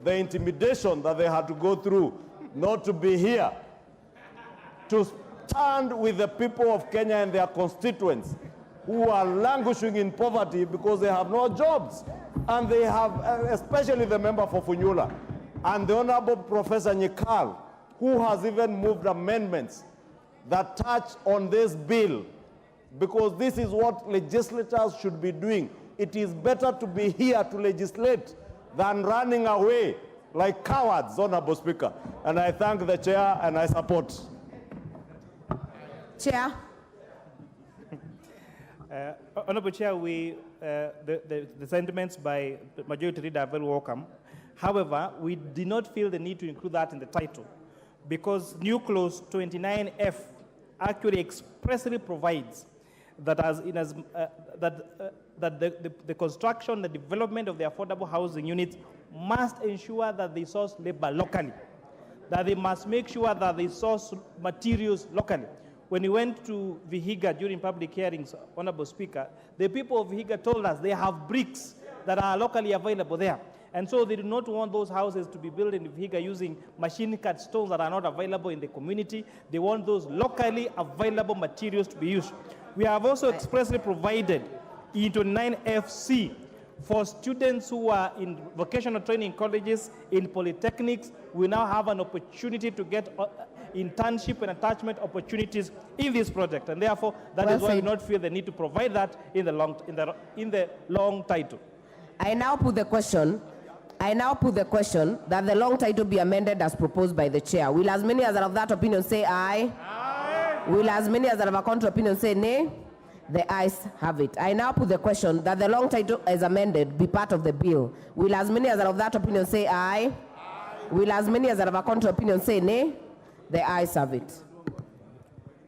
the intimidation that they had to go through not to be here, to stand with the people of Kenya and their constituents who are languishing in poverty because they have no jobs. And they have, especially the member for Funyula, and the Honorable Professor Nyikal, who has even moved amendments that touch on this bill, because this is what legislators should be doing. It is better to be here to legislate than running away like cowards, Honorable Speaker. And I thank the chair and I support. Chair. Honorable Chair, the sentiments by the Majority Leader are very welcome. However, we did not feel the need to include that in the title because new clause 29F actually expressly provides that the construction, the development of the affordable housing units must ensure that they source labor locally, that they must make sure that they source materials locally. When we went to Vihiga during public hearings, Honorable Speaker, the people of Vihiga told us they have bricks that are locally available there. And so they do not want those houses to be built in Vihiga using machine-cut stones that are not available in the community. They want those locally available materials to be used. We have also expressly provided in 29FC For students who are in vocational training colleges, in polytechnics, we now have an opportunity to get internship and attachment opportunities in this project. And therefore, that is why we do not feel the need to provide that in the long title. I now put the question that the long title be amended as proposed by the chair. Will as many as are of that opinion say aye? Aye. Will as many as are of a contrary opinion say nay? The ayes have it. I now put the question that the long title as amended be part of the bill. Will as many as are of that opinion say aye? Aye. Will as many as are of a contrary opinion say nay? The ayes have it.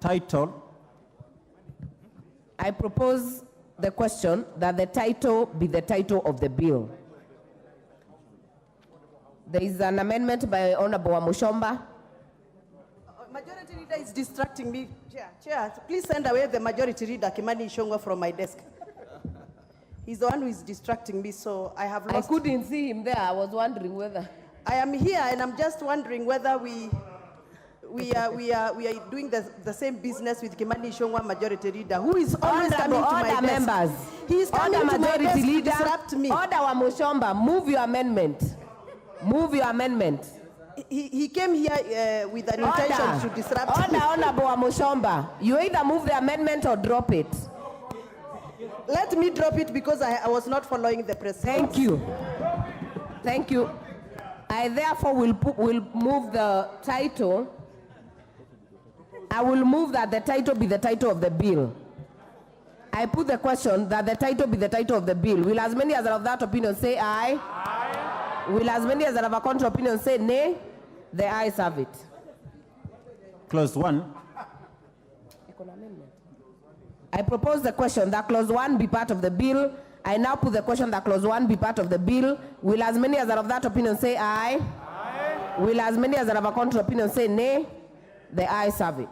Title. I propose the question that the title be the title of the bill. There is an amendment by Honorable Mushomba. Majority Leader is distracting me. Chair, please send away the Majority Leader, Kimani Ichung'wah, from my desk. He's the one who is distracting me, so I have lost. I couldn't see him there. I was wondering whether. I am here, and I'm just wondering whether we are doing the same business with Kimani Ichung'wah, Majority Leader, who is always coming to my desk. Members. He is coming to my desk to disrupt me. Order wa Mushomba, move your amendment. Move your amendment. He came here with an intention to disrupt me. Order, Honorable Mushomba. You either move the amendment or drop it. Let me drop it because I was not following the procedure. Thank you. Thank you. I therefore will move the title. I will move that the title be the title of the bill. I put the question that the title be the title of the bill. Will as many as are of that opinion say aye? Aye. Will as many as are of a contrary opinion say nay? The ayes have it. Clause 1. I propose the question that clause 1 be part of the bill. I now put the question that clause 1 be part of the bill. Will as many as are of that opinion say aye? Aye. Will as many as are of a contrary opinion say nay? The ayes have it.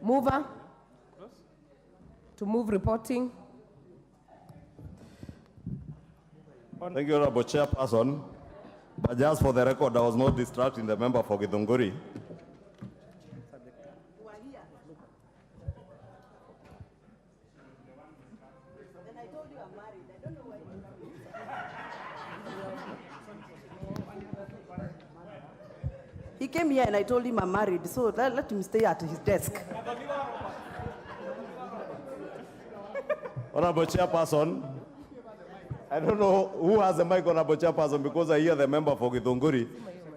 Mover to move reporting. Thank you, Honorable Chairperson. But just for the record, I was not distracting the member for Githunguri. He came here and I told him I'm married, so let him stay at his desk. Honorable Chairperson, I don't know who has the mic, Honorable Chairperson, because I hear the member for Githunguri.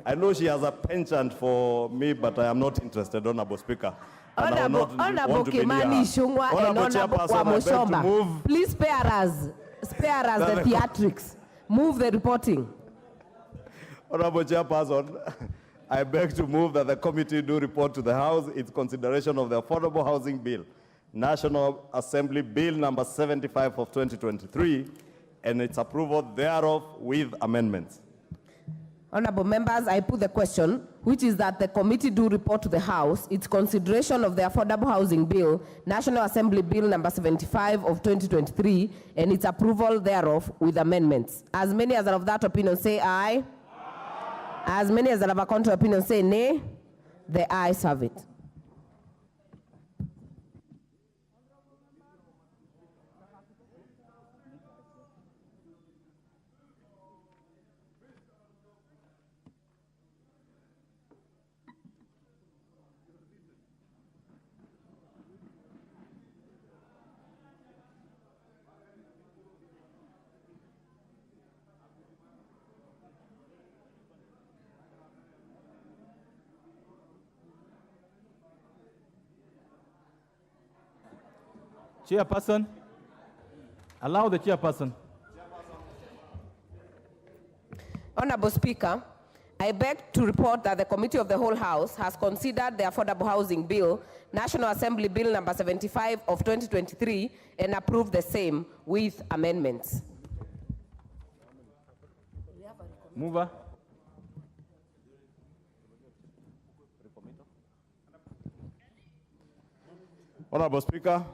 I know she has a penchant for me, but I am not interested, Honorable Speaker. Honorable Kimani Ichung'wah and Honorable Mushomba, please spare us the theatrics. Move the reporting. Honorable Chairperson, I beg to move that the committee do report to the House its consideration of the Affordable Housing Bill, National Assembly Bill number 75 of 2023, and its approval thereof with amendments. Honorable members, I put the question, which is that the committee do report to the House its consideration of the Affordable Housing Bill, National Assembly Bill number 75 of 2023, and its approval thereof with amendments. As many as are of that opinion say aye. As many as are of a contrary opinion say nay. The ayes have it. Chairperson, allow the chairperson. Honorable Speaker, I beg to report that the Committee of the Whole House has considered the Affordable Housing Bill, National Assembly Bill number 75 of 2023, and approved the same with amendments. Mover. Honorable Speaker,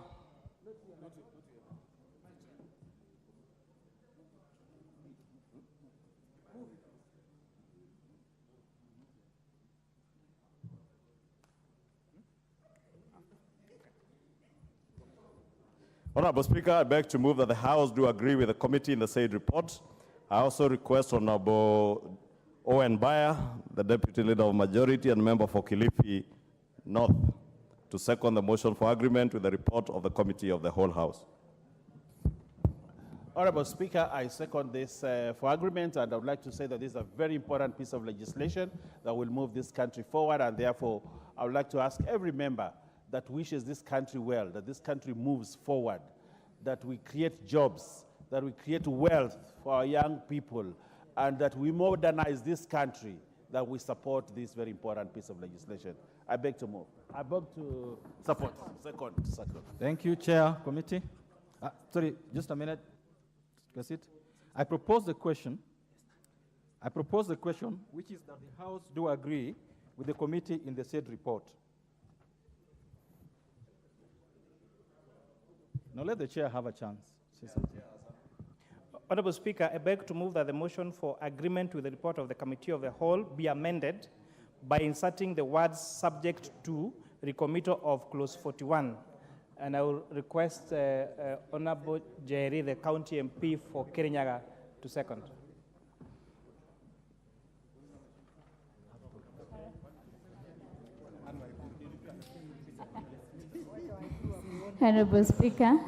Honorable Speaker, I beg to move that the House do agree with the committee in the said report. I also request Honorable Owen Bayer, the Deputy Leader of Majority and member for Kilifi North, to second the motion for agreement with the report of the Committee of the Whole House. Honorable Speaker, I second this for agreement, and I would like to say that this is a very important piece of legislation that will move this country forward, and therefore I would like to ask every member that wishes this country well, that this country moves forward, that we create jobs, that we create wealth for our young people, and that we modernize this country, that we support this very important piece of legislation. I beg to move. I beg to support. Second. Thank you, Chair, Committee. Sorry, just a minute. That's it. I propose the question, which is that the House do agree with the committee in the said report. Now let the chair have a chance. Say something. Honorable Speaker, I beg to move that the motion for agreement with the report of the Committee of the Whole be amended by inserting the words subject to recommittal of clause 41. And I will request Honorable Jerry, the County MP for Kirinyaga, to second. Honorable Speaker,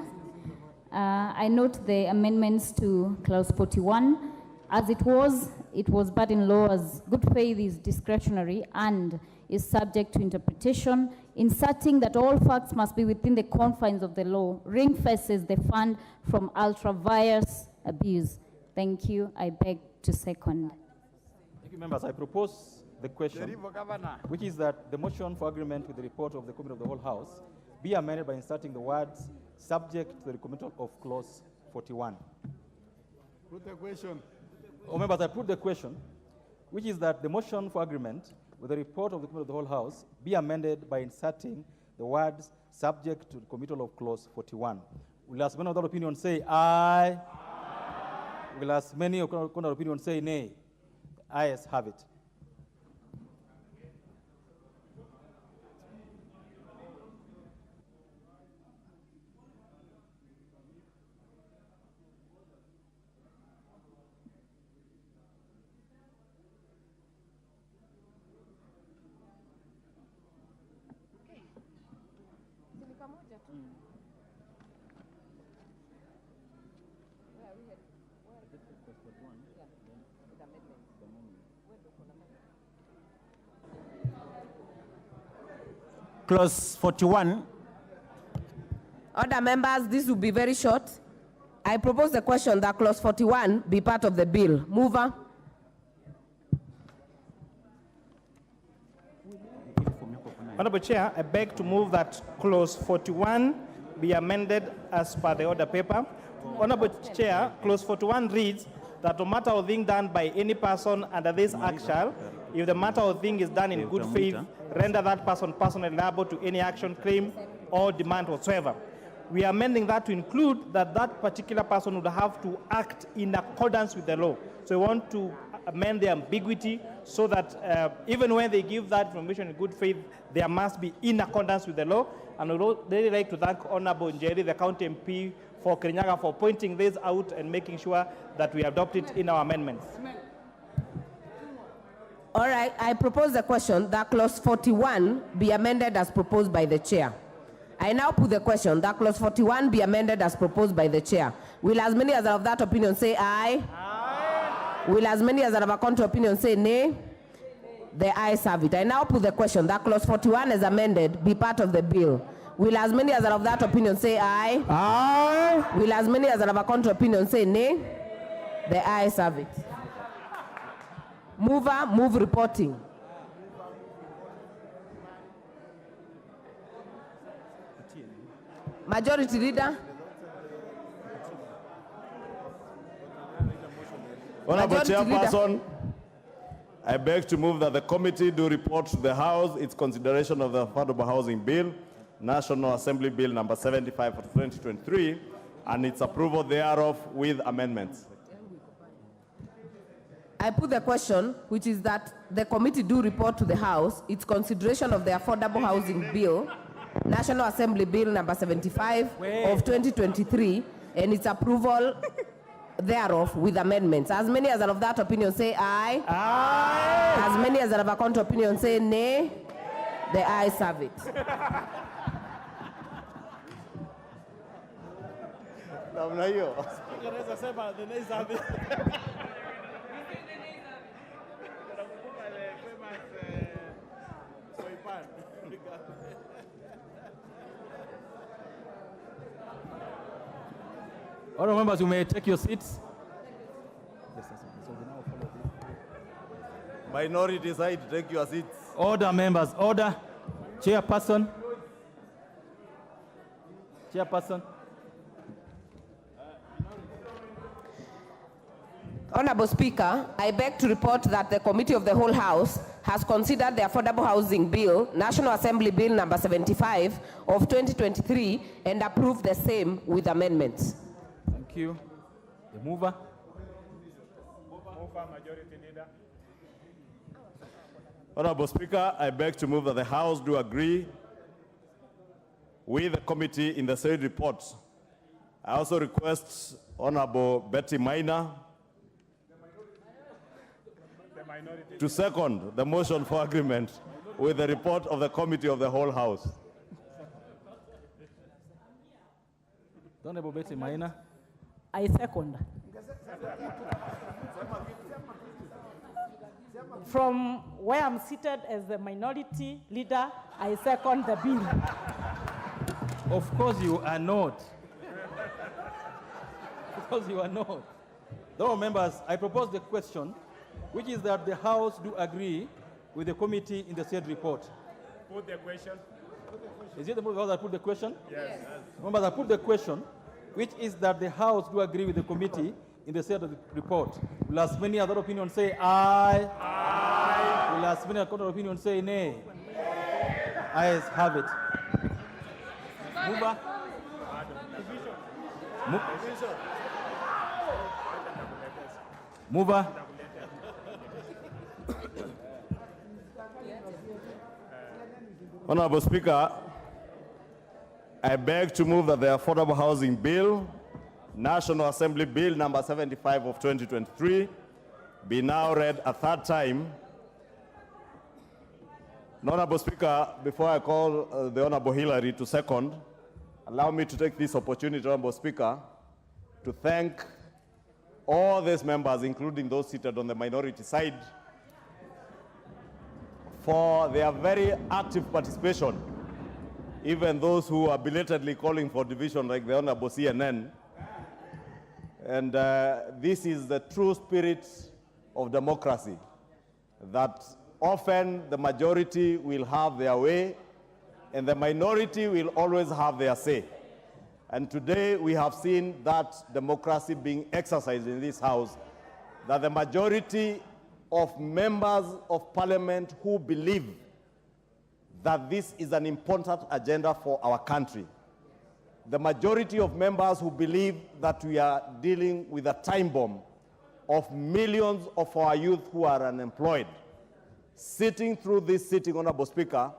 I note the amendments to clause 41. As it was but in law as good faith is discretionary and is subject to interpretation, inserting that all facts must be within the confines of the law, ring-fences the fund from ultra-vires abuse. Thank you. I beg to second. Thank you, members. I propose the question, which is that the motion for agreement with the report of the Committee of the Whole House be amended by inserting the words subject to the recommittal of clause 41. Put the question. Oh, members, I put the question, which is that the motion for agreement with the report of the Committee of the Whole House be amended by inserting the words subject to the committal of clause 41. Will as many of that opinion say aye? Will as many of that opinion say nay? Ayes have it. Clause 41. Other members, this will be very short. I propose the question that clause 41 be part of the bill. Mover. Honorable Chair, I beg to move that clause 41 be amended as per the order paper. Honorable Chair, clause 41 reads that no matter of thing done by any person under this act shall, if the matter of thing is done in good faith, render that person personally liable to any action, claim, or demand whatsoever. We are amending that to include that that particular person would have to act in accordance with the law. So we want to amend the ambiguity so that even when they give that information in good faith, there must be in accordance with the law. And I would really like to thank Honorable Njeri, the County MP for Kirinyaga, for pointing this out and making sure that we adopt it in our amendments. All right, I propose the question that clause 41 be amended as proposed by the chair. I now put the question that clause 41 be amended as proposed by the chair. Will as many as are of that opinion say aye? Aye. Will as many as are of a contrary opinion say nay? The ayes have it. I now put the question that clause 41 as amended be part of the bill. Will as many as are of that opinion say aye? Aye. Will as many as are of a contrary opinion say nay? The ayes have it. Mover, move reporting. Majority Leader. Honorable Majority Chairperson, Leader. I beg to move that the committee do report to the House its consideration of the Affordable Housing Bill, National Assembly Bill number 75 of 2023, and its approval thereof with amendments. I put the question, which is that the committee do report to the House its consideration of the Affordable Housing Bill, National Assembly Bill number 75 of 2023 and its approval thereof with amendments. As many as are of that opinion say aye. Aye. As many as are of a counter opinion say nay. The ayes have it. Namna hiyo. Unaweza sema the nays have it. Honourable members, you may take your seats. Minority side, take your seats. Order, members, order. Chairperson. Chairperson. Honorable Speaker, I beg to report that the Committee of the Whole House has considered the Affordable Housing Bill, National Assembly Bill number 75 of 2023 and approved the same with amendments. Thank you. The mover. Mover, Majority Leader. Honorable Speaker, I beg to move that the House do agree with the committee in the said report. I also request Honorable Betty Minor to second the motion for agreement with the report of the Committee of the Whole House. Honorable Betty Minor. I second. From where I'm seated as the minority leader, I second the bill. Of course you are not. Because you are not. Honourable members, I propose the question, which is that the House do agree with the committee in the said report. Put the question. Is it the House that put the question? Yes. Members, I put the question, which is that the House do agree with the committee in the said report. Will as many other opinions say aye? Aye. Will as many other opinions say nay? Ayes have it. Mover. Mover. Honorable Speaker, I beg to move that the Affordable Housing Bill, National Assembly Bill number 75 of 2023, be now read a third time. Honorable Speaker, before I call the Honorable Hillary to second, allow me to take this opportunity, Honorable Speaker, to thank all these members, including those seated on the minority side, for their very active participation, even those who are belatedly calling for division like the Honorable CNN. And this is the true spirit of democracy, that often the majority will have their way and the minority will always have their say. And today we have seen that democracy being exercised in this House, that the majority of members of parliament who believe that this is an important agenda for our country, the majority of members who believe that we are dealing with a time bomb of millions of our youth who are unemployed, sitting through this sitting, Honorable Speaker,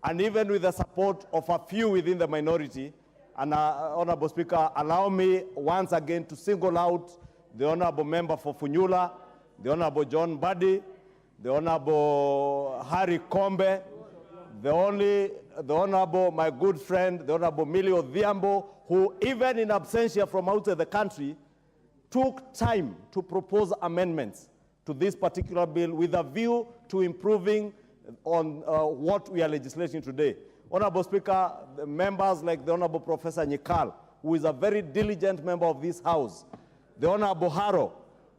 and even with the support of a few within the minority. And Honorable Speaker, allow me once again to single out the Honorable Member for Funyula, the Honorable John Buddy, the Honorable Harry Kombe, the Honorable, my good friend, the Honorable Millie Odhiambo, who even in absentia from outside the country, took time to propose amendments to this particular bill with a view to improving on what we are legislating today. Honorable Speaker, the members like the Honorable Professor Nyikal, who is a very diligent member of this House, the Honorable Haro,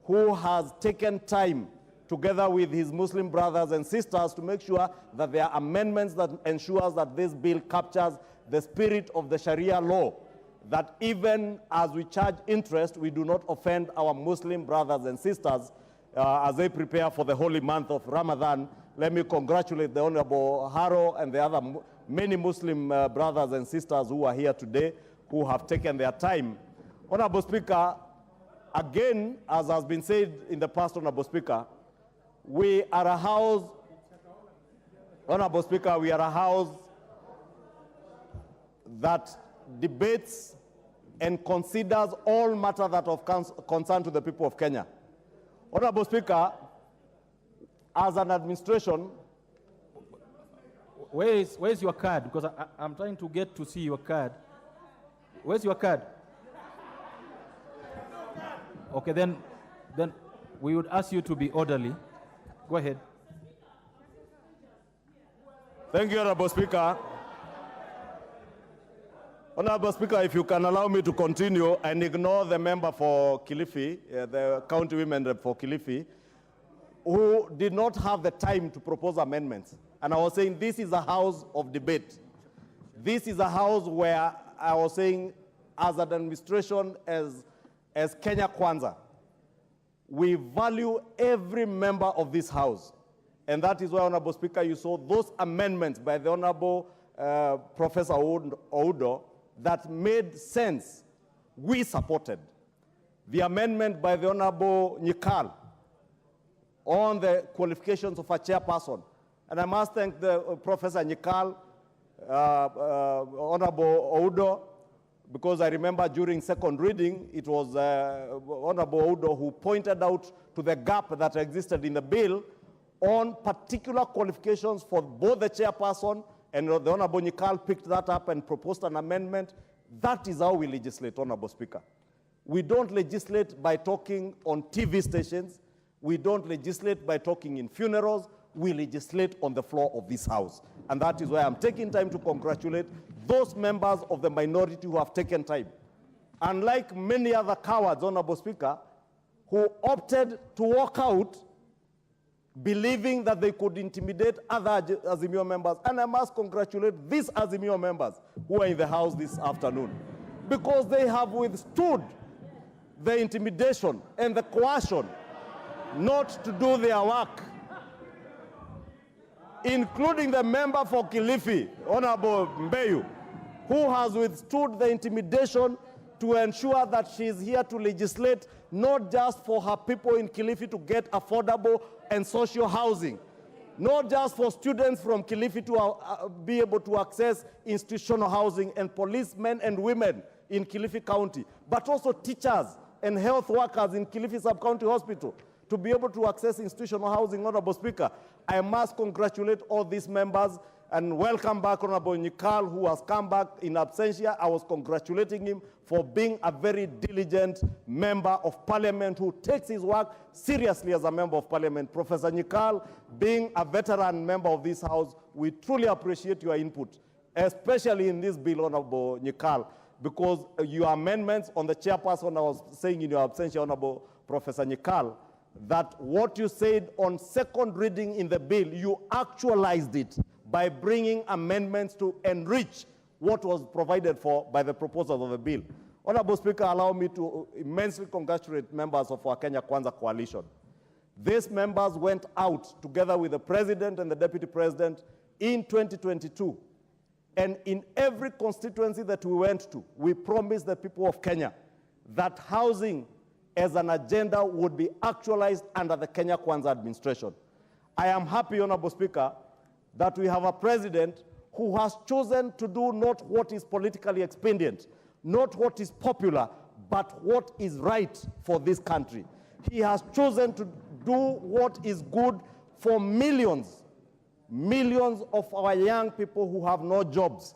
who has taken time together with his Muslim brothers and sisters to make sure that there are amendments that ensures that this bill captures the spirit of the Sharia law, that even as we charge interest, we do not offend our Muslim brothers and sisters as they prepare for the holy month of Ramadan. Let me congratulate the Honorable Haro and the other many Muslim brothers and sisters who are here today, who have taken their time. Honorable Speaker, again, as has been said in the past, Honorable Speaker, we are a House, Honorable Speaker, we are a House that debates and considers all matters that are of concern to the people of Kenya. Honorable Speaker, as an administration, where's your card? Because I'm trying to get to see your card. Where's your card? Okay, then we would ask you to be orderly. Go ahead. Thank you, Honorable Speaker. Honorable Speaker, if you can allow me to continue and ignore the member for Kilifi, the county women rep for Kilifi, who did not have the time to propose amendments. And I was saying this is a house of debate. This is a house where I was saying as an administration, as Kenya Kwanza, we value every member of this house. And that is why, Honorable Speaker, you saw those amendments by the Honorable Professor Oudo that made sense. We supported. The amendment by the Honorable Nyikal on the qualifications of a chairperson. And I must thank the Professor Nyikal, Honorable Oudo, because I remember during second reading, it was Honorable Oudo who pointed out to the gap that existed in the bill on particular qualifications for both the chairperson, and the Honorable Nyikal picked that up and proposed an amendment. That is how we legislate, Honorable Speaker. We don't legislate by talking on TV stations. We don't legislate by talking in funerals. We legislate on the floor of this House. And that is why I'm taking time to congratulate those members of the minority who have taken time. Unlike many other cowards, Honorable Speaker, who opted to walk out believing that they could intimidate other AZIMIO members. And I must congratulate these AZIMIO members who are in the House this afternoon, because they have withstood the intimidation and the coercion not to do their work, including the member for Kilifi, Honorable Mbeyu, who has withstood the intimidation to ensure that she is here to legislate not just for her people in Kilifi to get affordable and social housing, not just for students from Kilifi to be able to access institutional housing and policemen and women in Kilifi County, but also teachers and health workers in Kilifi Sub-County Hospital to be able to access institutional housing. Honorable Speaker, I must congratulate all these members and welcome back Honorable Nyikal, who has come back in absentia. I was congratulating him for being a very diligent member of parliament who takes his work seriously as a member of parliament. Professor Nyikal, being a veteran member of this House, we truly appreciate your input, especially in this bill, Honorable Nyikal, because your amendments on the chairperson, I was saying in your absentia, Honorable Professor Nyikal, that what you said on second reading in the bill, you actualized it by bringing amendments to enrich what was provided for by the proposals of the bill. Honorable Speaker, allow me to immensely congratulate members of our Kenya Kwanza coalition. These members went out together with the President and the Deputy President in 2022. And in every constituency that we went to, we promised the people of Kenya that housing as an agenda would be actualized under the Kenya Kwanza administration. I am happy, Honorable Speaker, that we have a president who has chosen to do not what is politically expedient, not what is popular, but what is right for this country. He has chosen to do what is good for millions of our young people who have no jobs.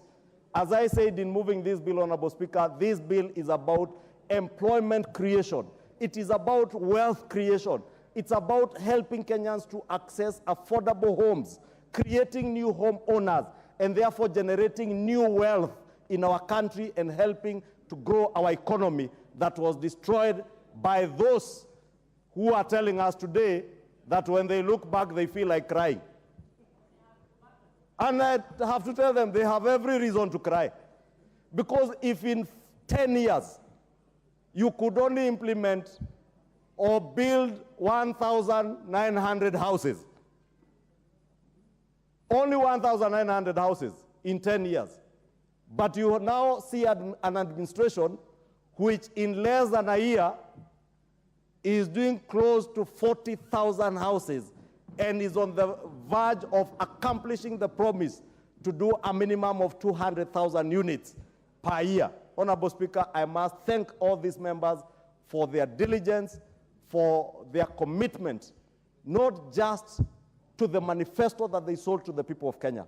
As I said in moving this bill, Honorable Speaker, this bill is about employment creation. It is about wealth creation. It's about helping Kenyans to access affordable homes, creating new home owners, and therefore generating new wealth in our country and helping to grow our economy that was destroyed by those who are telling us today that when they look back, they feel like crying. And I have to tell them they have every reason to cry. Because if in 10 years, you could only implement or build 1,900 houses, only 1,900 houses in 10 years. But you now see an administration which in less than a year is doing close to 40,000 houses and is on the verge of accomplishing the promise to do a minimum of 200,000 units. per year. Honorable Speaker, I must thank all these members for their diligence, for their commitment, not just to the manifesto that they sold to the people of Kenya,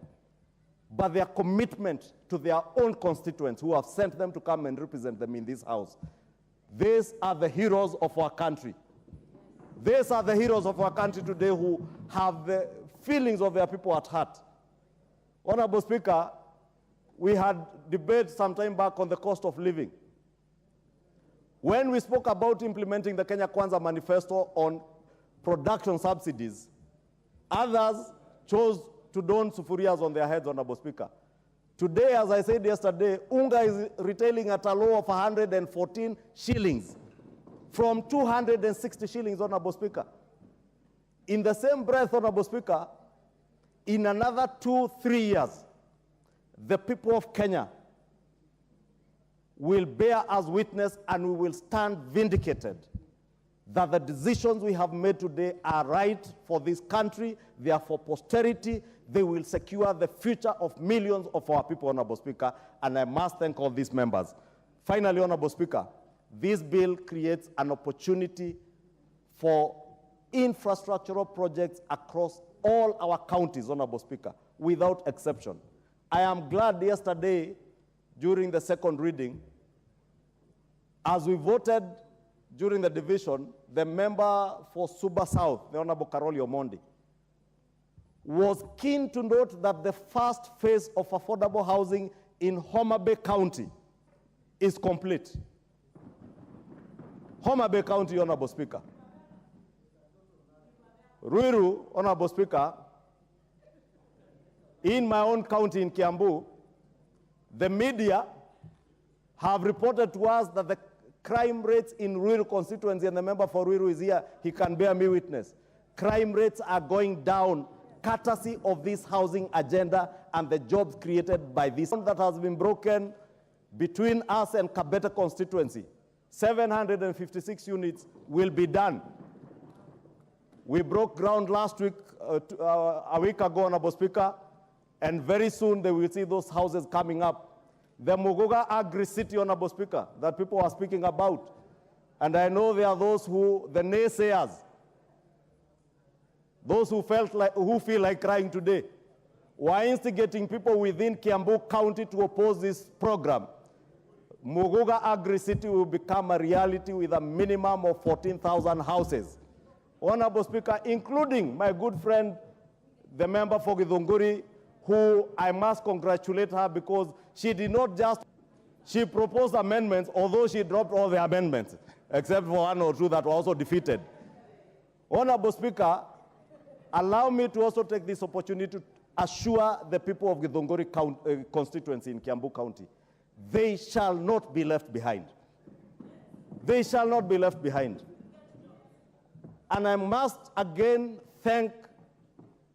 but their commitment to their own constituents who have sent them to come and represent them in this house. These are the heroes of our country. These are the heroes of our country today who have the feelings of their people at heart. Honorable Speaker, we had debate some time back on the cost of living. When we spoke about implementing the Kenya Kwanza manifesto on production subsidies, others chose to don sufurias on their heads, Honorable Speaker. Today, as I said yesterday, unga is retailing at a low of 114 shillings from 260 shillings, Honorable Speaker. In the same breath, Honorable Speaker, in another 2-3 years, the people of Kenya will bear us witness and we will stand vindicated that the decisions we have made today are right for this country, they are for posterity, they will secure the future of millions of our people, Honorable Speaker, and I must thank all these members. Finally, Honorable Speaker, this bill creates an opportunity for infrastructural projects across all our counties, Honorable Speaker, without exception. I am glad yesterday, during the second reading, as we voted during the division, the member for Suba South, the Honorable Karoli Omondi, was keen to note that the first phase of affordable housing in Homa Bay County is complete. Homa Bay County, Honorable Speaker. Ruiru, Honorable Speaker, in my own county in Kiambu, the media have reported to us that the crime rates in Ruiru constituency, and the member for Ruiru is here, he can bear me witness. Crime rates are going down courtesy of this housing agenda and the jobs created by this. That has been broken between us and Kabete constituency. 756 units will be done. We broke ground last week, a week ago, Honorable Speaker, and very soon they will see those houses coming up. The Muguga Agri-City, Honorable Speaker, that people are speaking about. And I know there are those who, the naysayers, those who feel like crying today, were instigating people within Kiambu County to oppose this program. Muguga Agri-City will become a reality with a minimum of 14,000 houses. Honorable Speaker, including my good friend, the member for Githunguri, who I must congratulate her because she did not just, she proposed amendments, although she dropped all the amendments, except for one or two that were also defeated. Honorable Speaker, allow me to also take this opportunity to assure the people of Githunguri constituency in Kiambu County, they shall not be left behind. They shall not be left behind. And I must again thank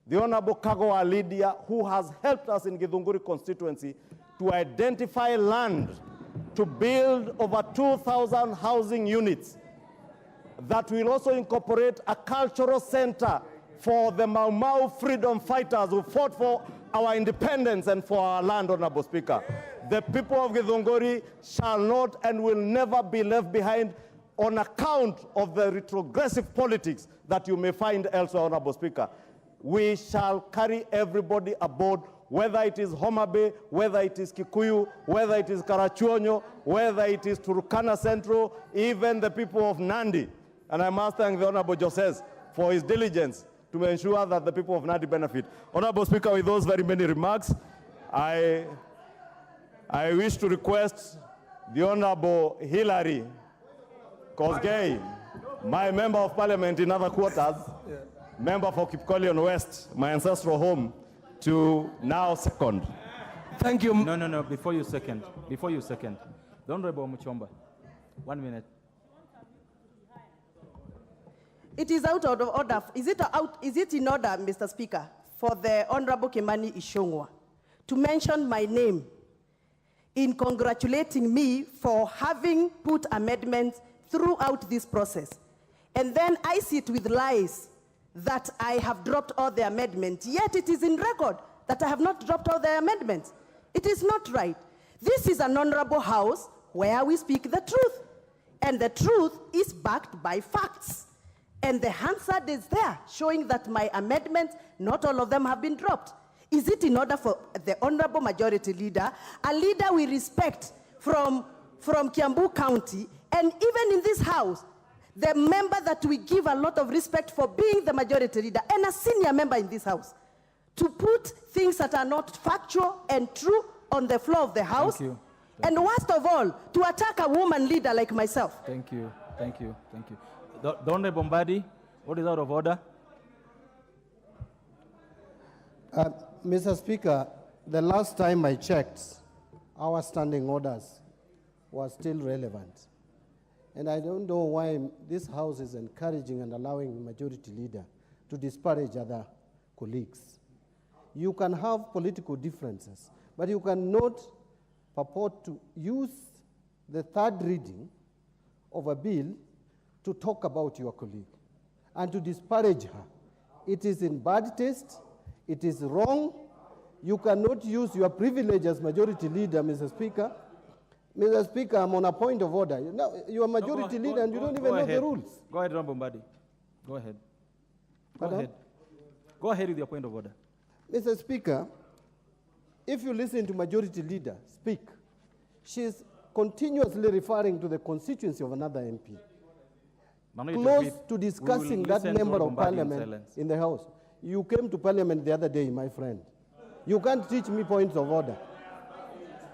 the Honorable Kagoa Lydia, who has helped us in Githunguri constituency to identify land to build over 2,000 housing units that will also incorporate a cultural center for the Mau Mau freedom fighters who fought for our independence and for our land, Honorable Speaker. The people of Githunguri shall not and will never be left behind on account of the retrogressive politics that you may find elsewhere, Honorable Speaker. We shall carry everybody aboard, whether it is Homa Bay, whether it is Kikuyu, whether it is Karachuonyo, whether it is Turkana Central, even the people of Nandi. And I must thank the Honorable Joses for his diligence to ensure that the people of Nandi benefit. Honorable Speaker, with those very many remarks, I wish to request the Honorable Hilary Kosgei, my member of parliament in other quarters, member for Kipkolion West, my ancestral home, to now second. Thank you. No, before you second. The Honorable Muchomba, 1 minute. It is out of order. Is it in order, Mr. Speaker, for the Honorable Kimani Ichung'wah to mention my name in congratulating me for having put amendments throughout this process? And then I sit with lies that I have dropped all the amendments, yet it is in record that I have not dropped all the amendments. It is not right. This is an honorable house where we speak the truth. And the truth is backed by facts. And the Hansard is there, showing that my amendments, not all of them have been dropped. Is it in order for the honorable majority leader, a leader we respect from Kiambu County, and even in this house, the member that we give a lot of respect for being the majority leader and a senior member in this house, to put things that are not factual and true on the floor of the house? Thank you. And worst of all, to attack a woman leader like myself. Thank you. Thank you. Thank you. The Honorable Mbadi, what is out of order? Mr. Speaker, the last time I checked, our standing orders were still relevant. And I don't know why this House is encouraging and allowing the majority leader to disparage other colleagues. You can have political differences, but you cannot purport to use the third reading of a bill to talk about your colleague and to disparage her. It is in bad taste. It is wrong. You cannot use your privilege as majority leader, Mr. Speaker. Mr. Speaker, I'm on a point of order. You are majority leader and you don't even know the rules. Go ahead, Honorable Mbadi. Go ahead. Go Pardon? ahead. Go ahead with your point of order. Mr. Speaker, if you listen to majority leader speak, she's continuously referring to the constituency of another MP. Close to discussing that member of parliament in the House. You came to parliament the other day, my friend. You can't teach me points of order.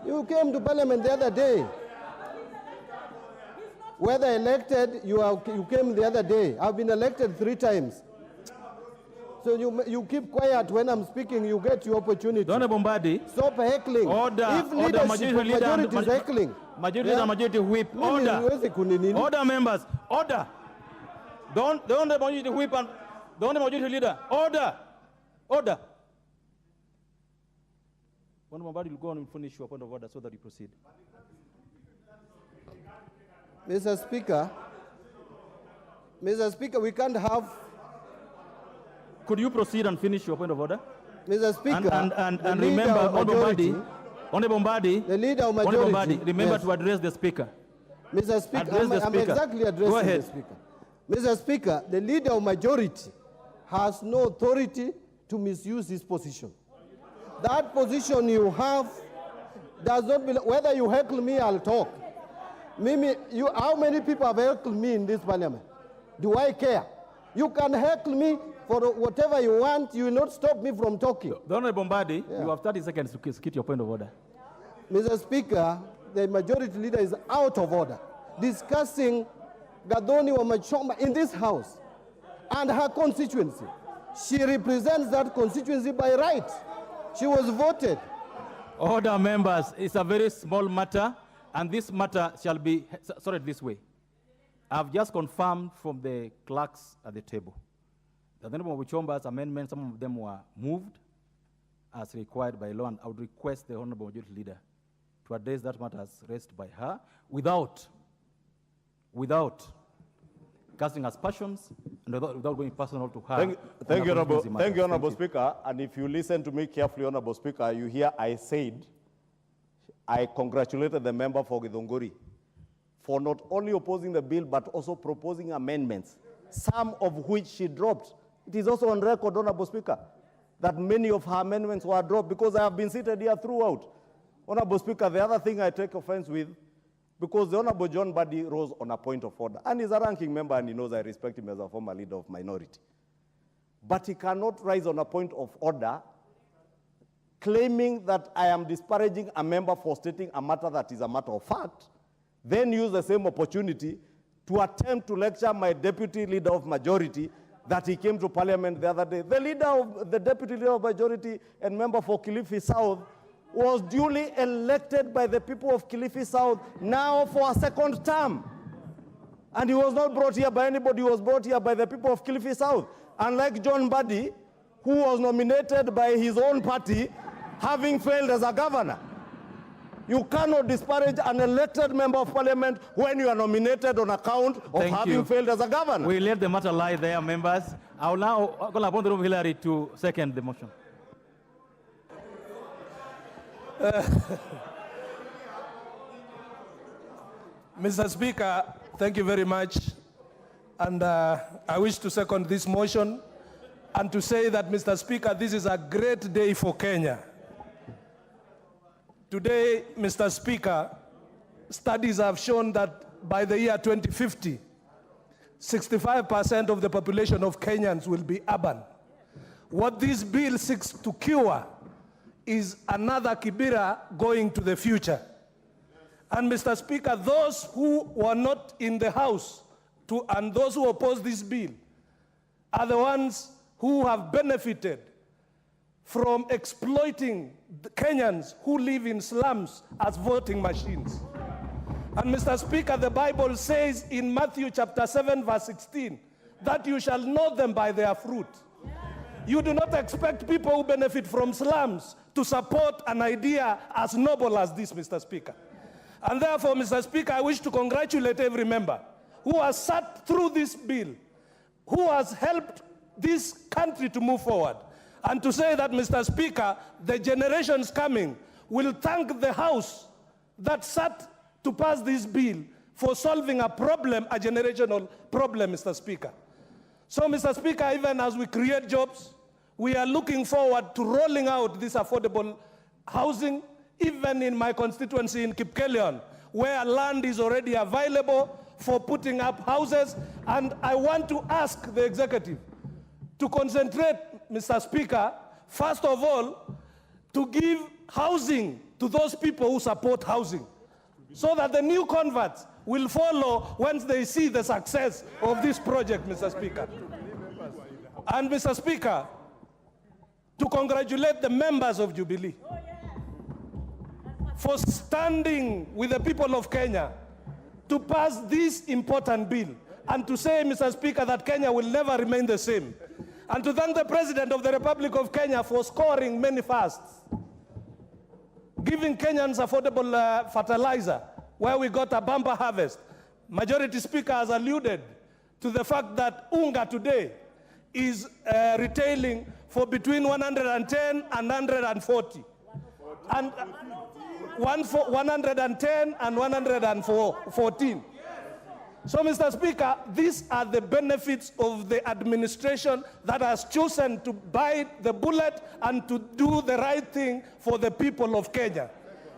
You came to parliament the other day. Whether elected, you came the other day. I've been elected 3 times. So you keep quiet when I'm speaking, you get your opportunity. Honorable Mbadi. Stop heckling. Order. If Order. majority is heckling. Majority and majority whip. Order. Order, members. Order. Don't the majority whip and don't the majority leader. Order. Order. Honorable Mbadi will go on and finish your point of order so that you proceed. Mr. Speaker, we can't have. Could you proceed and finish your point of order? Mr. Speaker, and remember, Honorable Mbadi, the leader of majority, Mbadi, remember to address the speaker. Mr. Speaker, Address the I'm speaker. exactly addressing Go ahead. the speaker. Mr. Speaker, the leader of majority has no authority to misuse his position. That position you have does not belong. Whether you heckle me, I'll talk. How many people have heckled me in this parliament? Do I care? You can heckle me for whatever you want. You will not stop me from talking. Honorable Mbadi, you have 30 seconds to get your point of order. Mr. Speaker, the majority leader is out of order, discussing Gathoni Wamachomba in this House and her constituency. She represents that constituency by right. She was voted. Order, members. It's a very small matter, and this matter shall be sorted this way. I've just confirmed from the clerks at the table that the Honorable Wamachomba's amendments, some of them were moved as required by law, and I would request the Honorable Majority Leader to address that matter as raised by her without casting aspersions and without going personal to her. Thank you, Honorable Speaker. And if you listen to me carefully, Honorable Speaker, you hear I said I congratulated the member for Githunguri for not only opposing the bill, but also proposing amendments, some of which she dropped. It is also on record, Honorable Speaker, that many of her amendments were dropped because I have been seated here throughout. Honorable Speaker, the other thing I take offense with, because the Honorable John Mbadi rose on a point of order, and he's a ranking member and he knows I respect him as a former leader of minority. But he cannot rise on a point of order claiming that I am disparaging a member for stating a matter that is a matter of fact, then use the same opportunity to attempt to lecture my deputy leader of majority that he came to parliament the other day. The deputy leader of majority and member for Kilifi South was duly elected by the people of Kilifi South now for a second term. And he was not brought here by anybody, he was brought here by the people of Kilifi South. Unlike John Mbadi, who was nominated by his own party, having failed as a governor. You cannot disparage an elected member of parliament when you are nominated on account of having failed as a governor. We let the matter lie there, members. I will now call upon the room Hillary to second the motion. Mr. Speaker, thank you very much. And I wish to second this motion and to say that, Mr. Speaker, this is a great day for Kenya. Today, Mr. Speaker, studies have shown that by the year 2050, 65% of the population of Kenyans will be urban. What this bill seeks to cure is another Kibera going to the future. And Mr. Speaker, those who were not in the House and those who oppose this bill are the ones who have benefited from exploiting the Kenyans who live in slums as voting machines. And Mr. Speaker, the Bible says in Matthew chapter 7, verse 16, that you shall know them by their fruit. You do not expect people who benefit from slums to support an idea as noble as this, Mr. Speaker. And therefore, Mr. Speaker, I wish to congratulate every member who has sat through this bill, who has helped this country to move forward, and to say that, Mr. Speaker, the generations coming will thank the House that sat to pass this bill for solving a problem, a generational problem, Mr. Speaker. So, Mr. Speaker, even as we create jobs, we are looking forward to rolling out this affordable housing, even in my constituency in Kipkelion, where land is already available for putting up houses. And I want to ask the executive to concentrate, Mr. Speaker, first of all, to give housing to those people who support housing, so that the new converts will follow once they see the success of this project, Mr. Speaker. And Mr. Speaker, to congratulate the members of Jubilee for standing with the people of Kenya to pass this important bill, and to say, Mr. Speaker, that Kenya will never remain the same. And to thank the President of the Republic of Kenya for scoring many firsts, giving Kenyans affordable fertilizer, where we got a bumper harvest. Majority Speaker has alluded to the fact that unga today is retailing for between 110 and 140. And 110 and 114. So, Mr. Speaker, these are the benefits of the administration that has chosen to bite the bullet and to do the right thing for the people of Kenya.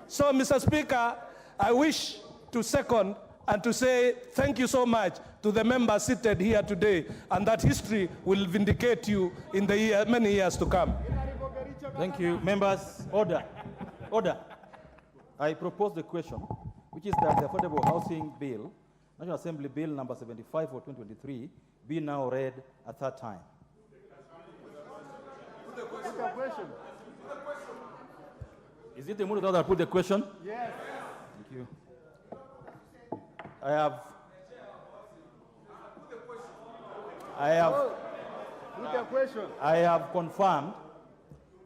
So, Mr. Speaker, I wish to second and to say thank you so much to the members seated here today, and that history will vindicate you in the many years to come. Thank you. Members, order. Order. I propose the question, which is that the Affordable Housing Bill, National Assembly Bill number 75 for 2023, be now read a third time. Is it the mood that I put the question? Yes. Thank you. I have confirmed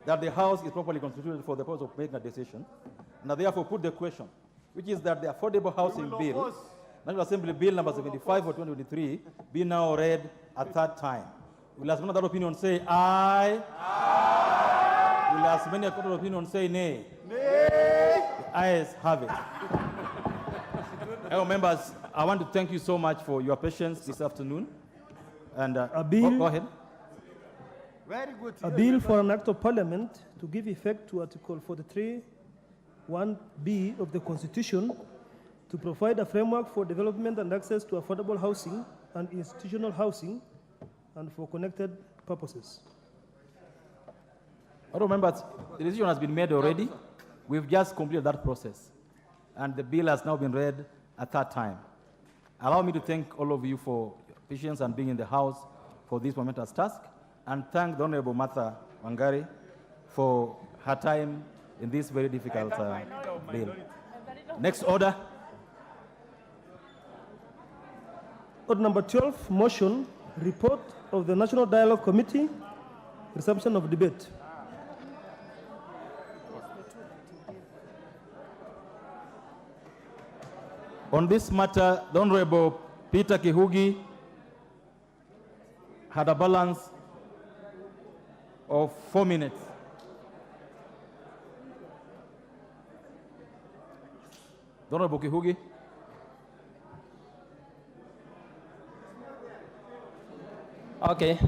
that the House is properly constituted for the purpose of making a decision. And I therefore put the question, which is that the Affordable Housing Bill, National Assembly Bill number 75 for 2023, be now read a third time. Will as many other opinion say aye? Aye. Will as many other opinion say nay? Nay. The ayes have it. Members, I want to thank you so much for your patience this afternoon. And go ahead. Very good. A bill for an act of parliament to give effect to Article 43, 1B of the Constitution, to provide a framework for development and access to affordable housing and institutional housing and for connected purposes. Members, the decision has been made already. We've just completed that process, and the bill has now been read a third time. Allow me to thank all of you for your patience and being in the House for this momentous task, and thank the Honorable Martha Wangari for her time in this very difficult bill. Next order. Order number 12, motion, report of the National Dialogue Committee, resumption of debate. On this matter, the Honorable Peter Kihugi had a balance of 4 minutes. The Honorable Kihugi. Okay.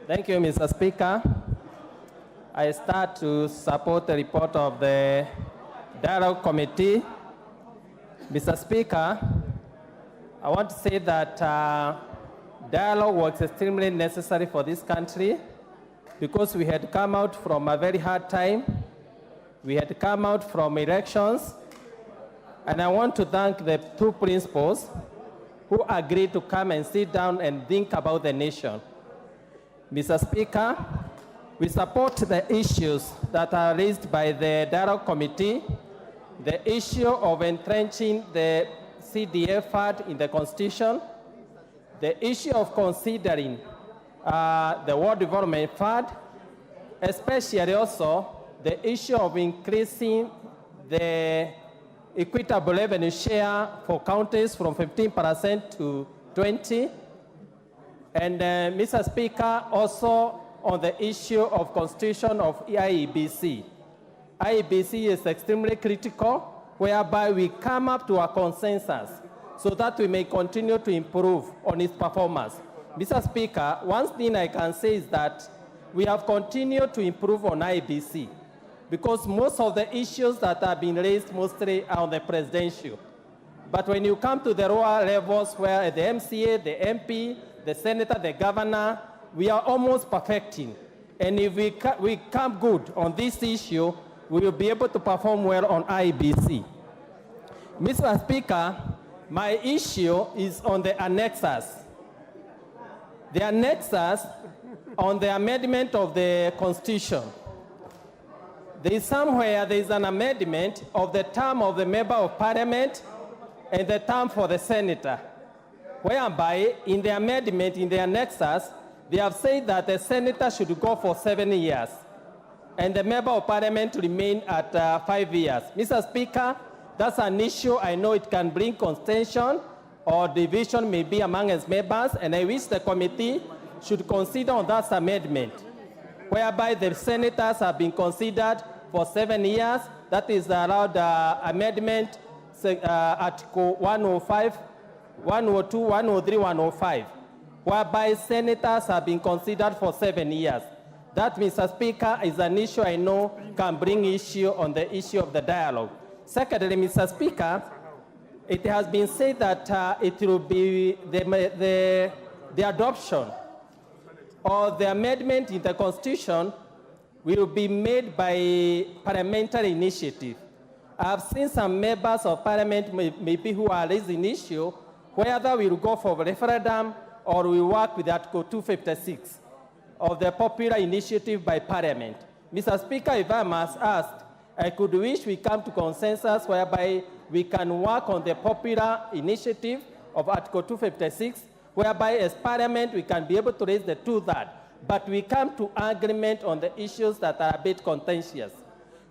Thank you, Mr. Speaker. I start to support the report of the Dialogue Committee. Mr. Speaker, I want to say that dialogue was extremely necessary for this country because we had come out from a very hard time. We had come out from elections. And I want to thank the two principals who agreed to come and sit down and think about the nation. Mr. Speaker, we support the issues that are raised by the Dialogue Committee, the issue of entrenching the CDF fund in the Constitution, the issue of considering the World Development Fund, especially also the issue of increasing the equitable revenue share for counties from 15% to 20%. And Mr. Speaker, also on the issue of constitution of IEBC. IEBC is extremely critical, whereby we come up to a consensus so that we may continue to improve on its performance. Mr. Speaker, one thing I can say is that we have continued to improve on IEBC because most of the issues that have been raised mostly are on the presidential. But when you come to the lower levels where the MCA, the MP, the senator, the governor, we are almost perfecting. And if we come good on this issue, we will be able to perform well on IEBC. Mr. Speaker, my issue is on the annexes. The annexes on the amendment of the Constitution. There is somewhere there is an amendment of the term of the member of parliament and the term for the senator, whereby in the amendment, in the annexes, they have said that the senator should go for 7 years and the member of parliament remain at 5 years. Mr. Speaker, that's an issue. I know it can bring contention or division maybe among its members, and I wish the committee should consider on that amendment, whereby the senators have been considered for 7 years. That is allowed amendment Article 105, 102, 103, 105, whereby senators have been considered for 7 years. That, Mr. Speaker, is an issue I know can bring issue on the issue of the dialogue. Secondly, Mr. Speaker, it has been said that it will be the adoption or the amendment in the Constitution will be made by parliamentary initiative. I have seen some members of parliament maybe who are raising issue whether we will go for referendum or we work with Article 256 of the popular initiative by parliament. Mr. Speaker, if I must ask, I could wish we come to consensus whereby we can work on the popular initiative of Article 256, whereby as parliament we can be able to raise the 2/3, but we come to agreement on the issues that are a bit contentious.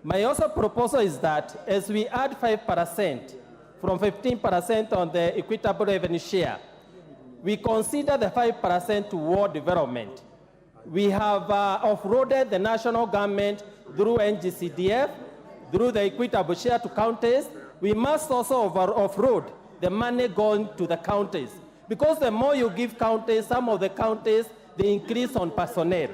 My also proposal is that as we add 5% from 15% on the equitable revenue share, we consider the 5% toward development. We have off-roaded the national government through NGCDF, through the equitable share to counties. We must also off-road the money going to the counties. Because the more you give counties, some of the counties, they increase on personnel.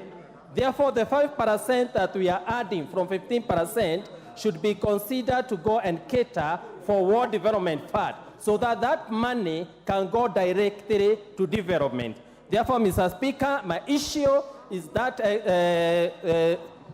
Therefore, the 5% that we are adding from 15% should be considered to go and cater for World Development Fund, so that that money can go directly to development. Therefore, Mr. Speaker, my issue is that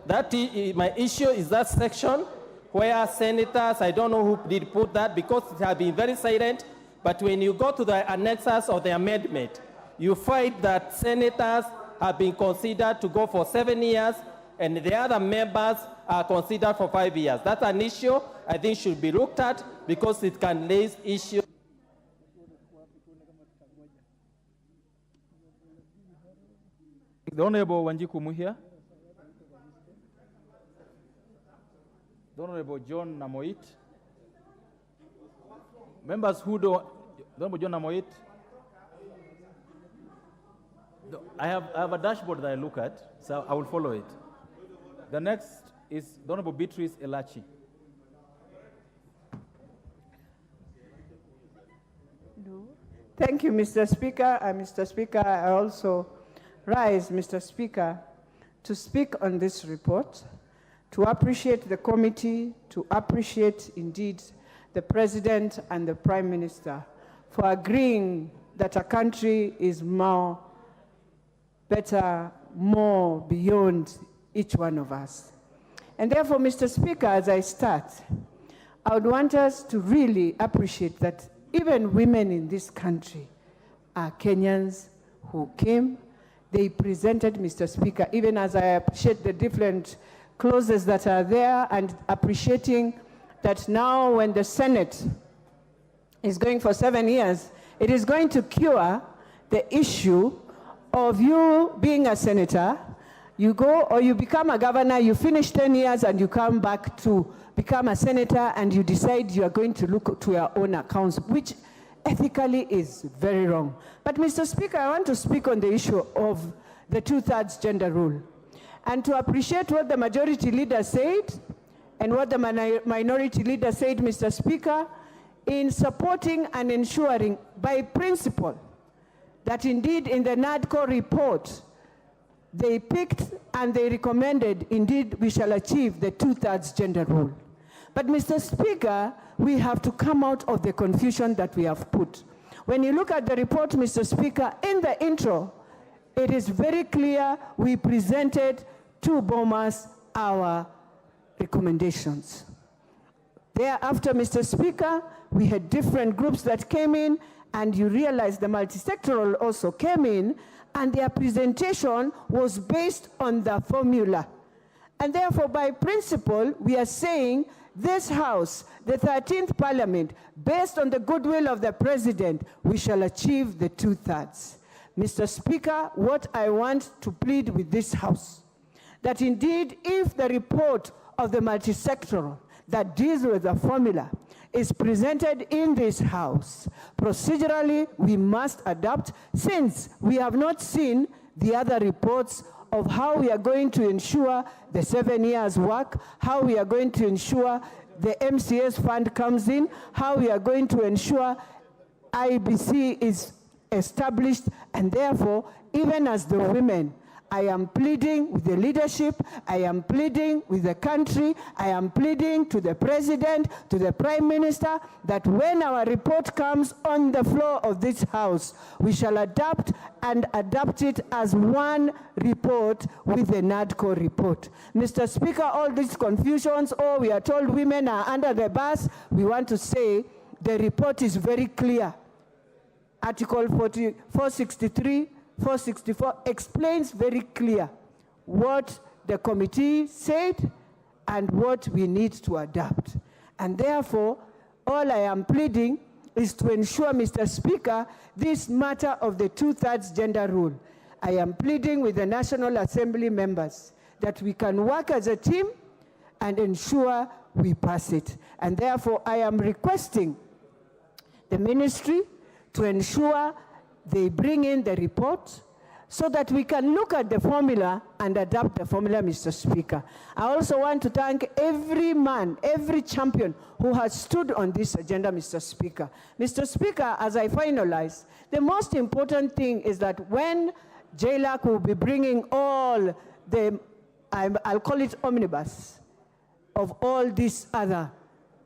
that section where senators, I don't know who did put that because it has been very silent, but when you go to the annexes of the amendment, you find that senators have been considered to go for 7 years and the other members are considered for 5 years. That's an issue I think should be looked at because it can raise issues. The Honorable Wanjiku Muhia. The Honorable John Namoit. Members who don't, the Honorable John Namoit. I have a dashboard that I look at, so I will follow it. The next is the Honorable Beatrice Elachi. No. Thank you, Mr. Speaker. Mr. Speaker, I also rise, Mr. Speaker, to speak on this report, to appreciate the committee, to appreciate indeed the President and the Prime Minister for agreeing that a country is more, better, more beyond each one of us. And therefore, Mr. Speaker, as I start, I would want us to really appreciate that even women in this country are Kenyans who came. They presented, Mr. Speaker, even as I appreciate the different clauses that are there and appreciating that now when the Senate is going for 7 years, it is going to cure the issue of you being a senator, you go or you become a governor, you finish 10 years and you come back to become a senator and you decide you are going to look to your own accounts, which ethically is very wrong. But Mr. Speaker, I want to speak on the issue of the 2/3 gender rule and to appreciate what the majority leader said and what the minority leader said, Mr. Speaker, in supporting and ensuring by principle that indeed in the NADCO report, they picked and they recommended, indeed, we shall achieve the 2/3 gender rule. But Mr. Speaker, we have to come out of the confusion that we have put. When you look at the report, Mr. Speaker, in the intro, it is very clear we presented to Bomas our recommendations. Thereafter, Mr. Speaker, we had different groups that came in, and you realize the multisectoral also came in, and their presentation was based on the formula. And therefore, by principle, we are saying this House, the 13th Parliament, based on the goodwill of the President, we shall achieve the 2/3. Mr. Speaker, what I want to plead with this House, that indeed, if the report of the multisectoral that deals with the formula is presented in this House, procedurally we must adapt, since we have not seen the other reports of how we are going to ensure the 7 years work, how we are going to ensure the MCS fund comes in, how we are going to ensure IBC is established, and therefore, even as the women, I am pleading with the leadership, I am pleading with the country, I am pleading to the President, to the Prime Minister, that when our report comes on the floor of this House, we shall adapt and adapt it as one report with the NADCO report. Mr. Speaker, all these confusions, oh, we are told women are under the bus, we want to say the report is very clear. Article 463, 464 explains very clear what the committee said and what we need to adapt. And therefore, all I am pleading is to ensure, Mr. Speaker, this matter of the 2/3 gender rule. I am pleading with the National Assembly members that we can work as a team and ensure we pass it. And therefore, I am requesting the ministry to ensure they bring in the report so that we can look at the formula and adapt the formula, Mr. Speaker. I also want to thank every man, every champion who has stood on this agenda, Mr. Speaker. Mr. Speaker, as I finalize, the most important thing is that when JLAC will be bringing all the, I'll call it omnibus, of all these other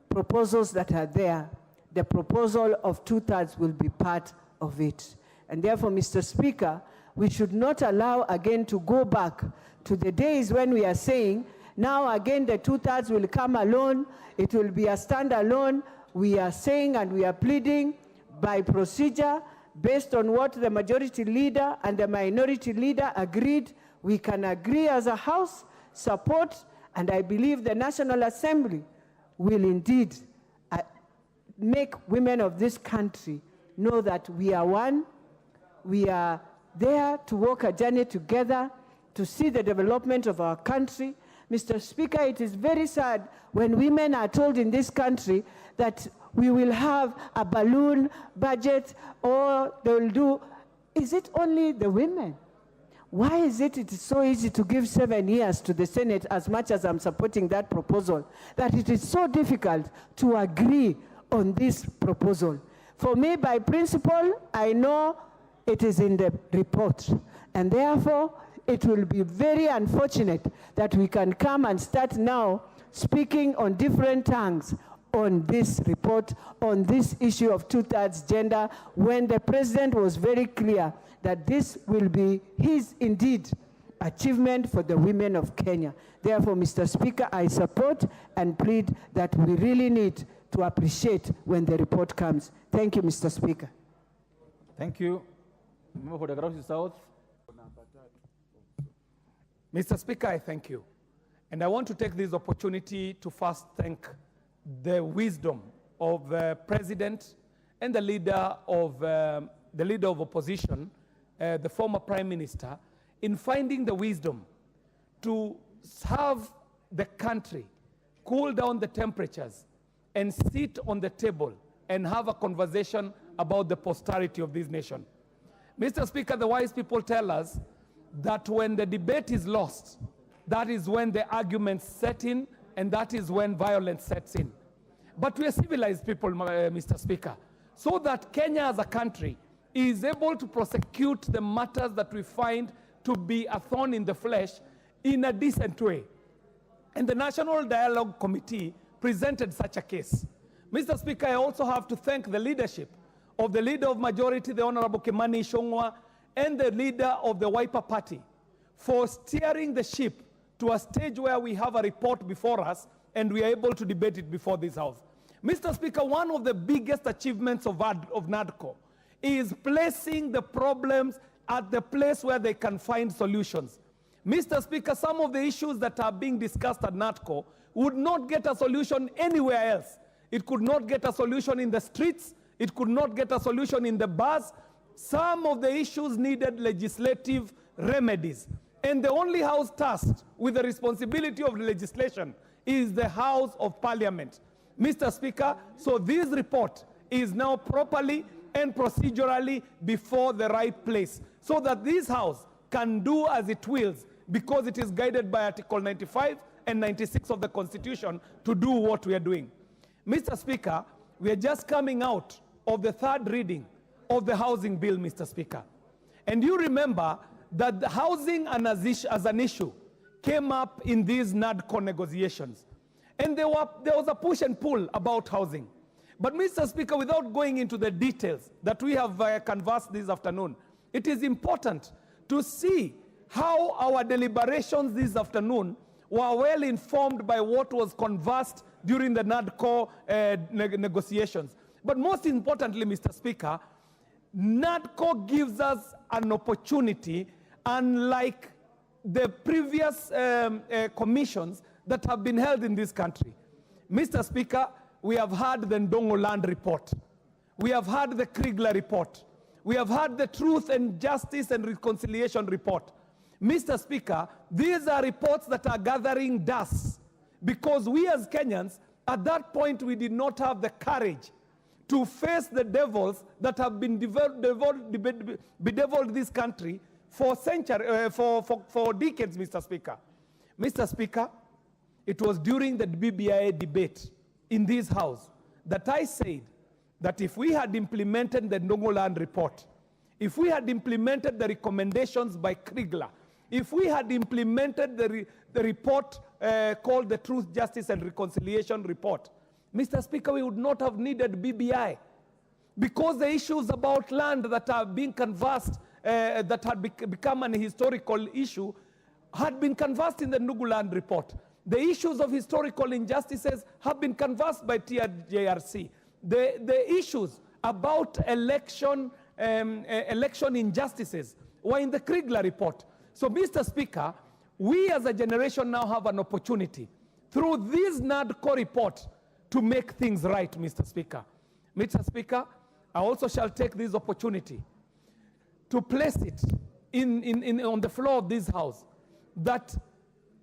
proposals that are there, the proposal of 2/3 will be part of it. And therefore, Mr. Speaker, we should not allow again to go back to the days when we are saying, now again the 2/3 will come alone, it will be a standalone. We are saying and we are pleading by procedure, based on what the majority leader and the minority leader agreed, we can agree as a House, support, and I believe the National Assembly will indeed make women of this country know that we are one. We are there to walk a journey together to see the development of our country. Mr. Speaker, it is very sad when women are told in this country that we will have a balloon budget or they will do. Is it only the women? Why is it is so easy to give 7 years to the Senate, as much as I'm supporting that proposal, that it is so difficult to agree on this proposal? For me, by principle, I know it is in the report. And therefore, it will be very unfortunate that we can come and start now speaking on different tongues on this report, on this issue of two-thirds gender, when the president was very clear that this will be his, indeed, achievement for the women of Kenya. Therefore, Mr. Speaker, I support and plead that we really need to appreciate when the report comes. Thank you, Mr. Speaker. Thank you. Member for the Grouchy South. Mr. Speaker, I thank you. And I want to take this opportunity to first thank the wisdom of the President and the leader of opposition, the former Prime Minister, in finding the wisdom to have the country cool down the temperatures and sit on the table and have a conversation about the posterity of this nation. Mr. Speaker, the wise people tell us that when the debate is lost, that is when the arguments set in, and that is when violence sets in. But we are civilized people, Mr. Speaker, so that Kenya as a country is able to prosecute the matters that we find to be a thorn in the flesh in a decent way. And the National Dialogue Committee presented such a case. Mr. Speaker, I also have to thank the leadership of the Leader of Majority, the Honorable Kimani Ichung'wah, and the leader of the Wiper Party for steering the ship to a stage where we have a report before us and we are able to debate it before this House. Mr. Speaker, one of the biggest achievements of NADCO is placing the problems at the place where they can find solutions. Mr. Speaker, some of the issues that are being discussed at NADCO would not get a solution anywhere else. It could not get a solution in the streets. It could not get a solution in the bars. Some of the issues needed legislative remedies. And the only house tasked with the responsibility of the legislation is the House of Parliament. Mr. Speaker, so this report is now properly and procedurally before the right place, so that this House can do as it wills, because it is guided by Article 95 and 96 of the Constitution to do what we are doing. Mr. Speaker, we are just coming out of the third reading of the housing bill, Mr. Speaker. And you remember that the housing as an issue came up in these NADCO negotiations. And there was a push and pull about housing. But Mr. Speaker, without going into the details that we have canvassed this afternoon, it is important to see how our deliberations this afternoon were well informed by what was conversed during the NADCO negotiations. But most importantly, Mr. Speaker, NADCO gives us an opportunity, unlike the previous commissions that have been held in this country. Mr. Speaker, we have had the Ndongo Land report. We have had the Kriegler report. We have had the Truth and Justice and Reconciliation report. Mr. Speaker, these are reports that are gathering dust because we as Kenyans, at that point, we did not have the courage to face the devils that have been bedeviled this country for decades, Mr. Speaker. Mr. Speaker, it was during the BBI debate in this House that I said that if we had implemented the Ndongo Land report, if we had implemented the recommendations by Kriegler, if we had implemented the report called the Truth, Justice and Reconciliation report, Mr. Speaker, we would not have needed BBI, because the issues about land that are being canvassed, that had become an historical issue, had been canvassed in the Ndongo Land report. The issues of historical injustices have been canvassed by TRJRC. The issues about election injustices were in the Kriegler report. So, Mr. Speaker, we as a generation now have an opportunity through this NADCO report to make things right, Mr. Speaker. Mr. Speaker, I also shall take this opportunity to place it on the floor of this House that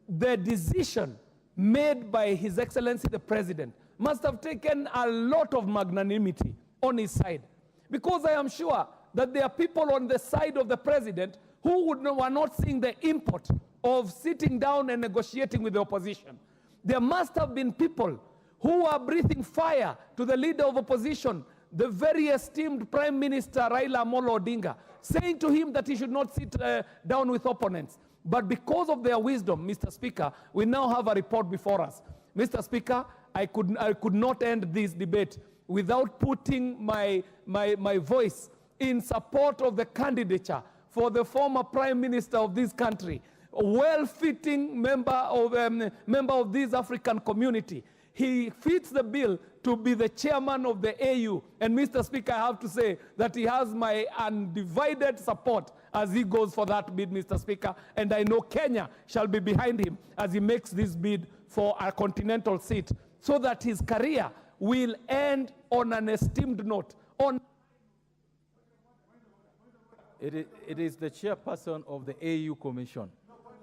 the decision made by His Excellency the President must have taken a lot of magnanimity on his side, because I am sure that there are people on the side of the President who were not seeing the import of sitting down and negotiating with the opposition. There must have been people who are breathing fire to the leader of opposition the very esteemed Prime Minister Raila Amolo Odinga, saying to him that he should not sit down with opponents. But because of their wisdom, Mr. Speaker, we now have a report before us. Mr. Speaker, I could not end this debate without putting my voice in support of the candidature for the former Prime Minister of this country, a well-fitting member of this African community. He fits the bill to be the chairman of the AU. And Mr. Speaker, I have to say that he has my undivided support as he goes for that bid, Mr. Speaker. And I know Kenya shall be behind him as he makes this bid for a continental seat, so that his career will end on an esteemed note. It is the chairperson of the AU Commission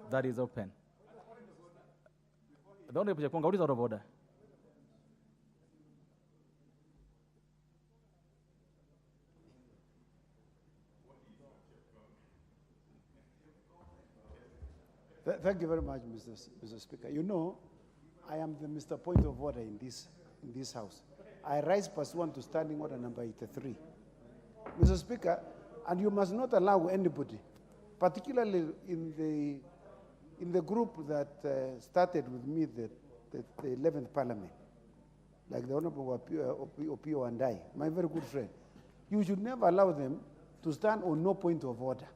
that is open. The Honorable Cheponga, what is out of order? Thank you very much, Mr. Speaker. You know, I am the Mr. Point of Order in this House. I rise pursuant to Standing Order number 83. Mr. Speaker, and you must not allow anybody, particularly in the group that started with me the 11th Parliament, like the Honorable Opio and I, my very good friend, you should never allow them to stand on no point of order.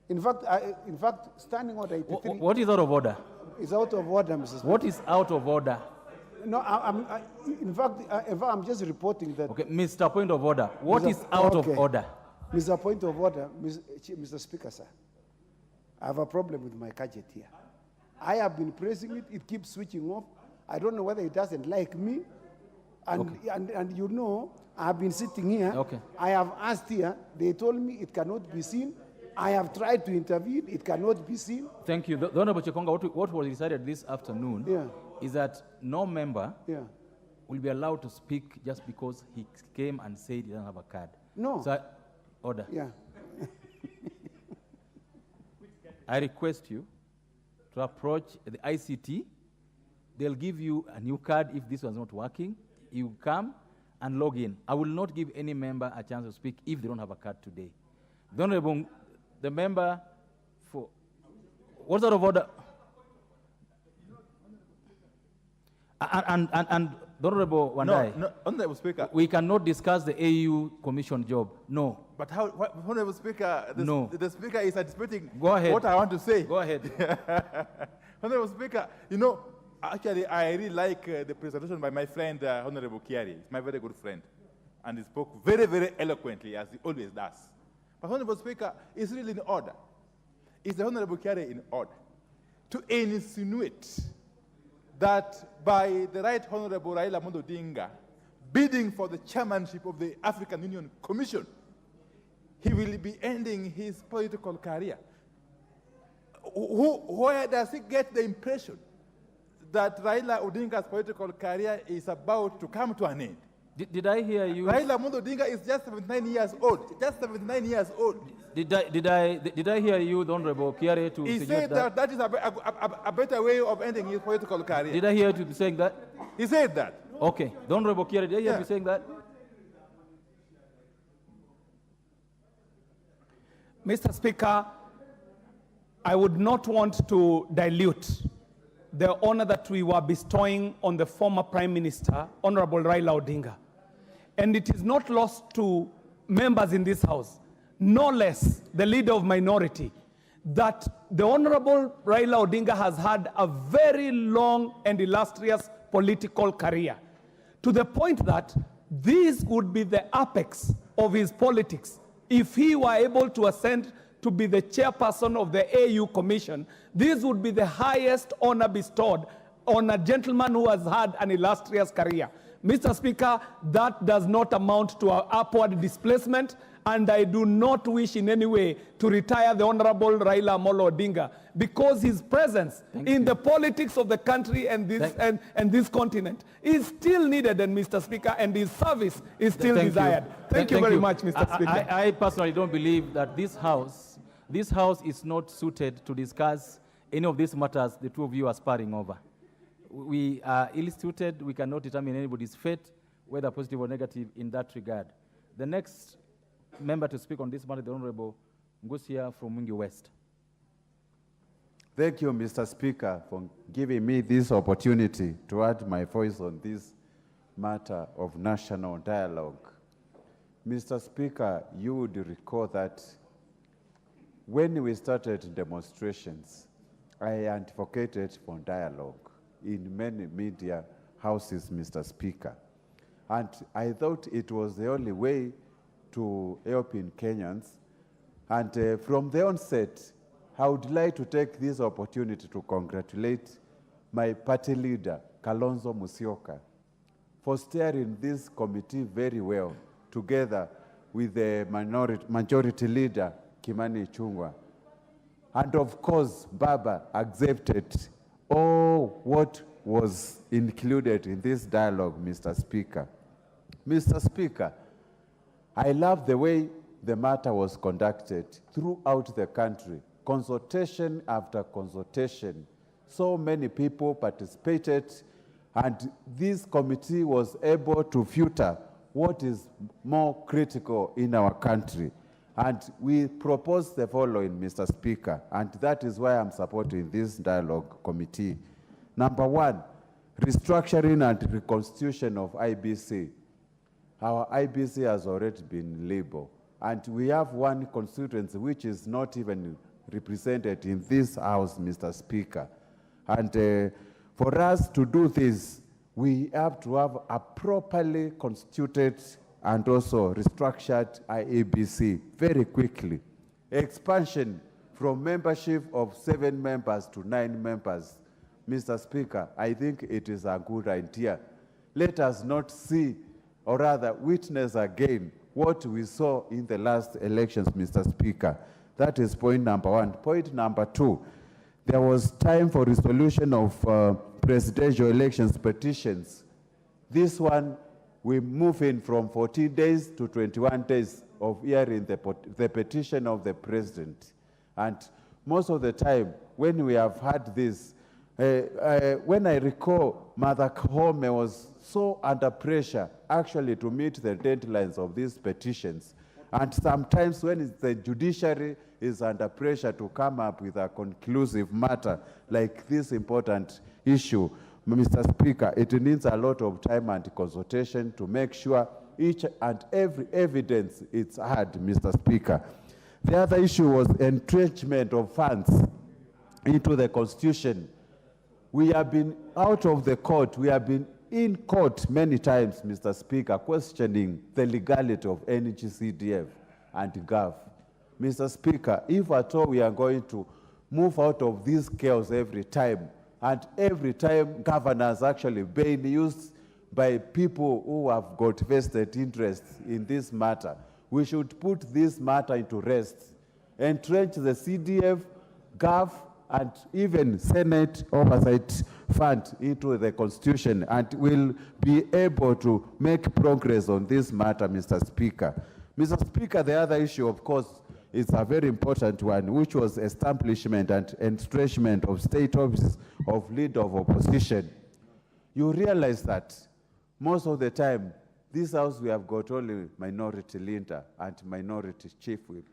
In fact, Standing Order 83... What is out of order? It's out of order, Mr. Speaker. What is out of order? No, in fact, I'm just reporting that... Okay, Mr. Point of Order, what is out of order? Mr. Point of Order, Mr. Speaker, sir, I have a problem with my gadget here. I have been pressing it, it keeps switching off. I don't know whether it doesn't like me. And you know, I have been sitting here. Okay. I have asked here, they told me it cannot be seen. I have tried to intervene, it cannot be seen. Thank you. The Honorable Cheponga, what was decided this afternoon is that no member will be allowed to speak just because he came and said he doesn't have a card. No. So, order. Yeah. I request you to approach the ICT. They'll give you a new card if this was not working. You come and log in. I will not give any member a chance to speak if they don't have a card today. The Honorable, the member for... What's out of order? And the Honorable Wandai. No, Honorable Speaker. We cannot discuss the AU Commission job. No. But how, Honorable Speaker, the Speaker is anticipating Go ahead. what I want to say. Go ahead. Honorable Speaker, you know, actually, I really like the presentation by my friend, Honorable Kiari. He's my very good friend. And he spoke very, very eloquently, as he always does. But Honorable Speaker, is really in order. Is the Honorable Kiari in order to insinuate that by the Right Honorable Raila Amolo Odinga bidding for the chairmanship of the African Union Commission, he will be ending his political career? Where does he get the impression that Raila Odinga's political career is about to come to an end? Did I hear you? Raila Amolo Odinga is just 79 years old. Just 79 years old. Did I hear you, the Honorable Kiari, to he suggest said that that is a better way of ending his political career. Did I hear you saying that? He said that. Okay. The Honorable Kiari, did I hear you saying that? Mr. Speaker, I would not want to dilute the honor that we were bestowing on the former Prime Minister, Honorable Raila Odinga. And it is not lost to members in this House, no less the leader of minority, that the Honorable Raila Odinga has had a very long and illustrious political career, to the point that this would be the apex of his politics if he were able to ascend to be the chairperson of the AU Commission. This would be the highest honor bestowed on a gentleman who has had an illustrious career. Mr. Speaker, that does not amount to an upward displacement, and I do not wish in any way to retire the Honorable Raila Amolo Odinga, because his presence in the politics of the country and this continent is still needed, and Mr. Speaker, and his service is still desired. Thank you very much, Mr. Speaker. I personally don't believe that this House is not suited to discuss any of these matters the two of you are sparring over. We are ill-suited. We cannot determine anybody's fate. whether positive or negative in that regard. The next member to speak on this matter, the Honorable Ngusia from Mwingi West. Thank you, Mr. Speaker, for giving me this opportunity to add my voice on this matter of national dialogue. Mr. Speaker, you would recall that when we started demonstrations, I advocated for dialogue in many media houses, Mr. Speaker. And I thought it was the only way to help in Kenyans. And from the onset, I would like to take this opportunity to congratulate my party leader, Kalonzo Musyoka, for steering this committee very well, together with the majority leader, Kimani Ichung'wah. And of course, Baba accepted all what was included in this dialogue, Mr. Speaker. Mr. Speaker, I love the way the matter was conducted throughout the country, consultation after consultation. So many people participated, and this committee was able to filter what is more critical in our country. And we propose the following, Mr. Speaker, and that is why I'm supporting this dialogue committee. Number one, restructuring and reconstitution of IBC. Our IBC has already been labeled, and we have one constituency which is not even represented in this house, Mr. Speaker. And for us to do this, we have to have a properly constituted and also restructured IEBC very quickly. Expansion from membership of 7 members to 9 members. Mr. Speaker, I think it is a good idea. Let us not see, or rather witness again, what we saw in the last elections, Mr. Speaker. That is point number one. Point number two, there was time for resolution of presidential elections petitions. This one, we move in from 14 days to 21 days of hearing the petition of the president. And most of the time, when we have had this, when I recall, Mother Koome was so under pressure, actually, to meet the deadlines of these petitions. And sometimes when the judiciary is under pressure to come up with a conclusive matter like this important issue, Mr. Speaker, it needs a lot of time and consultation to make sure each and every evidence is heard, Mr. Speaker. The other issue was entrenchment of funds into the Constitution. We have been out of the court. We have been in court many times, Mr. Speaker, questioning the legality of NGCDF and GAV. Mr. Speaker, if at all we are going to move out of this chaos every time, and every time governors actually being used by people who have got vested interest in this matter, we should put this matter into rest, entrench the CDF, GAV, and even Senate Oversight Fund into the Constitution, and will be able to make progress on this matter, Mr. Speaker. Mr. Speaker, the other issue, of course, is a very important one, which was establishment and entrenchment of state offices of leader of opposition. You realize that most of the time, this house we have got only minority leader and minority chief whip.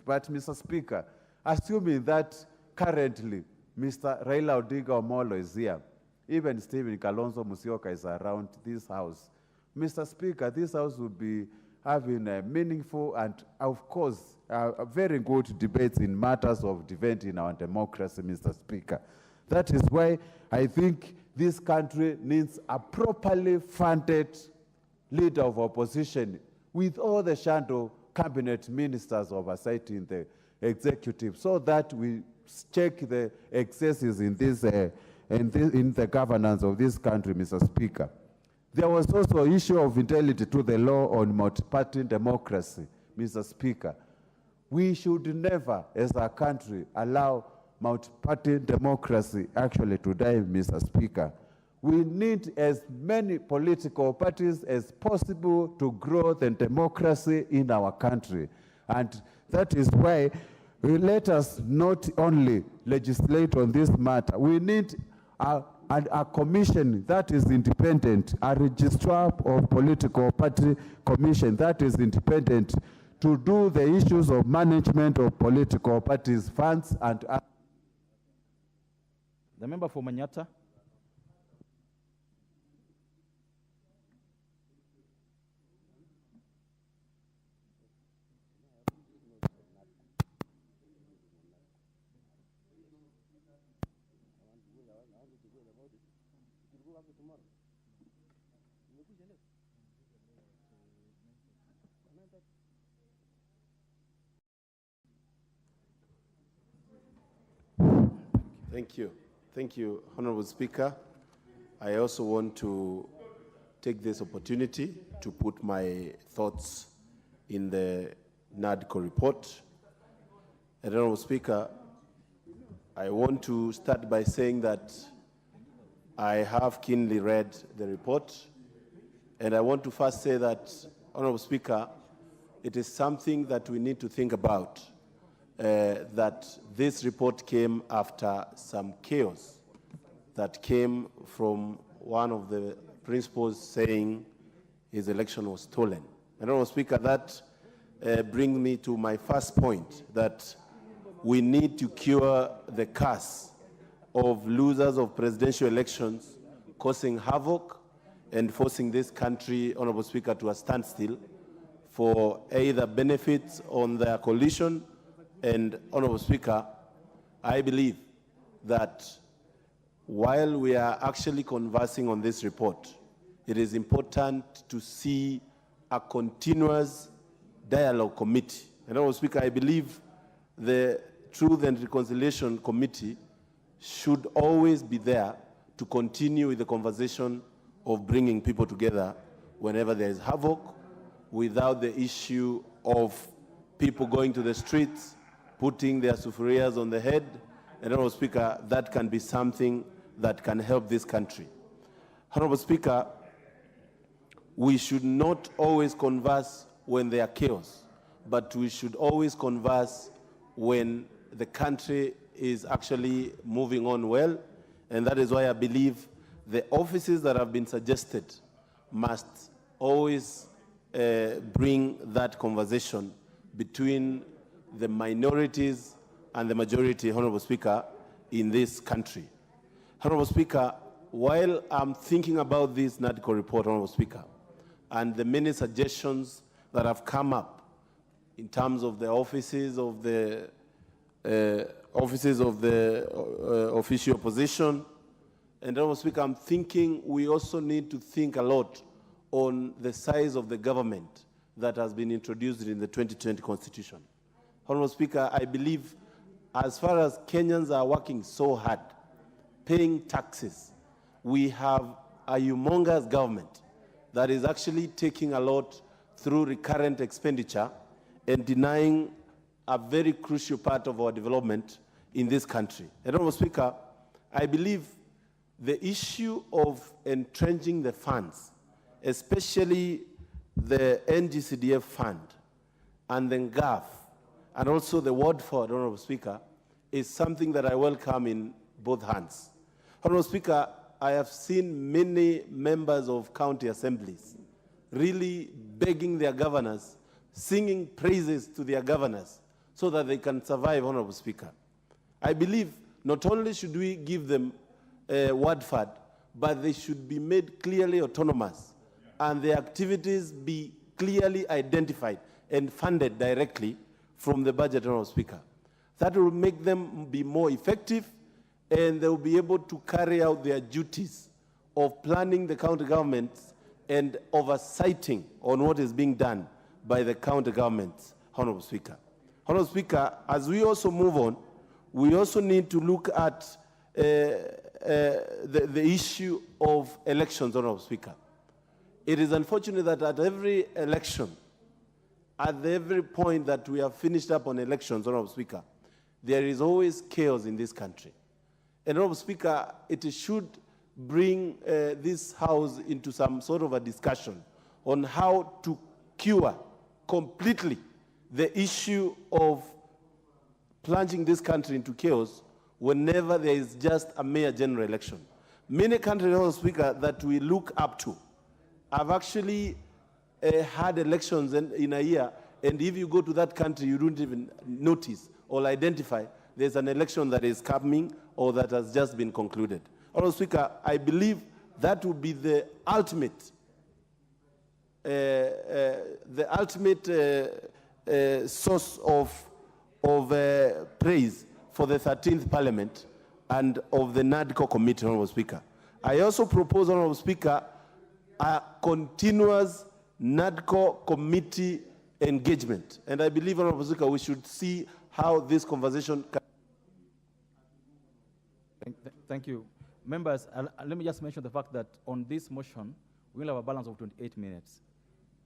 But Mr. Speaker, assuming that currently Mr. Raila Odinga Omolo is here, even Stephen Kalonzo Musyoka is around this house, Mr. Speaker, this house will be having a meaningful and, of course, a very good debates in matters of debate in our democracy, Mr. Speaker. That is why I think this country needs a properly funded leader of opposition with all the shadow cabinet ministers oversight in the executive, so that we check the excesses in this in the governance of this country, Mr. Speaker. There was also an issue of fidelity to the law on multi-party democracy, Mr. Speaker. We should never, as a country, allow multi-party democracy actually to die, Mr. Speaker. We need as many political parties as possible to grow the democracy in our country. And that is why let us not only legislate on this matter, we need a and a commission that is independent, a registrar of political party commission that is independent to do the issues of management of political parties' funds and... The member for Manyata. Thank you. Thank you, Honorable Speaker. I also want to take this opportunity to put my thoughts in the NADCO report. Honorable Speaker, I want to start by saying that I have keenly read the report, and I want to first say that, Honorable Speaker, it is something that we need to think about. That this report came after some chaos that came from one of the principals saying his election was stolen. And Honorable Speaker, that brings me to my first point, that we need to cure the curse of losers of presidential elections causing havoc and forcing this country, Honorable Speaker, to a standstill for either benefits on their coalition. And Honorable Speaker, I believe that while we are actually conversing on this report, it is important to see a continuous dialogue committee. And Honorable Speaker, I believe the Truth and Reconciliation Committee should always be there to continue with the conversation of bringing people together whenever there is havoc, without the issue of people going to the streets, putting their sufurias on the head. And Honorable Speaker, that can be something that can help this country. Honorable Speaker, we should not always converse when there are chaos, but we should always converse when the country is actually moving on well. And that is why I believe the offices that have been suggested must always bring that conversation between the minorities and the majority, Honorable Speaker, in this country. Honorable Speaker, while I'm thinking about this NADCO report, Honorable Speaker, and the many suggestions that have come up in terms of the offices of the official opposition, and Honorable Speaker, I'm thinking we also need to think a lot on the size of the government that has been introduced in the 2020 Constitution. Honorable Speaker, I believe as far as Kenyans are working so hard, paying taxes, we have a humongous government that is actually taking a lot through recurrent expenditure and denying a very crucial part of our development in this country. And Honorable Speaker, I believe the issue of entrenching the funds, especially the NGCDF fund and the GAF, and also the word for it, Honorable Speaker, is something that I welcome in both hands. Honorable Speaker, I have seen many members of county assemblies really begging their governors, singing praises to their governors so that they can survive, Honorable Speaker. I believe not only should we give them a word fund, but they should be made clearly autonomous and their activities be clearly identified and funded directly from the budget, Honorable Speaker. That will make them be more effective, and they will be able to carry out their duties of planning the county governments and oversighting on what is being done by the county governments, Honorable Speaker. Honorable Speaker, as we also move on, we also need to look at the issue of elections, Honorable Speaker. It is unfortunate that at every election, at every point that we have finished up on elections, Honorable Speaker, there is always chaos in this country. And Honorable Speaker, it should bring this House into some sort of a discussion on how to cure completely the issue of plunging this country into chaos whenever there is just a mere general election. many countries, Mr. Speaker, that we look up to have actually had elections in a year, and if you go to that country, you don't even notice or identify there's an election that is coming or that has just been concluded. Mr. Speaker, I believe that would be the ultimate source of praise for the 13th Parliament and of the NADCO committee, Honorable Speaker. I also propose, Honorable Speaker, a continuous NADCO committee engagement. And I believe, Honorable Speaker, we should see how this conversation can. Thank you. Members, let me just mention the fact that on this motion, we will have a balance of 28 minutes.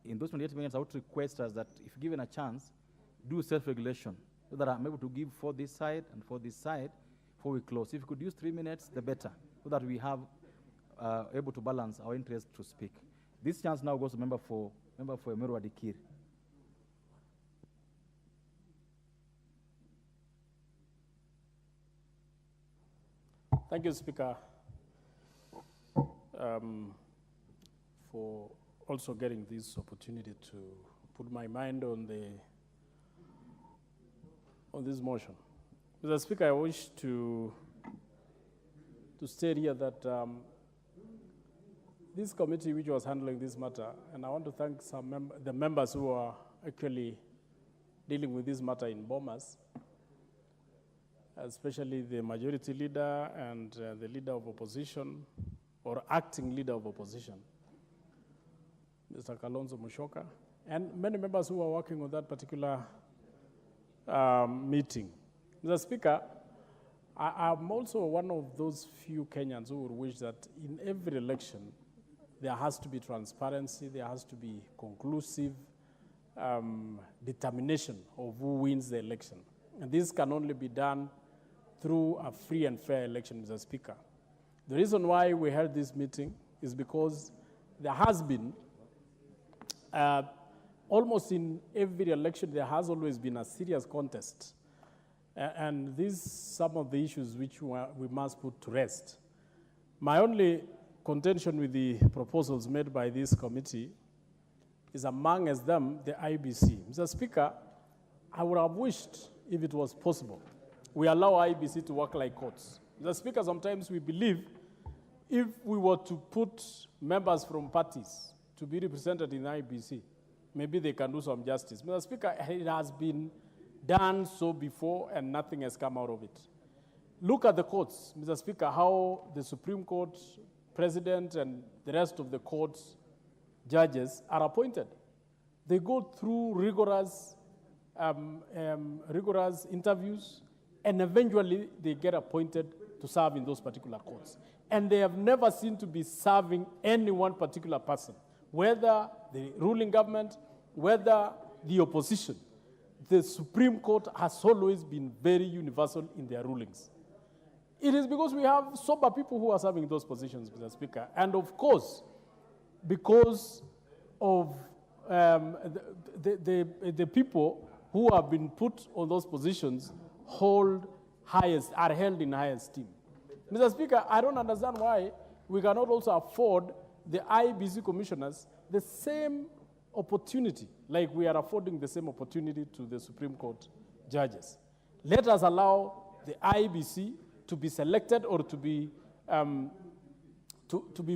In those 28 minutes, I would request us that if given a chance, do self-regulation so that I'm able to give for this side and for this side before we close. If you could use 3 minutes, the better, so that we have able to balance our interest to speak. This chance now goes to member for Emeru Adikir. Thank you, Speaker, for also getting this opportunity to put my mind on this motion. Mr. Speaker, I wish to state here that this committee which was handling this matter, and I want to thank the members who are actually dealing with this matter in Bomas, especially the majority leader and the leader of opposition, or acting leader of opposition, Mr. Kalonzo Musyoka, and many members who are working on that particular meeting. Mr. Speaker, I'm also one of those few Kenyans who would wish that in every election, there has to be transparency, there has to be conclusive determination of who wins the election. And this can only be done through a free and fair election, Mr. Speaker. The reason why we held this meeting is because there has been, almost in every election, there has always been a serious contest. And these some of the issues which we must put to rest. My only contention with the proposals made by this committee is amongst them the IBC. Mr. Speaker, I would have wished, if it was possible, we allow IBC to work like courts. Mr. Speaker, sometimes we believe if we were to put members from parties to be represented in IBC, maybe they can do some justice. Mr. Speaker, it has been done so before and nothing has come out of it. Look at the courts, Mr. Speaker, how the Supreme Court president and the rest of the court's judges are appointed. They go through rigorous interviews, and eventually they get appointed to serve in those particular courts. And they have never seemed to be serving any one particular person, whether the ruling government, whether the opposition. The Supreme Court has always been very universal in their rulings. It is because we have sober people who are serving those positions, Mr. Speaker. And of course, because of the people who have been put on those positions are held in high esteem. Mr. Speaker, I don't understand why we cannot also afford the IBC commissioners the same opportunity, like we are affording the same opportunity to the Supreme Court judges. Let us allow the IBC to be selected or to be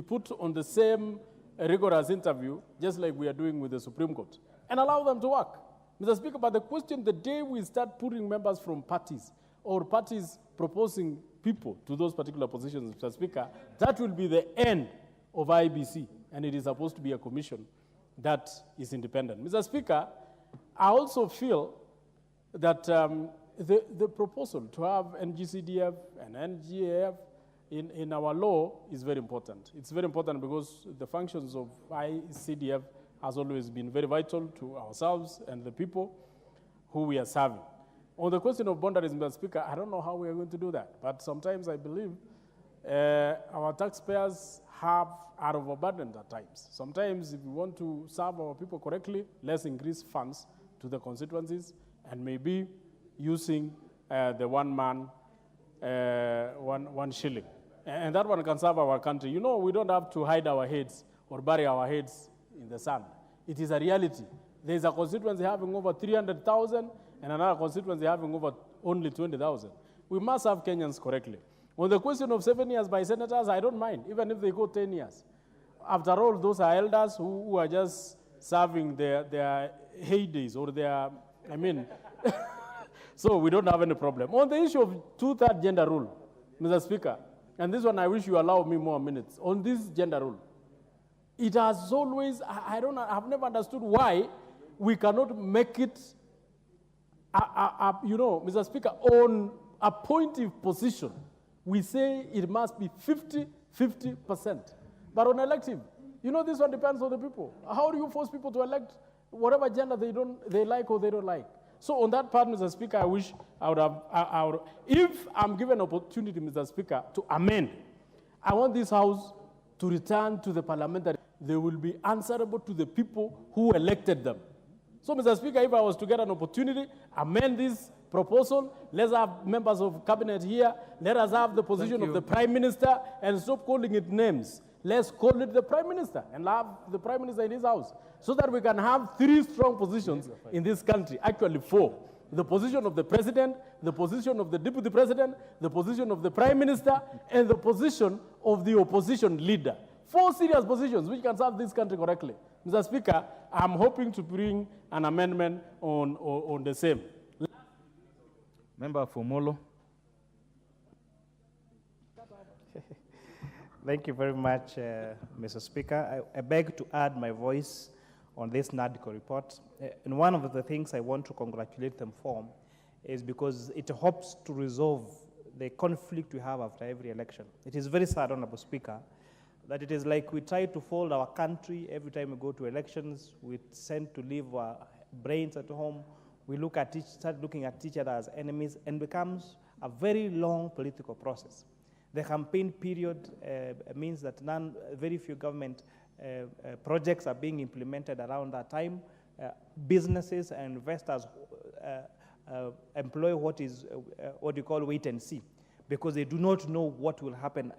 put on the same rigorous interview, just like we are doing with the Supreme Court, and allow them to work. Mr. Speaker, but the question, the day we start putting members from parties or parties proposing people to those particular positions, Mr. Speaker, that will be the end of IBC, and it is supposed to be a commission that is independent. Mr. Speaker, I also feel that the proposal to have NGCDF and NGAF in our law is very important. It's very important because the functions of ICDF has always been very vital to ourselves and the people who we are serving. On the question of boundaries, Mr. Speaker, I don't know how we are going to do that, but sometimes I believe our taxpayers are overburdened at times. Sometimes if we want to serve our people correctly, let's increase funds to the constituencies and maybe using the one shilling. And that one can serve our country. You know, we don't have to hide our heads or bury our heads in the sand. It is a reality. There is a constituency having over 300,000 and another constituency having over only 20,000. We must have Kenyans correctly. On the question of 7 years by senators, I don't mind, even if they go 10 years. After all, those are elders who are just serving their heydays or their, so we don't have any problem. On the issue of two-third gender rule, Mr. Speaker, and this one I wish you allow me more minutes, on this gender rule, it has always, I've never understood why we cannot make it, Mr. Speaker, on appointive position. We say it must be 50%. But on elective, this one depends on the people. How do you force people to elect whatever gender they like or they don't like? So on that part, Mr. Speaker, I wish I would have, if I'm given opportunity, Mr. Speaker, to amend, I want this House to return to the parliamentary. They will be answerable to the people who elected them. So, Mr. Speaker, if I was to get an opportunity, amend this proposal, let's have members of cabinet here, let us have the position of the Prime Minister, and stop calling it names. Let's call it the Prime Minister and have the Prime Minister in his house so that we can have 3 strong positions in this country, actually 4. The position of the President, the position of the Deputy President, the position of the Prime Minister, and the position of the opposition leader. 4 serious positions which can serve this country correctly. Mr. Speaker, I'm hoping to bring an amendment on the same. Member for Molo. Thank you very much, Mr. Speaker. I beg to add my voice on this NADCO report. And one of the things I want to congratulate them for is because it hopes to resolve the conflict we have after every election. It is very sad, Honorable Speaker, that it is like we try to fold our country every time we go to elections. We tend to leave our brains at home. We start looking at each other as enemies, and becomes a very long political process. The campaign period means that very few government projects are being implemented around that time. Businesses and investors employ what you call wait and see, because they do not know what will happen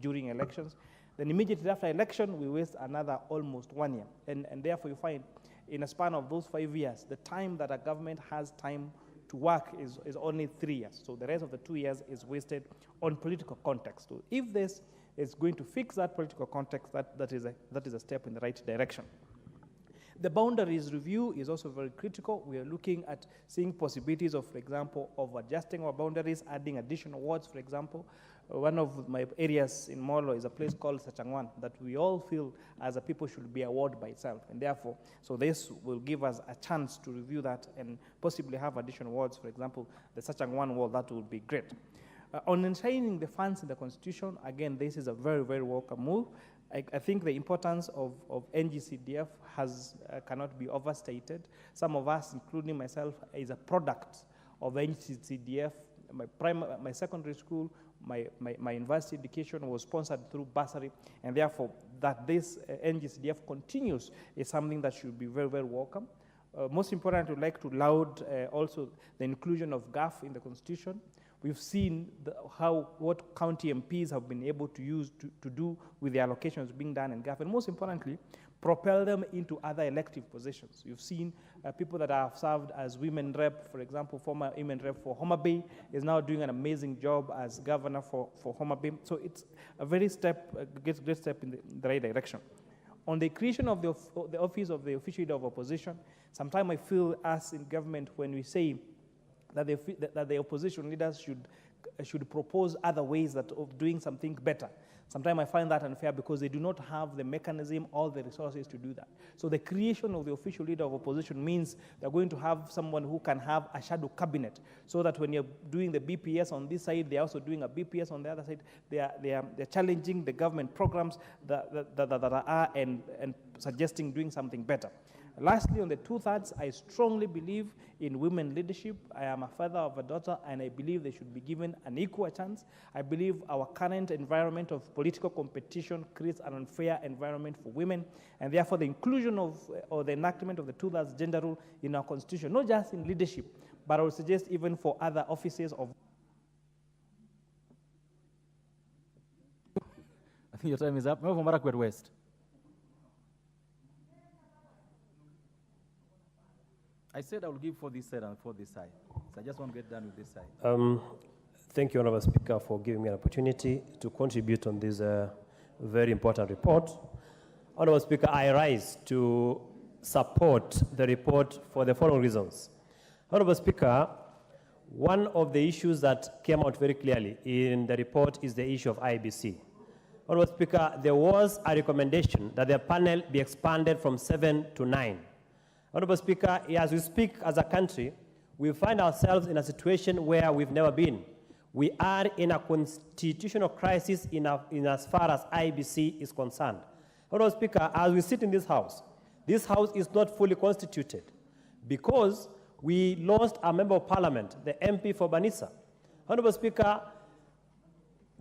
during elections. Then immediately after election, we waste another almost 1 year. And therefore you find in a span of those 5 years, the time that a government has time to work is only 3 years. So the rest of the 2 years is wasted on political context. So if this is going to fix that political context, that is a step in the right direction. The boundaries review is also very critical. We are looking at seeing possibilities of, for example, of adjusting our boundaries, adding additional wards, for example. One of my areas in Molo is a place called Sachangwan that we all feel as a people should be a ward by itself. And therefore, so this will give us a chance to review that and possibly have additional wards. For example, the Sachangwan ward, that would be great. On enshrining the funds in the Constitution, again, this is a very, very welcome move. I think the importance of NGCDF cannot be overstated. Some of us, including myself, is a product of NGCDF. My secondary school, my university education was sponsored through bursary, and therefore that this NGCDF continues is something that should be very, very welcome. Most important, I'd like to laud also the inclusion of GAF in the Constitution. We've seen what county MPs have been able to do with the allocations being done in GAF, and most importantly, propel them into other elective positions. You've seen people that have served as women rep, for example, former women rep for Homa Bay is now doing an amazing job as governor for Homa Bay. So it's a very great step in the right direction. On the creation of the office of the official leader of opposition, sometimes I feel us in government when we say that the opposition leaders should propose other ways of doing something better. Sometimes I find that unfair because they do not have the mechanism or the resources to do that. So the creation of the official leader of opposition means they're going to have someone who can have a shadow cabinet, so that when you're doing the BPS on this side, they're also doing a BPS on the other side. They're challenging the government programs that are and suggesting doing something better. Lastly, on the 2/3, I strongly believe in women leadership. I am a father of a daughter, and I believe they should be given an equal chance. I believe our current environment of political competition creates an unfair environment for women, and therefore the inclusion or the enactment of the 2/3 gender rule in our Constitution, not just in leadership, but I would suggest even for other offices of Your time is up. Member for Marakwet West. I said I will give for this side and for this side. So I just want to get done with this side. Thank you, Honorable Speaker, for giving me an opportunity to contribute on this very important report. Honorable Speaker, I rise to support the report for the following reasons. Honorable Speaker, one of the issues that came out very clearly in the report is the issue of IBC. Honorable Speaker, there was a recommendation that the panel be expanded from 7 to 9. Honorable Speaker, as we speak as a country, we find ourselves in a situation where we've never been. We are in a constitutional crisis in as far as IBC is concerned. Honorable Speaker, as we sit in this house is not fully constituted because we lost a member of parliament, the MP for Banisa. Honorable Speaker,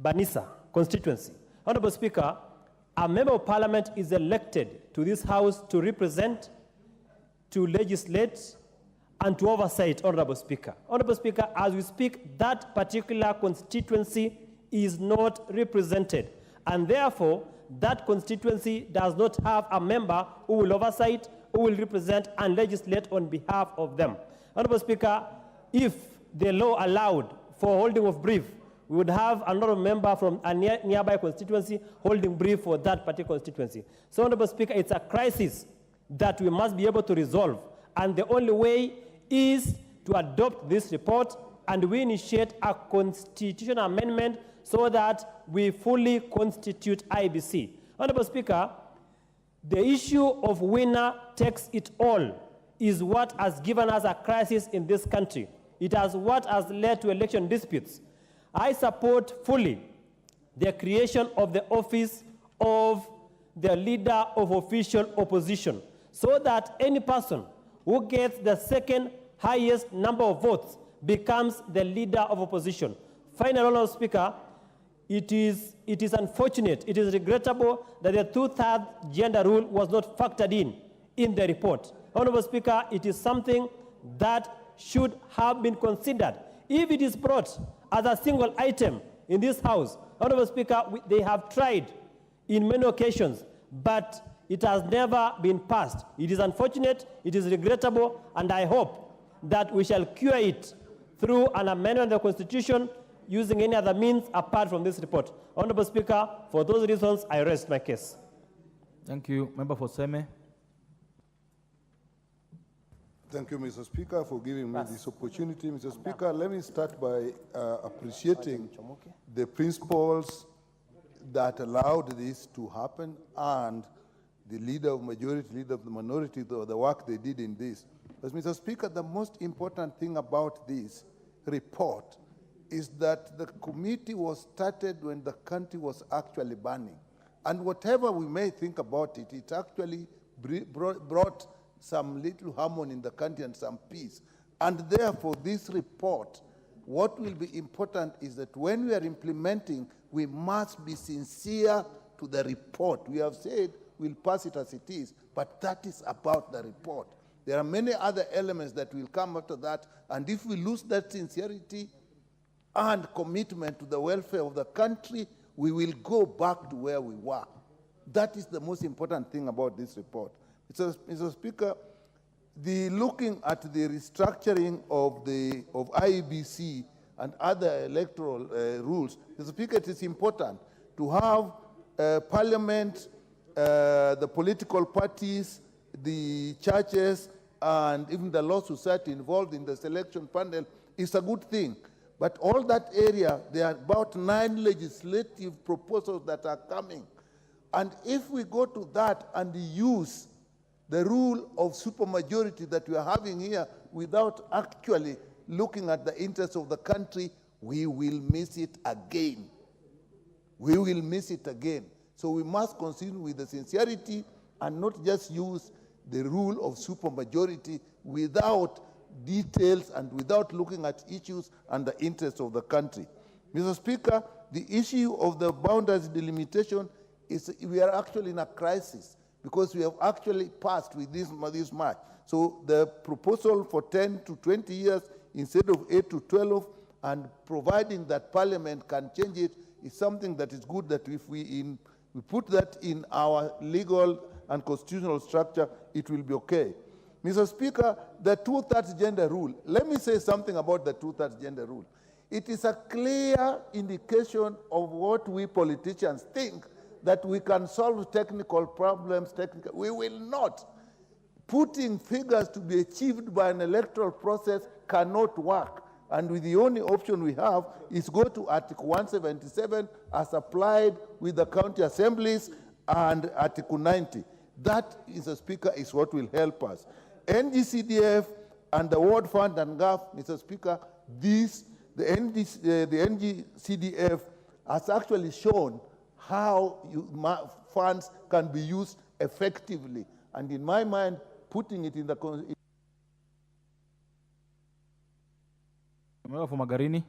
Banisa constituency. Honorable Speaker, a member of parliament is elected to this house to represent, to legislate, and to oversight, Honorable Speaker. Honorable Speaker, as we speak, that particular constituency is not represented, and therefore, that constituency does not have a member who will oversight, who will represent and legislate on behalf of them. Honorable Speaker, if the law allowed for holding of brief, we would have another member from a nearby constituency holding brief for that particular constituency. So, Honorable Speaker, it's a crisis that we must be able to resolve, and the only way is to adopt this report and we initiate a constitutional amendment so that we fully constitute IBC. Honorable Speaker, the issue of winner takes it all is what has given us a crisis in this country. It has what has led to election disputes. I support fully the creation of the office of the leader of official opposition so that any person who gets the second highest number of votes becomes the leader of opposition. Finally, Honorable Speaker, it is unfortunate, it is regrettable that the 2/3 gender rule was not factored in the report. Honorable Speaker, it is something that should have been considered. If it is brought as a single item in this House, Honorable Speaker, they have tried in many occasions, but it has never been passed. It is unfortunate, it is regrettable, and I hope that we shall cure it through an amendment of the Constitution using any other means apart from this report. Honorable Speaker, for those reasons, I rest my case. Thank you. Member for Seme. Thank you, Mr. Speaker, for giving me this opportunity. Mr. Speaker, let me start by appreciating the principles that allowed this to happen and the leader of majority, leader of the minority, the work they did in this. But Mr. Speaker, the most important thing about this report is that the committee was started when the country was actually burning. And whatever we may think about it, it actually brought some little harmony in the country and some peace. And therefore, this report, what will be important is that when we are implementing, we must be sincere to the report. We have said we'll pass it as it is, but that is about the report. There are many other elements that will come after that, and if we lose that sincerity and commitment to the welfare of the country, we will go back to where we were. That is the most important thing about this report. Mr. Speaker, looking at the restructuring of IEBC and other electoral rules, Mr. Speaker, it is important to have Parliament, the political parties, the churches, and even the law society involved in the selection panel is a good thing. But all that area, there are about 9 legislative proposals that are coming. And if we go to that and use the rule of supermajority that we are having here without actually looking at the interests of the country, we will miss it again. We will miss it again. So we must continue with the sincerity and not just use the rule of supermajority without details and without looking at issues and the interests of the country. Mr. Speaker, the issue of the boundaries delimitation is we are actually in a crisis because we have actually passed with this March. So the proposal for 10 to 20 years instead of 8 to 12 and providing that Parliament can change it is something that is good that if we we put that in our legal and constitutional structure, it will be okay. Mr. Speaker, the two-thirds gender rule, let me say something about the two-thirds gender rule. It is a clear indication of what we politicians think, that we can solve technical problems. We will not. Putting figures to be achieved by an electoral process cannot work. And with the only option we have is go to Article 177 as applied with the county assemblies and Article 90. That, Mr. Speaker, is what will help us. NGCDF and the World Fund and GAF, Mr. Speaker, the NGCDF has actually shown how funds can be used effectively. And in my mind, putting it in the... Member for Magarini.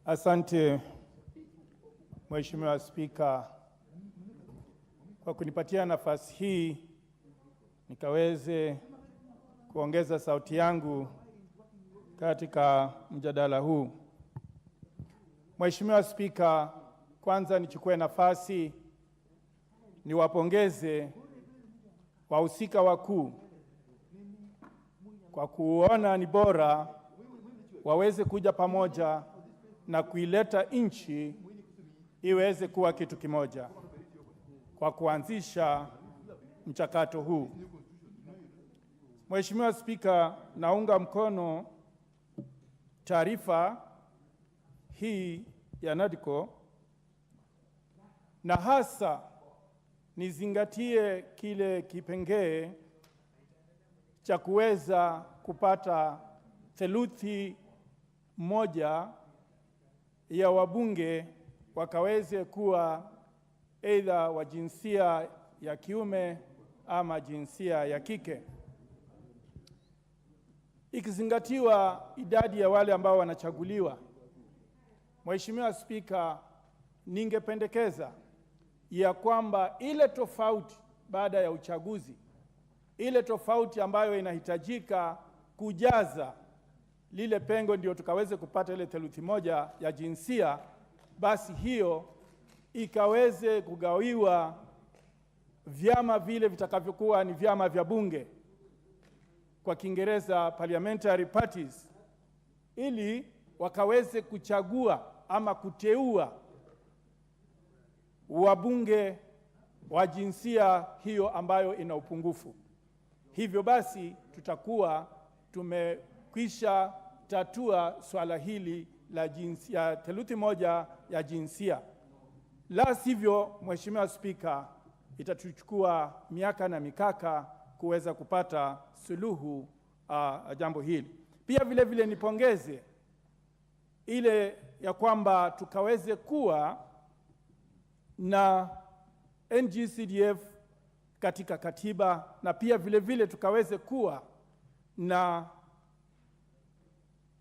Asante, Mheshimiwa Spika, kwa kunipatia nafasi hii nikaweze kuongeza sauti yangu katika mjadala huu. Mheshimiwa Spika, kwanza nichukue nafasi niwapongeze wahusika wakuu kwa kuona ni bora waweze kuja pamoja na kuileta nchi iweze kuwa kitu kimoja kwa kuanzisha mchakato huu. Mheshimiwa Spika, naunga mkono taarifa hii ya NADCO na hasa nizingatie kile kipengee cha kuweza kupata theluthi moja ya wabunge wakaweze kuwa aidha wa jinsia ya kiume ama jinsia ya kike. Ikizingatiwa idadi ya wale ambao wanachaguliwa, Mheshimiwa Spika, ningependekeza ya kwamba ile tofauti baada ya uchaguzi, ile tofauti ambayo inahitajika kujaza lile pengo ndio tukaweze kupata ile theluthi moja ya jinsia, basi hiyo ikaweze kugawiwa vyama vile vitakavyokuwa ni vyama vya bunge, kwa Kiingereza parliamentary parties, ili wakaweze kuchagua ama kuteua wabunge wa jinsia hiyo ambayo ina upungufu. Hivyo basi tutakuwa tumekwisha tatua swala hili la jinsia, theluthi moja ya jinsia. La sivyo, Mheshimiwa Spika, itatuchukua miaka na mikaka kuweza kupata suluhu jambo hili. Pia vile vile nipongeze ile ya kwamba tukaweze kuwa na NGCDF katika katiba, na pia vile vile tukaweze kuwa na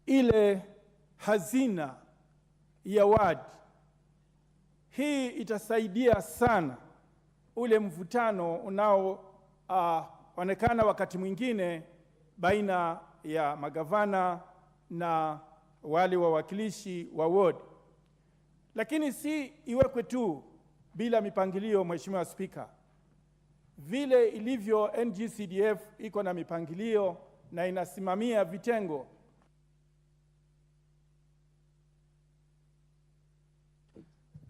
ile hazina ya wadi. Hii itasaidia sana ule mvutano unaoonekana wakati mwingine baina ya magavana na wale wawakilishi wa ward. Lakini si iwekwe tu bila mipangilio, Mheshimiwa Spika. Vile ilivyo NGCDF iko na mipangilio na inasimamia vitengo.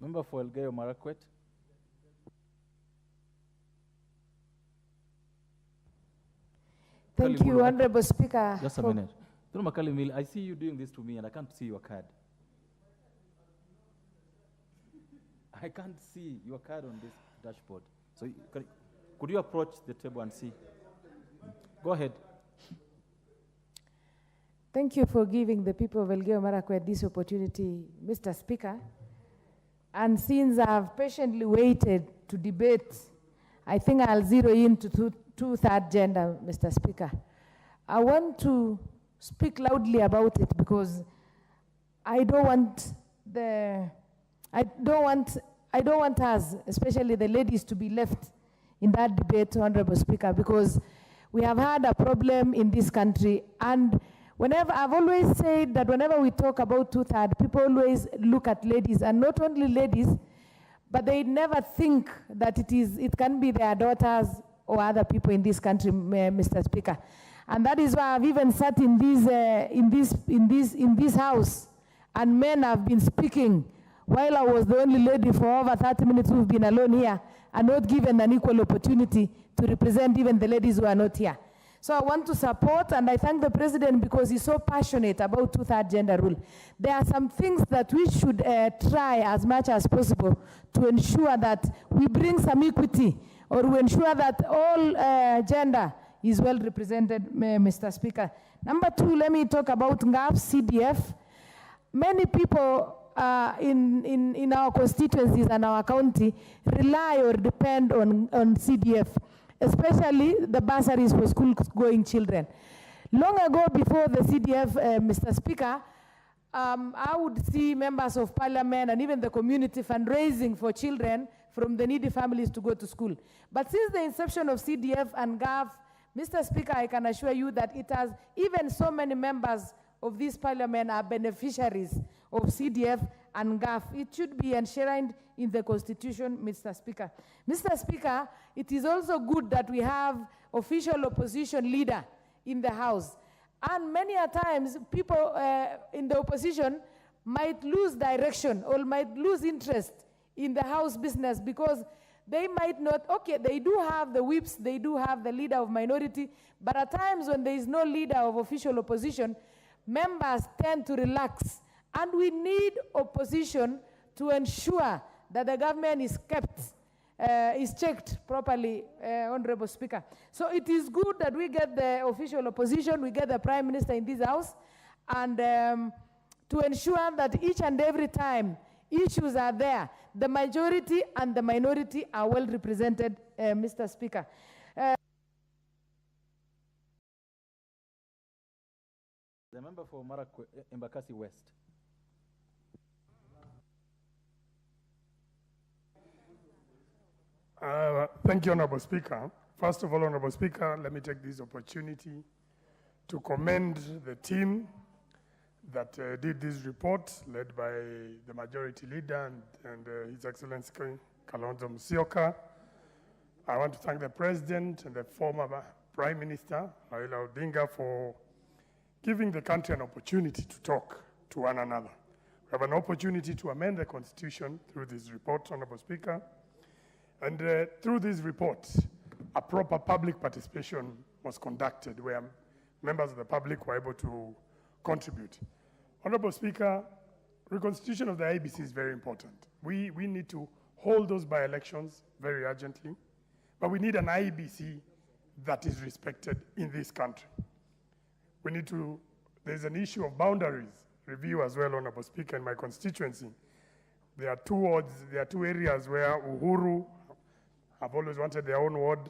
Member for Elgeyo Marakwet. Thank you, Honorable Speaker. Just a minute. Makali, I see you doing this to me and I can't see your card. I can't see your card on this dashboard. So could you approach the table and see? Go ahead. Thank you for giving the people of Elgeyo Marakwet this opportunity, Mr. Speaker. And since I've patiently waited to debate, I think I'll zero in to two-third gender, Mr. Speaker. I want to speak loudly about it because I don't want us, especially the ladies, to be left in that debate, Honorable Speaker, because we have had a problem in this country, and I've always said that whenever we talk about two-thirds, people always look at ladies, and not only ladies, but they never think that it can be their daughters or other people in this country, Mr. Speaker. And that is why I've even sat in this house, and men have been speaking while I was the only lady for over 30 minutes who've been alone here and not given an equal opportunity to represent even the ladies who are not here. So I want to support, and I thank the President because he's so passionate about two-thirds gender rule. There are some things that we should try as much as possible to ensure that we bring some equity, or we ensure that all gender is well represented, Mr. Speaker. Number two, let me talk about NGAF, CDF. Many people in our constituencies and our county rely or depend on CDF, especially the bursaries for school-going children. Long ago, before the CDF, Mr. Speaker, I would see members of parliament and even the community fundraising for children from the needy families to go to school. But since the inception of CDF and GAF, Mr. Speaker, I can assure you that it has, even so many members of this parliament are beneficiaries of CDF and GAF. It should be enshrined in the Constitution, Mr. Speaker. Mr. Speaker, it is also good that we have official opposition leader in the House. And many a times, people in the opposition might lose direction or might lose interest in the House business because they might not, okay, they do have the whips, they do have the leader of minority, but at times when there is no leader of official opposition, members tend to relax. And we need opposition to ensure that the government is kept, is checked properly, Honorable Speaker. So it is good that we get the official opposition, we get the Prime Minister in this House, and to ensure that each and every time issues are there, the majority and the minority are well represented, Mr. Speaker. The member for Embakasi West. Thank you, Honorable Speaker. First of all, Honorable Speaker, let me take this opportunity to commend the team that did this report, led by the Majority Leader and His Excellency Kalonzo Musyoka. I want to thank the President and the former Prime Minister, Raila Odinga, for giving the country an opportunity to talk to one another. We have an opportunity to amend the Constitution through this report, Honorable Speaker. And through this report, a proper public participation was conducted where members of the public were able to contribute. Honorable Speaker, reconstitution of the IEBC is very important. We need to hold those by-elections very urgently, but we need an IEBC that is respected in this country. We need to, there's an issue of boundaries review as well, Honorable Speaker, in my constituency. There are two wards, there are two areas where Uhuru have always wanted their own ward,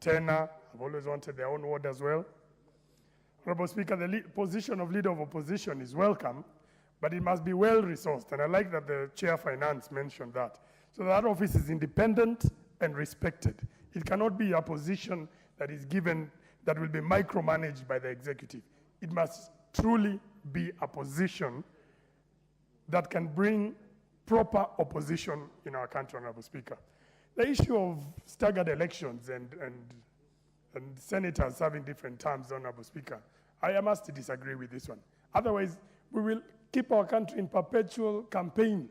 Tena have always wanted their own ward as well. Honorable Speaker, the position of leader of opposition is welcome, but it must be well-resourced, and I like that the Chair Finance mentioned that. So that office is independent and respected. It cannot be a position that is given, that will be micromanaged by the executive. It must truly be a position that can bring proper opposition in our country, Honorable Speaker. The issue of staggered elections and senators having different terms, Honorable Speaker, I must disagree with this one. Otherwise, we will keep our country in perpetual campaign.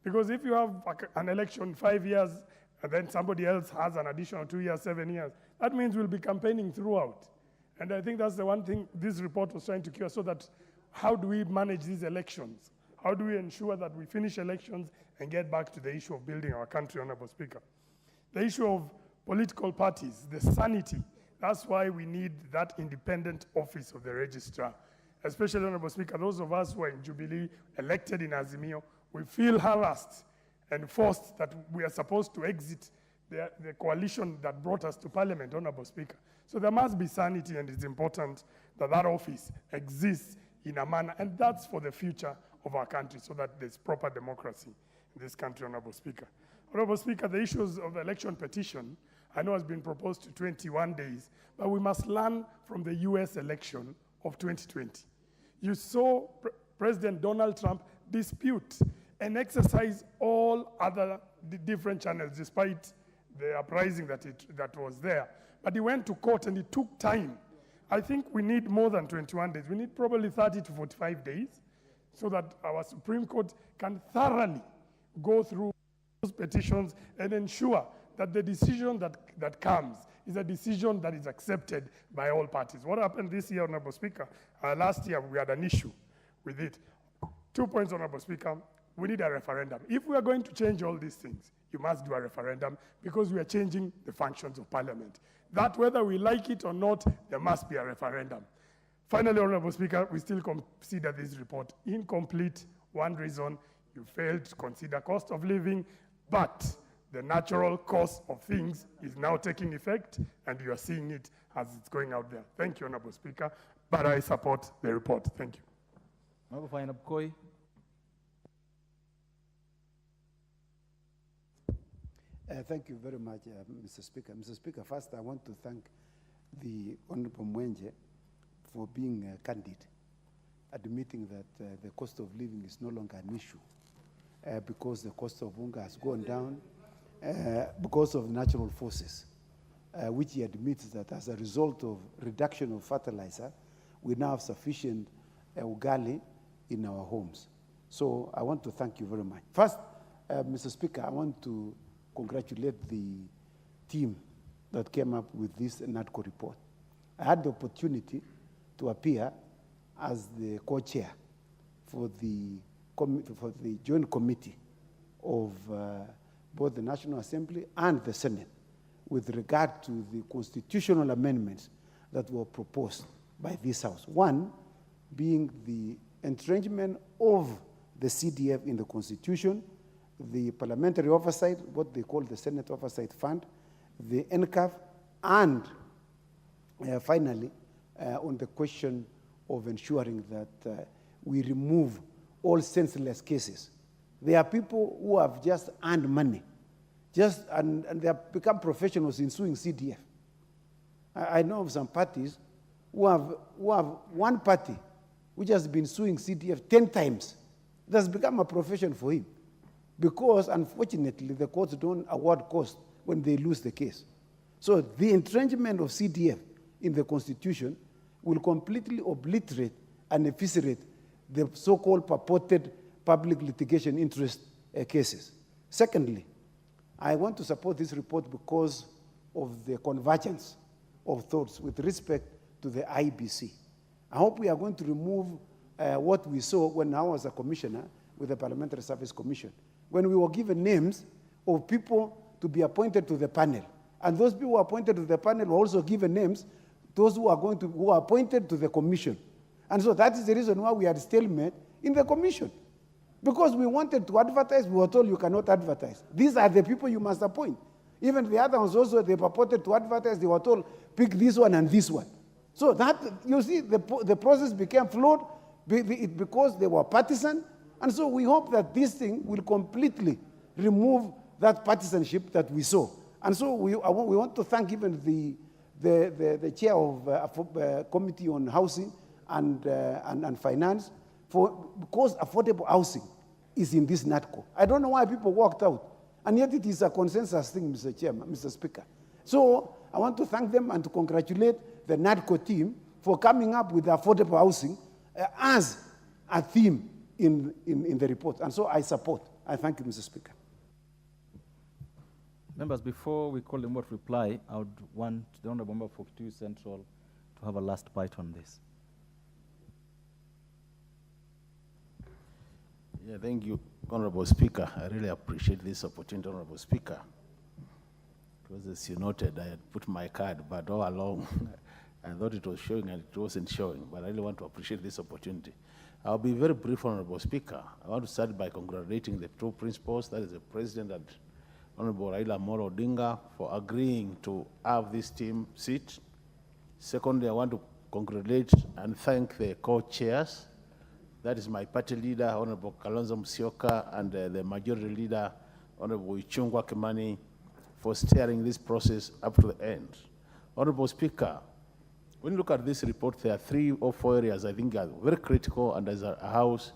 Because if you have an election 5 years and then somebody else has an additional 2 years, 7 years, that means we'll be campaigning throughout. And I think that's the one thing this report was trying to cure, so that how do we manage these elections? How do we ensure that we finish elections and get back to the issue of building our country, Honorable Speaker? The issue of political parties, the sanity, that's why we need that independent office of the registrar. Especially, Honorable Speaker, those of us who are in Jubilee, elected in AZIMIO, we feel harassed and forced that we are supposed to exit the coalition that brought us to Parliament, Honorable Speaker. So there must be sanity, and it's important that that office exists in a manner, and that's for the future of our country, so that there's proper democracy in this country, Honorable Speaker. Honorable Speaker, the issues of the election petition, I know has been proposed to 21 days, but we must learn from the US election of 2020. You saw President Donald Trump dispute and exercise all other different channels despite the uprising that was there. But he went to court and it took time. I think we need more than 21 days. We need probably 30 to 45 days so that our Supreme Court can thoroughly go through those petitions and ensure that the decision that comes is a decision that is accepted by all parties. What happened this year, Honorable Speaker? Last year, we had an issue with it. 2 points, Honorable Speaker. We need a referendum. If we are going to change all these things, you must do a referendum because we are changing the functions of Parliament. That whether we like it or not, there must be a referendum. Finally, Honorable Speaker, we still consider this report incomplete. One reason, you failed to consider cost of living, but the natural course of things is now taking effect, and you are seeing it as it's going out there. Thank you, Honorable Speaker, but I support the report. Thank you. Thank you very much, Mr. Speaker. Mr. Speaker, first I want to thank the Honorable Mwenje for being candid, admitting that the cost of living is no longer an issue because the cost of hunger has gone down because of natural forces, which he admits that as a result of reduction of fertilizer, we now have sufficient ugali in our homes. So I want to thank you very much. First, Mr. Speaker, I want to congratulate the team that came up with this NADCO report. I had the opportunity to appear as the co-chair for the joint committee of both the National Assembly and the Senate with regard to the constitutional amendments that were proposed by this House. One being the entrenchment of the CDF in the Constitution, the parliamentary oversight, what they call the Senate Oversight Fund, the NCAF, and finally, on the question of ensuring that we remove all senseless cases. There are people who have just earned money, and they have become professionals in suing CDF. I know of some parties who have one party which has been suing CDF 10 times. It has become a profession for him because, unfortunately, the courts don't award cost when they lose the case. So the entrenchment of CDF in the Constitution will completely obliterate and eviscerate the so-called purported public litigation interest cases. Secondly, I want to support this report because of the convergence of thoughts with respect to the IBC. I hope we are going to remove what we saw when I was a commissioner with the Parliamentary Service Commission, when we were given names of people to be appointed to the panel. And those people who were appointed to the panel were also given names, those who are appointed to the commission. And so that is the reason why we had stalemate in the commission. Because we wanted to advertise, we were told you cannot advertise. These are the people you must appoint. Even the other ones also, they purported to advertise, they were told, pick this one and this one. So that, you see, the process became flawed because they were partisan. And so we hope that this thing will completely remove that partisanship that we saw. And so we want to thank even the chair of Committee on Housing and Finance because affordable housing is in this NADCO. I don't know why people walked out. And yet it is a consensus thing, Mr. Chairman, Mr. Speaker. So I want to thank them and to congratulate the NADCO team for coming up with affordable housing as a theme in the report. And so I support. I thank you, Mr. Speaker. Members, before we call them what reply, I would want the Honourable Member for Kitui Central to have a last bite on this. Yeah, thank you, Honourable Speaker. I really appreciate this opportunity, Honourable Speaker. Because as you noted, I had put my card, but all along, I thought it was showing and it wasn't showing, but I really want to appreciate this opportunity. I'll be very brief, Honourable Speaker. I want to start by congratulating the two principals, that is the President and Honourable Raila Amolo Odinga, for agreeing to have this team sit. Secondly, I want to congratulate and thank the co-chairs. That is my party leader, Honourable Kalonzo Musyoka, and the majority leader, Honourable Ichung'wah Kimani, for steering this process up to the end. Honourable Speaker, when you look at this report, there are 3 or 4 areas I think are very critical, and as a House,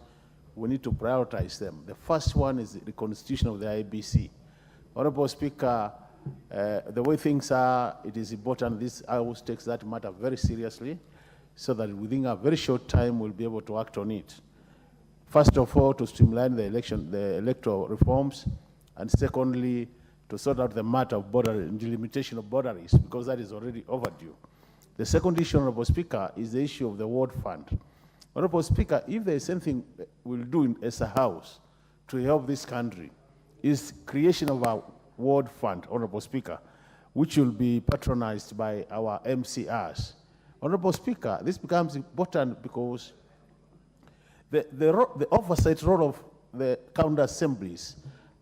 we need to prioritize them. The first one is the constitution of the IEBC. Honorable Speaker, the way things are, it is important this House takes that matter very seriously, so that within a very short time we'll be able to act on it. First of all, to streamline the electoral reforms, and secondly, to sort out the matter of delimitation of boundaries, because that is already overdue. The second issue, Honorable Speaker, is the issue of the World Fund. Honorable Speaker, if there is anything we'll do as a House to help this country, is creation of a World Fund, Honorable Speaker, which will be patronized by our MCRs. Honorable Speaker, this becomes important because the oversight role of the county assemblies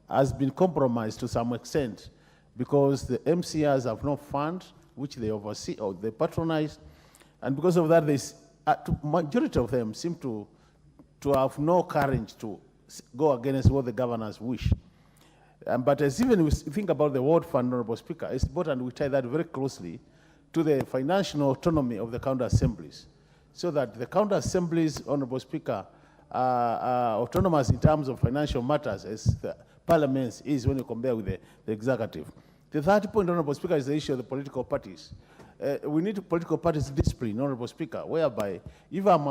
has been compromised to some extent, because the MCRs have no fund which they oversee or they patronize, and because of that, majority of them seem to have no courage to go against what the governors wish. But as even we think about the World Fund, Honorable Speaker, it's important we tie that very closely to the financial autonomy of the county assemblies, so that the county assemblies, Honorable Speaker, are autonomous in terms of financial matters, as the parliament is when you compare with the executive. The third point, Honorable Speaker, is the issue of the political parties. We need political parties discipline, Honorable Speaker, whereby if I'm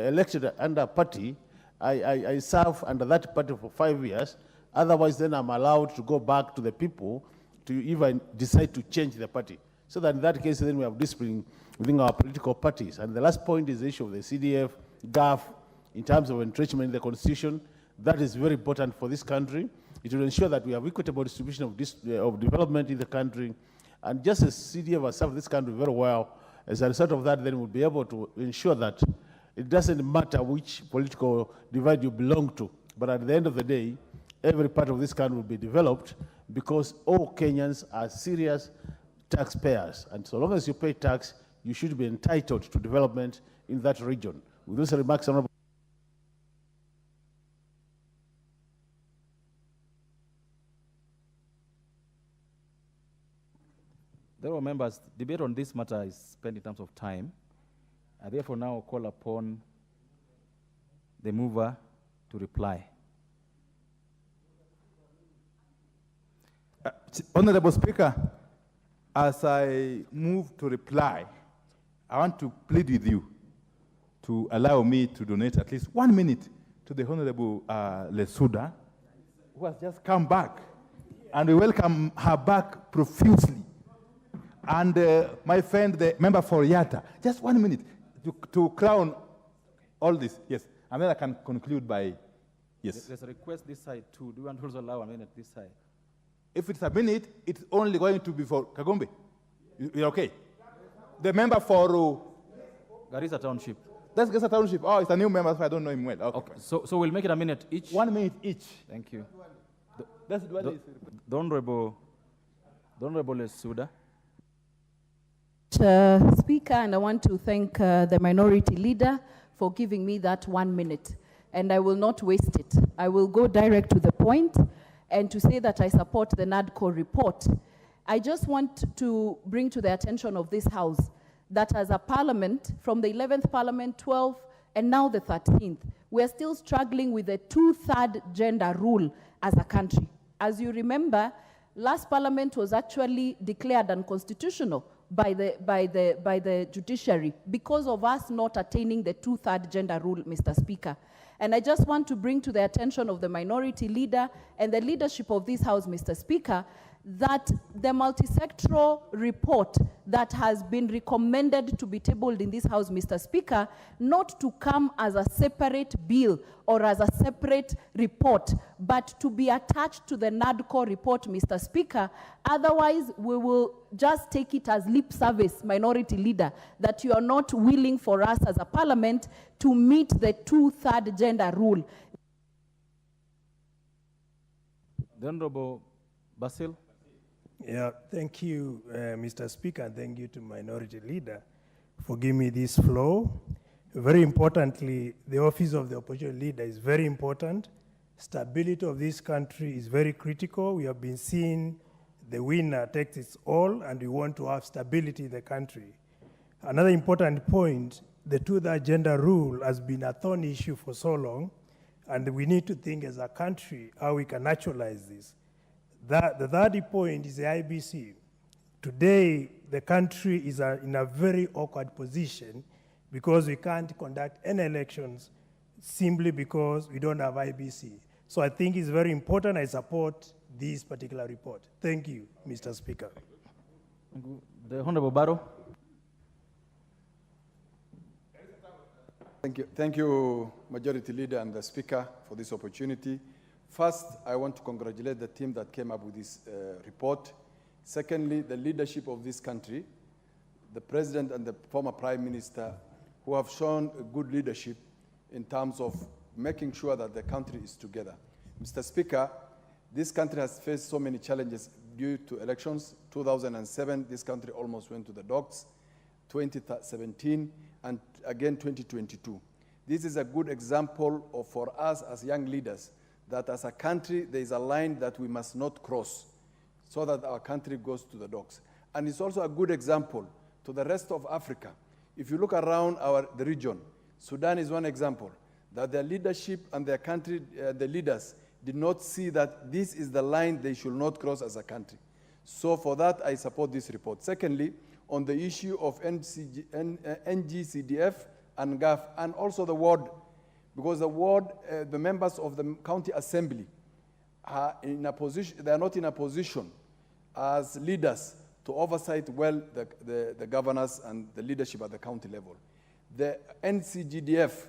elected under a party, I serve under that party for 5 years. Otherwise, then I'm allowed to go back to the people to even decide to change the party. So that in that case, then we have discipline within our political parties. And the last point is the issue of the CDF, GAF, in terms of entrenchment in the Constitution. That is very important for this country. It will ensure that we have equitable distribution of development in the country. And just as CDF has served this country very well, as a result of that, then we'll be able to ensure that it doesn't matter which political divide you belong to, but at the end of the day, every part of this country will be developed, because all Kenyans are serious taxpayers. And so long as you pay tax, you should be entitled to development in that region. With those remarks, Honorable. Therefore, members, debate on this matter is spent in terms of time. I therefore now call upon the mover to reply. Honorable Speaker, as I move to reply, I want to plead with you to allow me to donate at least 1 minute to the Honorable Lesuda, who has just come back, and we welcome her back profusely. And my friend, the member for Yata, just 1 minute to crown all this. Yes, and then I can conclude by, yes. There's a request this side too. Do you want to also allow a minute this side? If it's a minute, it's only going to be for Kagombe. You're okay? The member for Garissa Township. That's Garissa Township. Oh, it's a new member, so I don't know him well. Okay. So we'll make it a minute each? 1 minute each. Thank you. That's what it is. The Honorable Lesuda. Speaker, and I want to thank the minority leader for giving me that 1 minute. And I will not waste it. I will go direct to the point and to say that I support the NADCO report. I just want to bring to the attention of this House that as a parliament, from the 11th parliament, 12th, and now the 13th, we're still struggling with the 2/3 gender rule as a country. As you remember, last parliament was actually declared unconstitutional by the judiciary because of us not attaining the 2/3 gender rule, Mr. Speaker. And I just want to bring to the attention of the minority leader and the leadership of this House, Mr. Speaker, that the multisectoral report that has been recommended to be tabled in this House, Mr. Speaker, not to come as a separate bill or as a separate report, but to be attached to the NADCO report, Mr. Speaker. Otherwise, we will just take it as lip service, minority leader, that you are not willing for us as a parliament to meet the 2/3 gender rule. The Honorable Basil. Yeah, thank you, Mr. Speaker, and thank you to Minority Leader for giving me this floor. Very importantly, the office of the Opposition Leader is very important. Stability of this country is very critical. We have been seeing the winner takes its all, and we want to have stability in the country. Another important point, the two-thirds gender rule has been a thorn issue for so long, and we need to think as a country how we can actualize this. The third point is the IBC. Today, the country is in a very awkward position because we can't conduct any elections simply because we don't have IBC. So I think it's very important. I support this particular report. Thank you, Mr. Speaker. The Honorable Barrow. Thank you, Majority Leader and the Speaker, for this opportunity. First, I want to congratulate the team that came up with this report. Secondly, the leadership of this country, the President and the former Prime Minister, who have shown good leadership in terms of making sure that the country is together. Mr. Speaker, this country has faced so many challenges due to elections. 2007, this country almost went to the dogs. 2017, and again 2022. This is a good example of, for us as young leaders, that as a country there is a line that we must not cross so that our country goes to the dogs. And it's also a good example to the rest of Africa. If you look around the region, Sudan is one example, that their leadership and their country, the leaders, did not see that this is the line they should not cross as a country. So for that, I support this report. Secondly, on the issue of NGCDF and GAF, and also the ward, because the ward, the members of the county assembly are in a position, they are not in a position as leaders to oversight well the governors and the leadership at the county level. The NCGDF,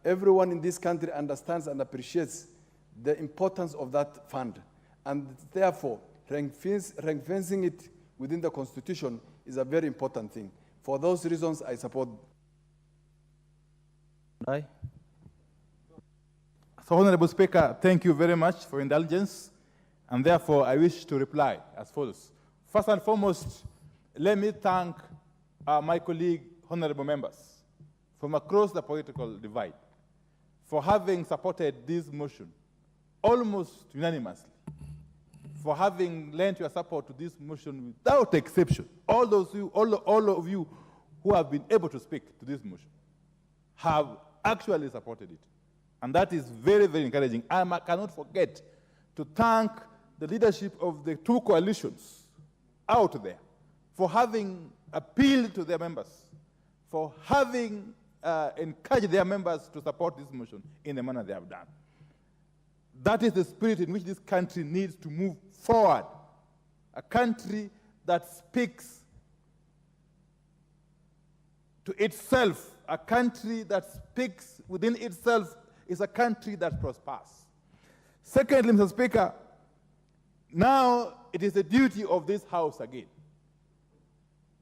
everyone in this country understands and appreciates the importance of that fund, and therefore ring-fencing it within the Constitution is a very important thing. For those reasons, I support. Aye. So, Honorable Speaker, thank you very much for indulgence, and therefore I wish to reply as follows. First and foremost, let me thank my colleague, honorable members, from across the political divide for having supported this motion almost unanimously, for having lent your support to this motion without exception. All of you who have been able to speak to this motion have actually supported it. And that is very, very encouraging. I cannot forget to thank the leadership of the two coalitions out there for having appealed to their members, for having encouraged their members to support this motion in the manner they have done. That is the spirit in which this country needs to move forward. A country that speaks to itself, a country that speaks within itself is a country that prospers. Secondly, Mr. Speaker, now it is the duty of this House again,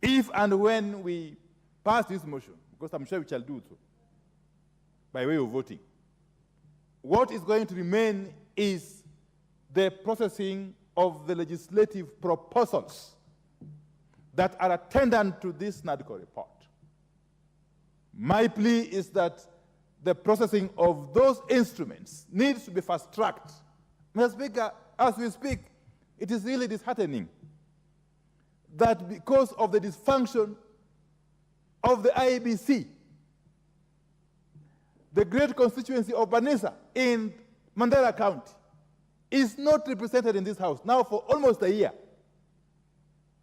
if and when we pass this motion, because I'm sure we shall do so, by way of voting, what is going to remain is the processing of the legislative proposals that are attendant to this NADCO report. My plea is that the processing of those instruments needs to be fast-tracked. Mr. Speaker, as we speak, it is really disheartening that because of the dysfunction of the IEBC, the great constituency of Banisa in Mandera County is not represented in this House now for almost a year.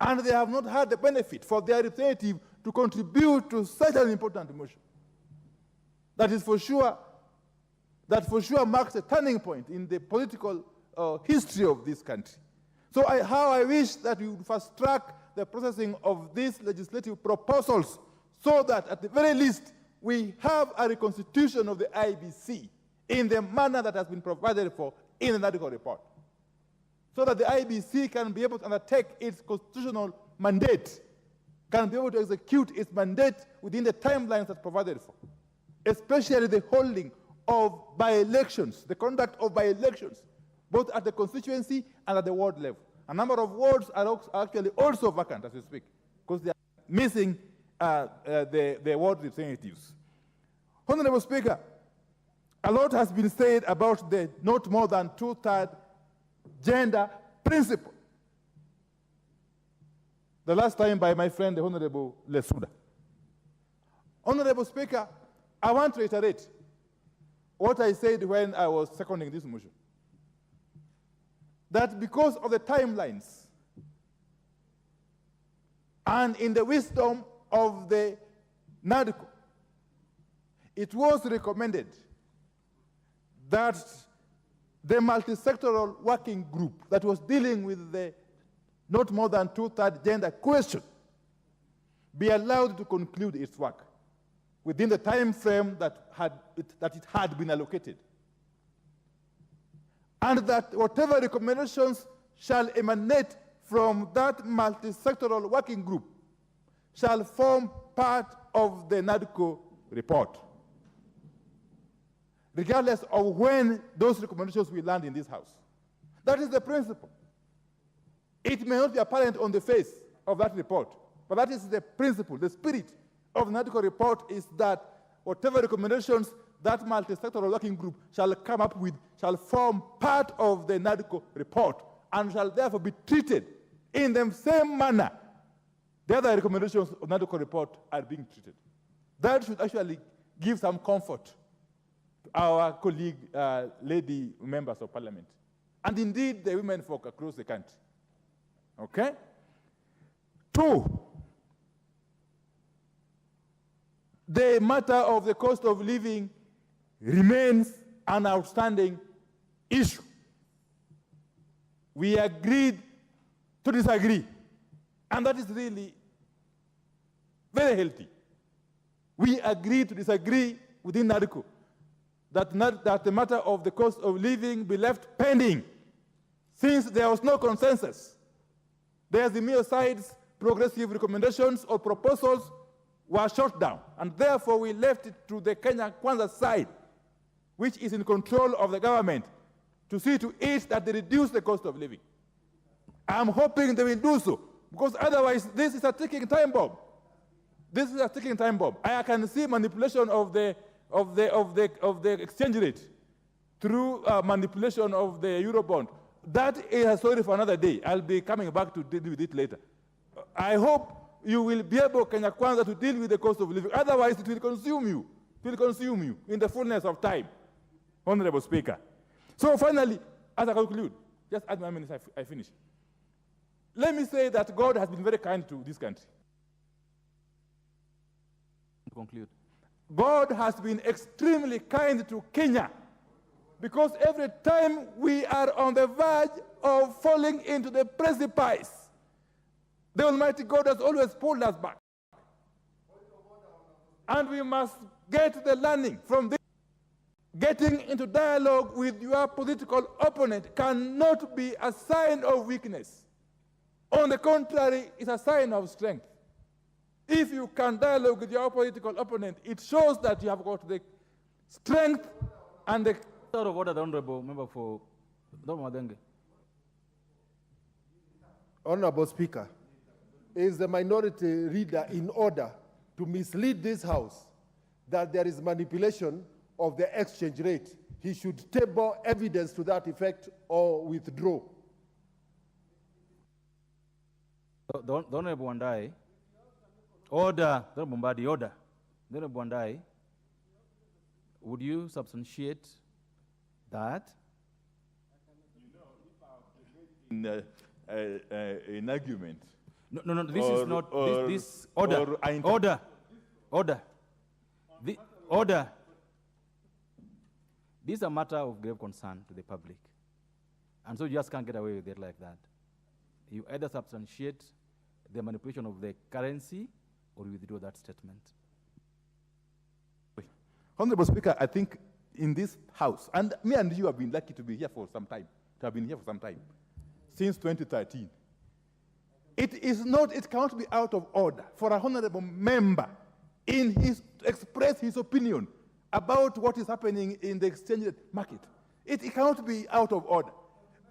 And they have not had the benefit for their representative to contribute to such an important motion. That is for sure marks a turning point in the political history of this country. So how I wish that we would fast track the processing of these legislative proposals so that at the very least we have a reconstitution of the IBC in the manner that has been provided for in the NADCO report, so that the IBC can be able to undertake its constitutional mandate, can be able to execute its mandate within the timelines that's provided for, especially the holding of by-elections, the conduct of by-elections, both at the constituency and at the ward level. A number of wards are actually also vacant as we speak, because they are missing the ward representatives. Honorable Speaker, a lot has been said about the not more than two-thirds gender principle. The last time by my friend, the Honorable Lesuda. Honorable Speaker, I want to reiterate what I said when I was seconding this motion. That because of the timelines and in the wisdom of the NADCO, it was recommended that the multi-sectoral working group that was dealing with the not more than two-thirds gender question be allowed to conclude its work within the time frame that it had been allocated. And that whatever recommendations shall emanate from that multi-sectoral working group shall form part of the NADCO report, regardless of when those recommendations will land in this House. That is the principle. It may not be apparent on the face of that report, but that is the principle. The spirit of the NADCO report is that whatever recommendations that multi-sectoral working group shall come up with shall form part of the NADCO report and shall therefore be treated in the same manner the other recommendations of the NADCO report are being treated. That should actually give some comfort to our colleague, lady members of parliament, and indeed the women folk across the country. Okay? 2, the matter of the cost of living remains an outstanding issue. We agreed to disagree, and that is really very healthy. We agreed to disagree within NADCO, that the matter of the cost of living be left pending, since there was no consensus. The AZIMIO side's progressive recommendations or proposals were shot down, and therefore we left it to the Kenya Kwanza side, which is in control of the government, to see to it that they reduce the cost of living. I'm hoping they will do so, because otherwise this is a ticking time bomb. This is a ticking time bomb. I can see manipulation of the exchange rate through manipulation of the Eurobond. That is a story for another day. I'll be coming back to deal with it later. I hope you will be able, Kenya Kwanza, to deal with the cost of living. Otherwise, it will consume you. It will consume you in the fullness of time, Honorable Speaker. So finally, as I conclude, just add my minutes, I finish. Let me say that God has been very kind to this country. Conclude. God has been extremely kind to Kenya, because every time we are on the verge of falling into the precipice, the Almighty God has always pulled us back. And we must get the learning from this. Getting into dialogue with your political opponent cannot be a sign of weakness. On the contrary, it's a sign of strength. If you can dialogue with your political opponent, it shows that you have got the strength and the... Out of order, the Honorable Member for Madenge. Honorable Speaker, is the minority leader in order to mislead this House that there is manipulation of the exchange rate? He should table evidence to that effect or withdraw. The Honorable Wandai. Order. The Honorable Mbadi, order. The Honorable Wandai, would you substantiate that? In an argument. No, this is not, this order, order. Order. This is a matter of grave concern to the public. And so you just can't get away with it like that. You either substantiate the manipulation of the currency or you withdraw that statement. Honorable Speaker, I think in this House, and me and you have been lucky to be here for some time, since 2013. It cannot be out of order for a honorable member to express his opinion about what is happening in the exchange market. It cannot be out of order.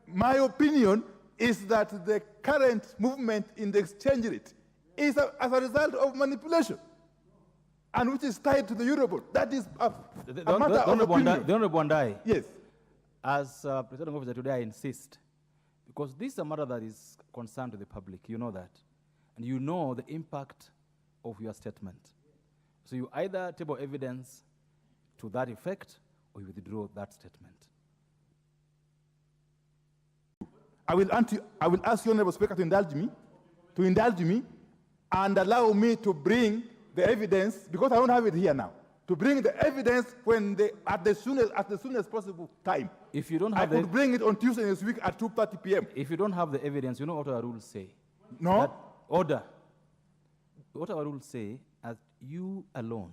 My opinion is that the current movement in the exchange rate is as a result of manipulation, and which is tied to the Eurobond. That is a matter of opinion. The Honorable Wandai. Yes. As Presiding Officer today, I insist, because this is a matter that is concerned to the public, you know that, and you know the impact of your statement. So you either table evidence to that effect or you withdraw that statement. I will ask you, Honorable Speaker, to indulge me, and allow me to bring the evidence, because I don't have it here now, to bring the evidence at the soonest possible time. If you don't I have could bring it on Tuesday this week at 2:30 p.m. If you don't have the evidence, you know what our rules say? No. That order. What our rules say, as you alone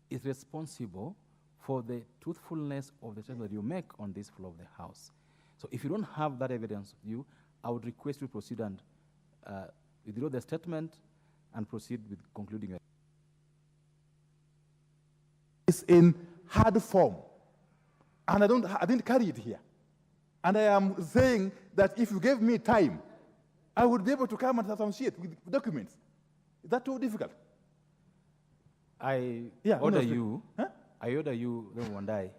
is responsible for the truthfulness of the statement that you make on this floor of the House. So if you don't have that evidence with you, I would request you proceed and withdraw the statement and proceed with concluding it. It's in hard form, and I didn't carry it here. And I am saying that if you gave me time, I would be able to come and substantiate with documents. Is that too difficult? I order you, don't one die,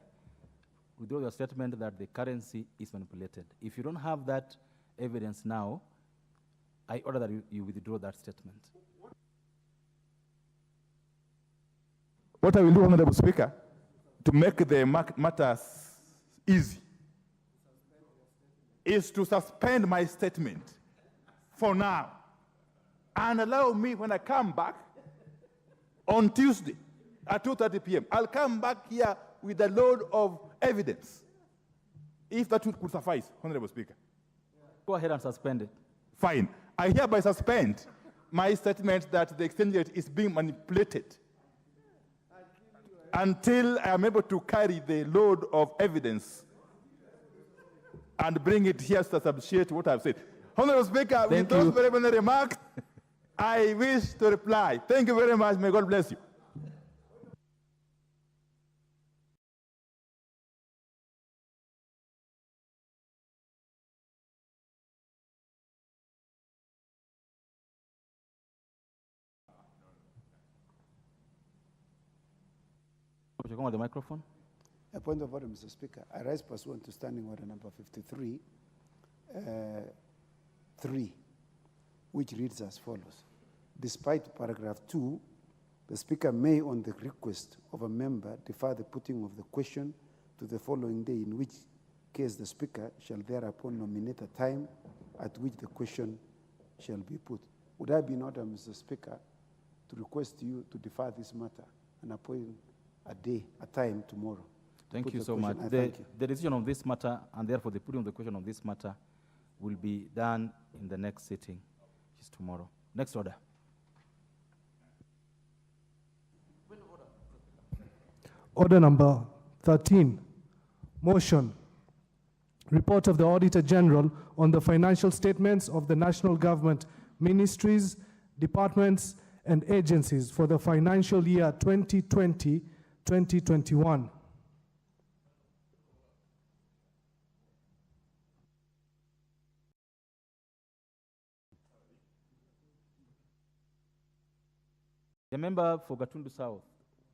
withdraw your statement that the currency is manipulated. If you don't have that evidence now, I order that you withdraw that statement. What I will do, Honorable Speaker, to make the matters easy, is to suspend my statement for now and allow me, when I come back on Tuesday at 2:30 p.m., I'll come back here with a load of evidence, if that could suffice, Honorable Speaker. Go ahead and suspend it. Fine. I hereby suspend my statement that the exchange rate is being manipulated until I am able to carry the load of evidence and bring it here to substantiate what I've said. Honorable Speaker, with those very many remarks, I wish to reply. Thank you very much. May God bless you. On the microphone. A point of order, Mr. Speaker. I rise pursuant to Standing Order number 53, 3, which reads as follows. Despite paragraph 2, the Speaker may, on the request of a member, defer the putting of the question to the following day, in which case the Speaker shall thereupon nominate a time at which the question shall be put. Would I be in order, Mr. Speaker, to request you to defer this matter and appoint a day, a time tomorrow? Thank you so much. The decision on this matter, and therefore the putting of the question on this matter, will be done in the next sitting, which is tomorrow. Next order. Order number 13, motion. Report of the Auditor General on the financial statements of the national government, ministries, departments, and agencies for the financial year 2020-2021. The member for Gatundu South,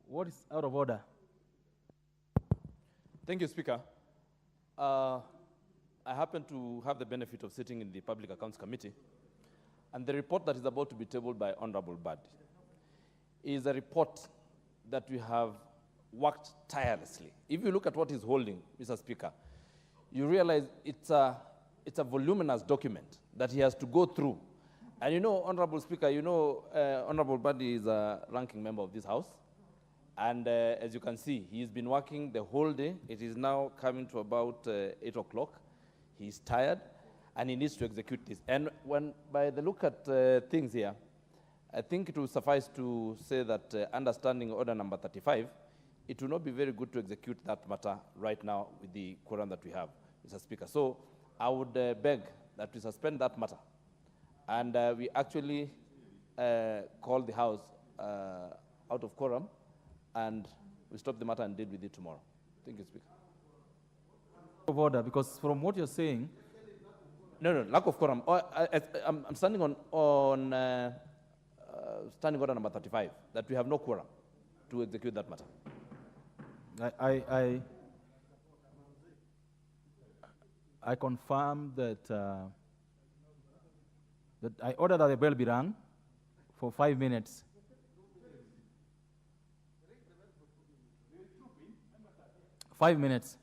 what is out of order? Thank you, Speaker. I happen to have the benefit of sitting in the Public Accounts Committee, and the report that is about to be tabled by Honorable Bud is a report that we have worked tirelessly. If you look at what he's holding, Mr. Speaker, you realize it's a voluminous document that he has to go through. And you know, Honorable Speaker, you know Honorable Bud is a ranking member of this House. And as you can see, he's been working the whole day. It is now coming to about 8 o'clock. He's tired, and he needs to execute this. And by the look at things here, I think it will suffice to say that understanding order number 35, it will not be very good to execute that matter right now with the quorum that we have, Mr. Speaker. So I would beg that we suspend that matter. And we actually call the House out of quorum, and we stop the matter and deal with it tomorrow. Thank you, Speaker. Of order, because from what you're saying, no, lack of quorum. I'm standing on standing order number 35, that we have no quorum to execute that matter. I confirm that that I order that the bell be rung for 5 minutes. 5 minutes.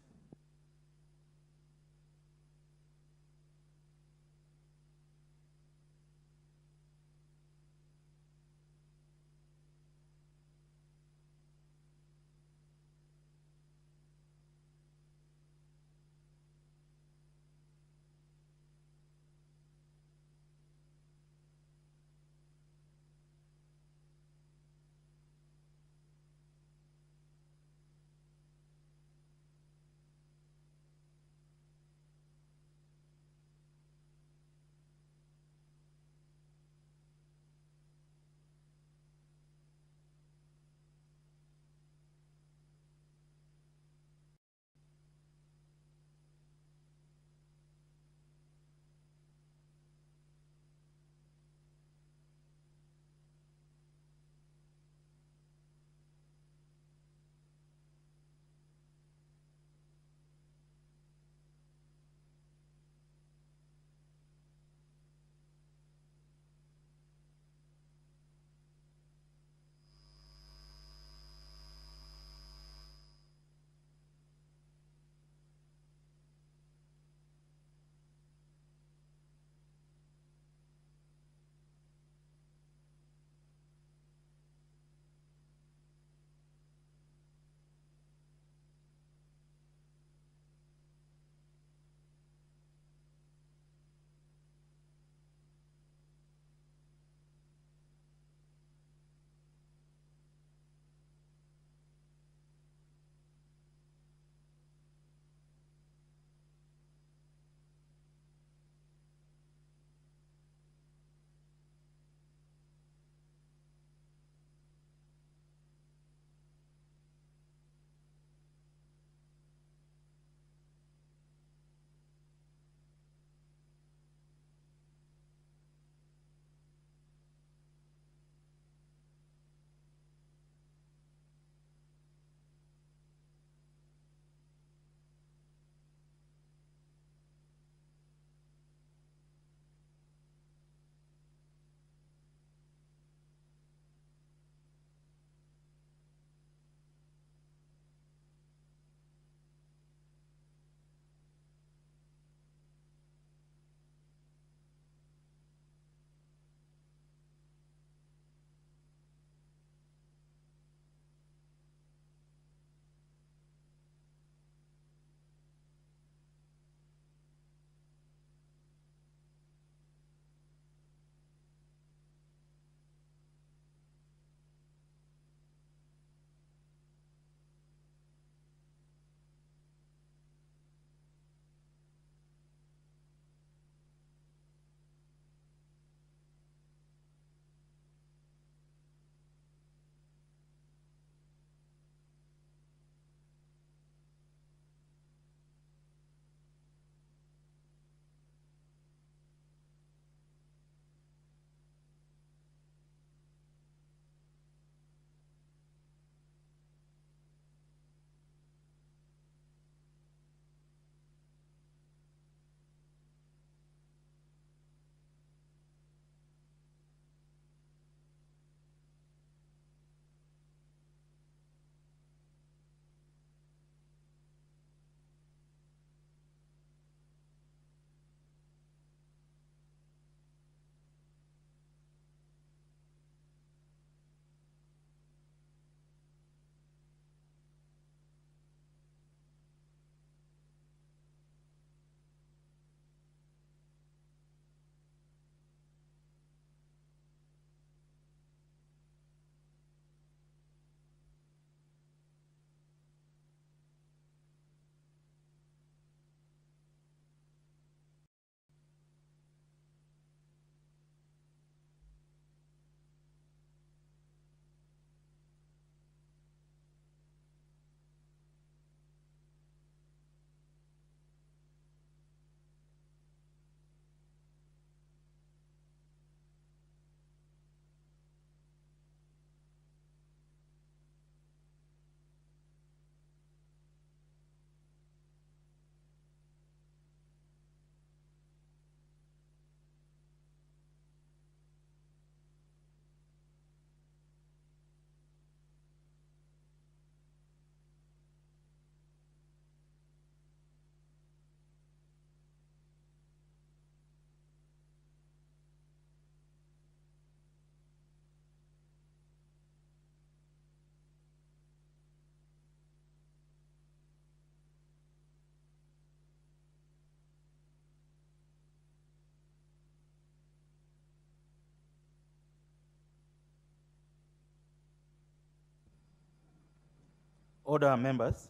Order, members.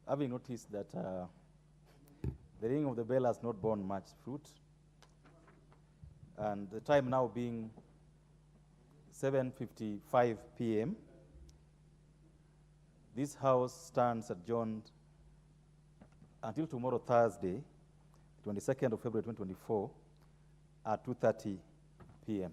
Having noticed that the ringing of the bell has not borne much fruit, and the time now being 7:55 p.m., this House stands adjourned until tomorrow, Thursday, 22nd of February 2024, at 2:30 p.m.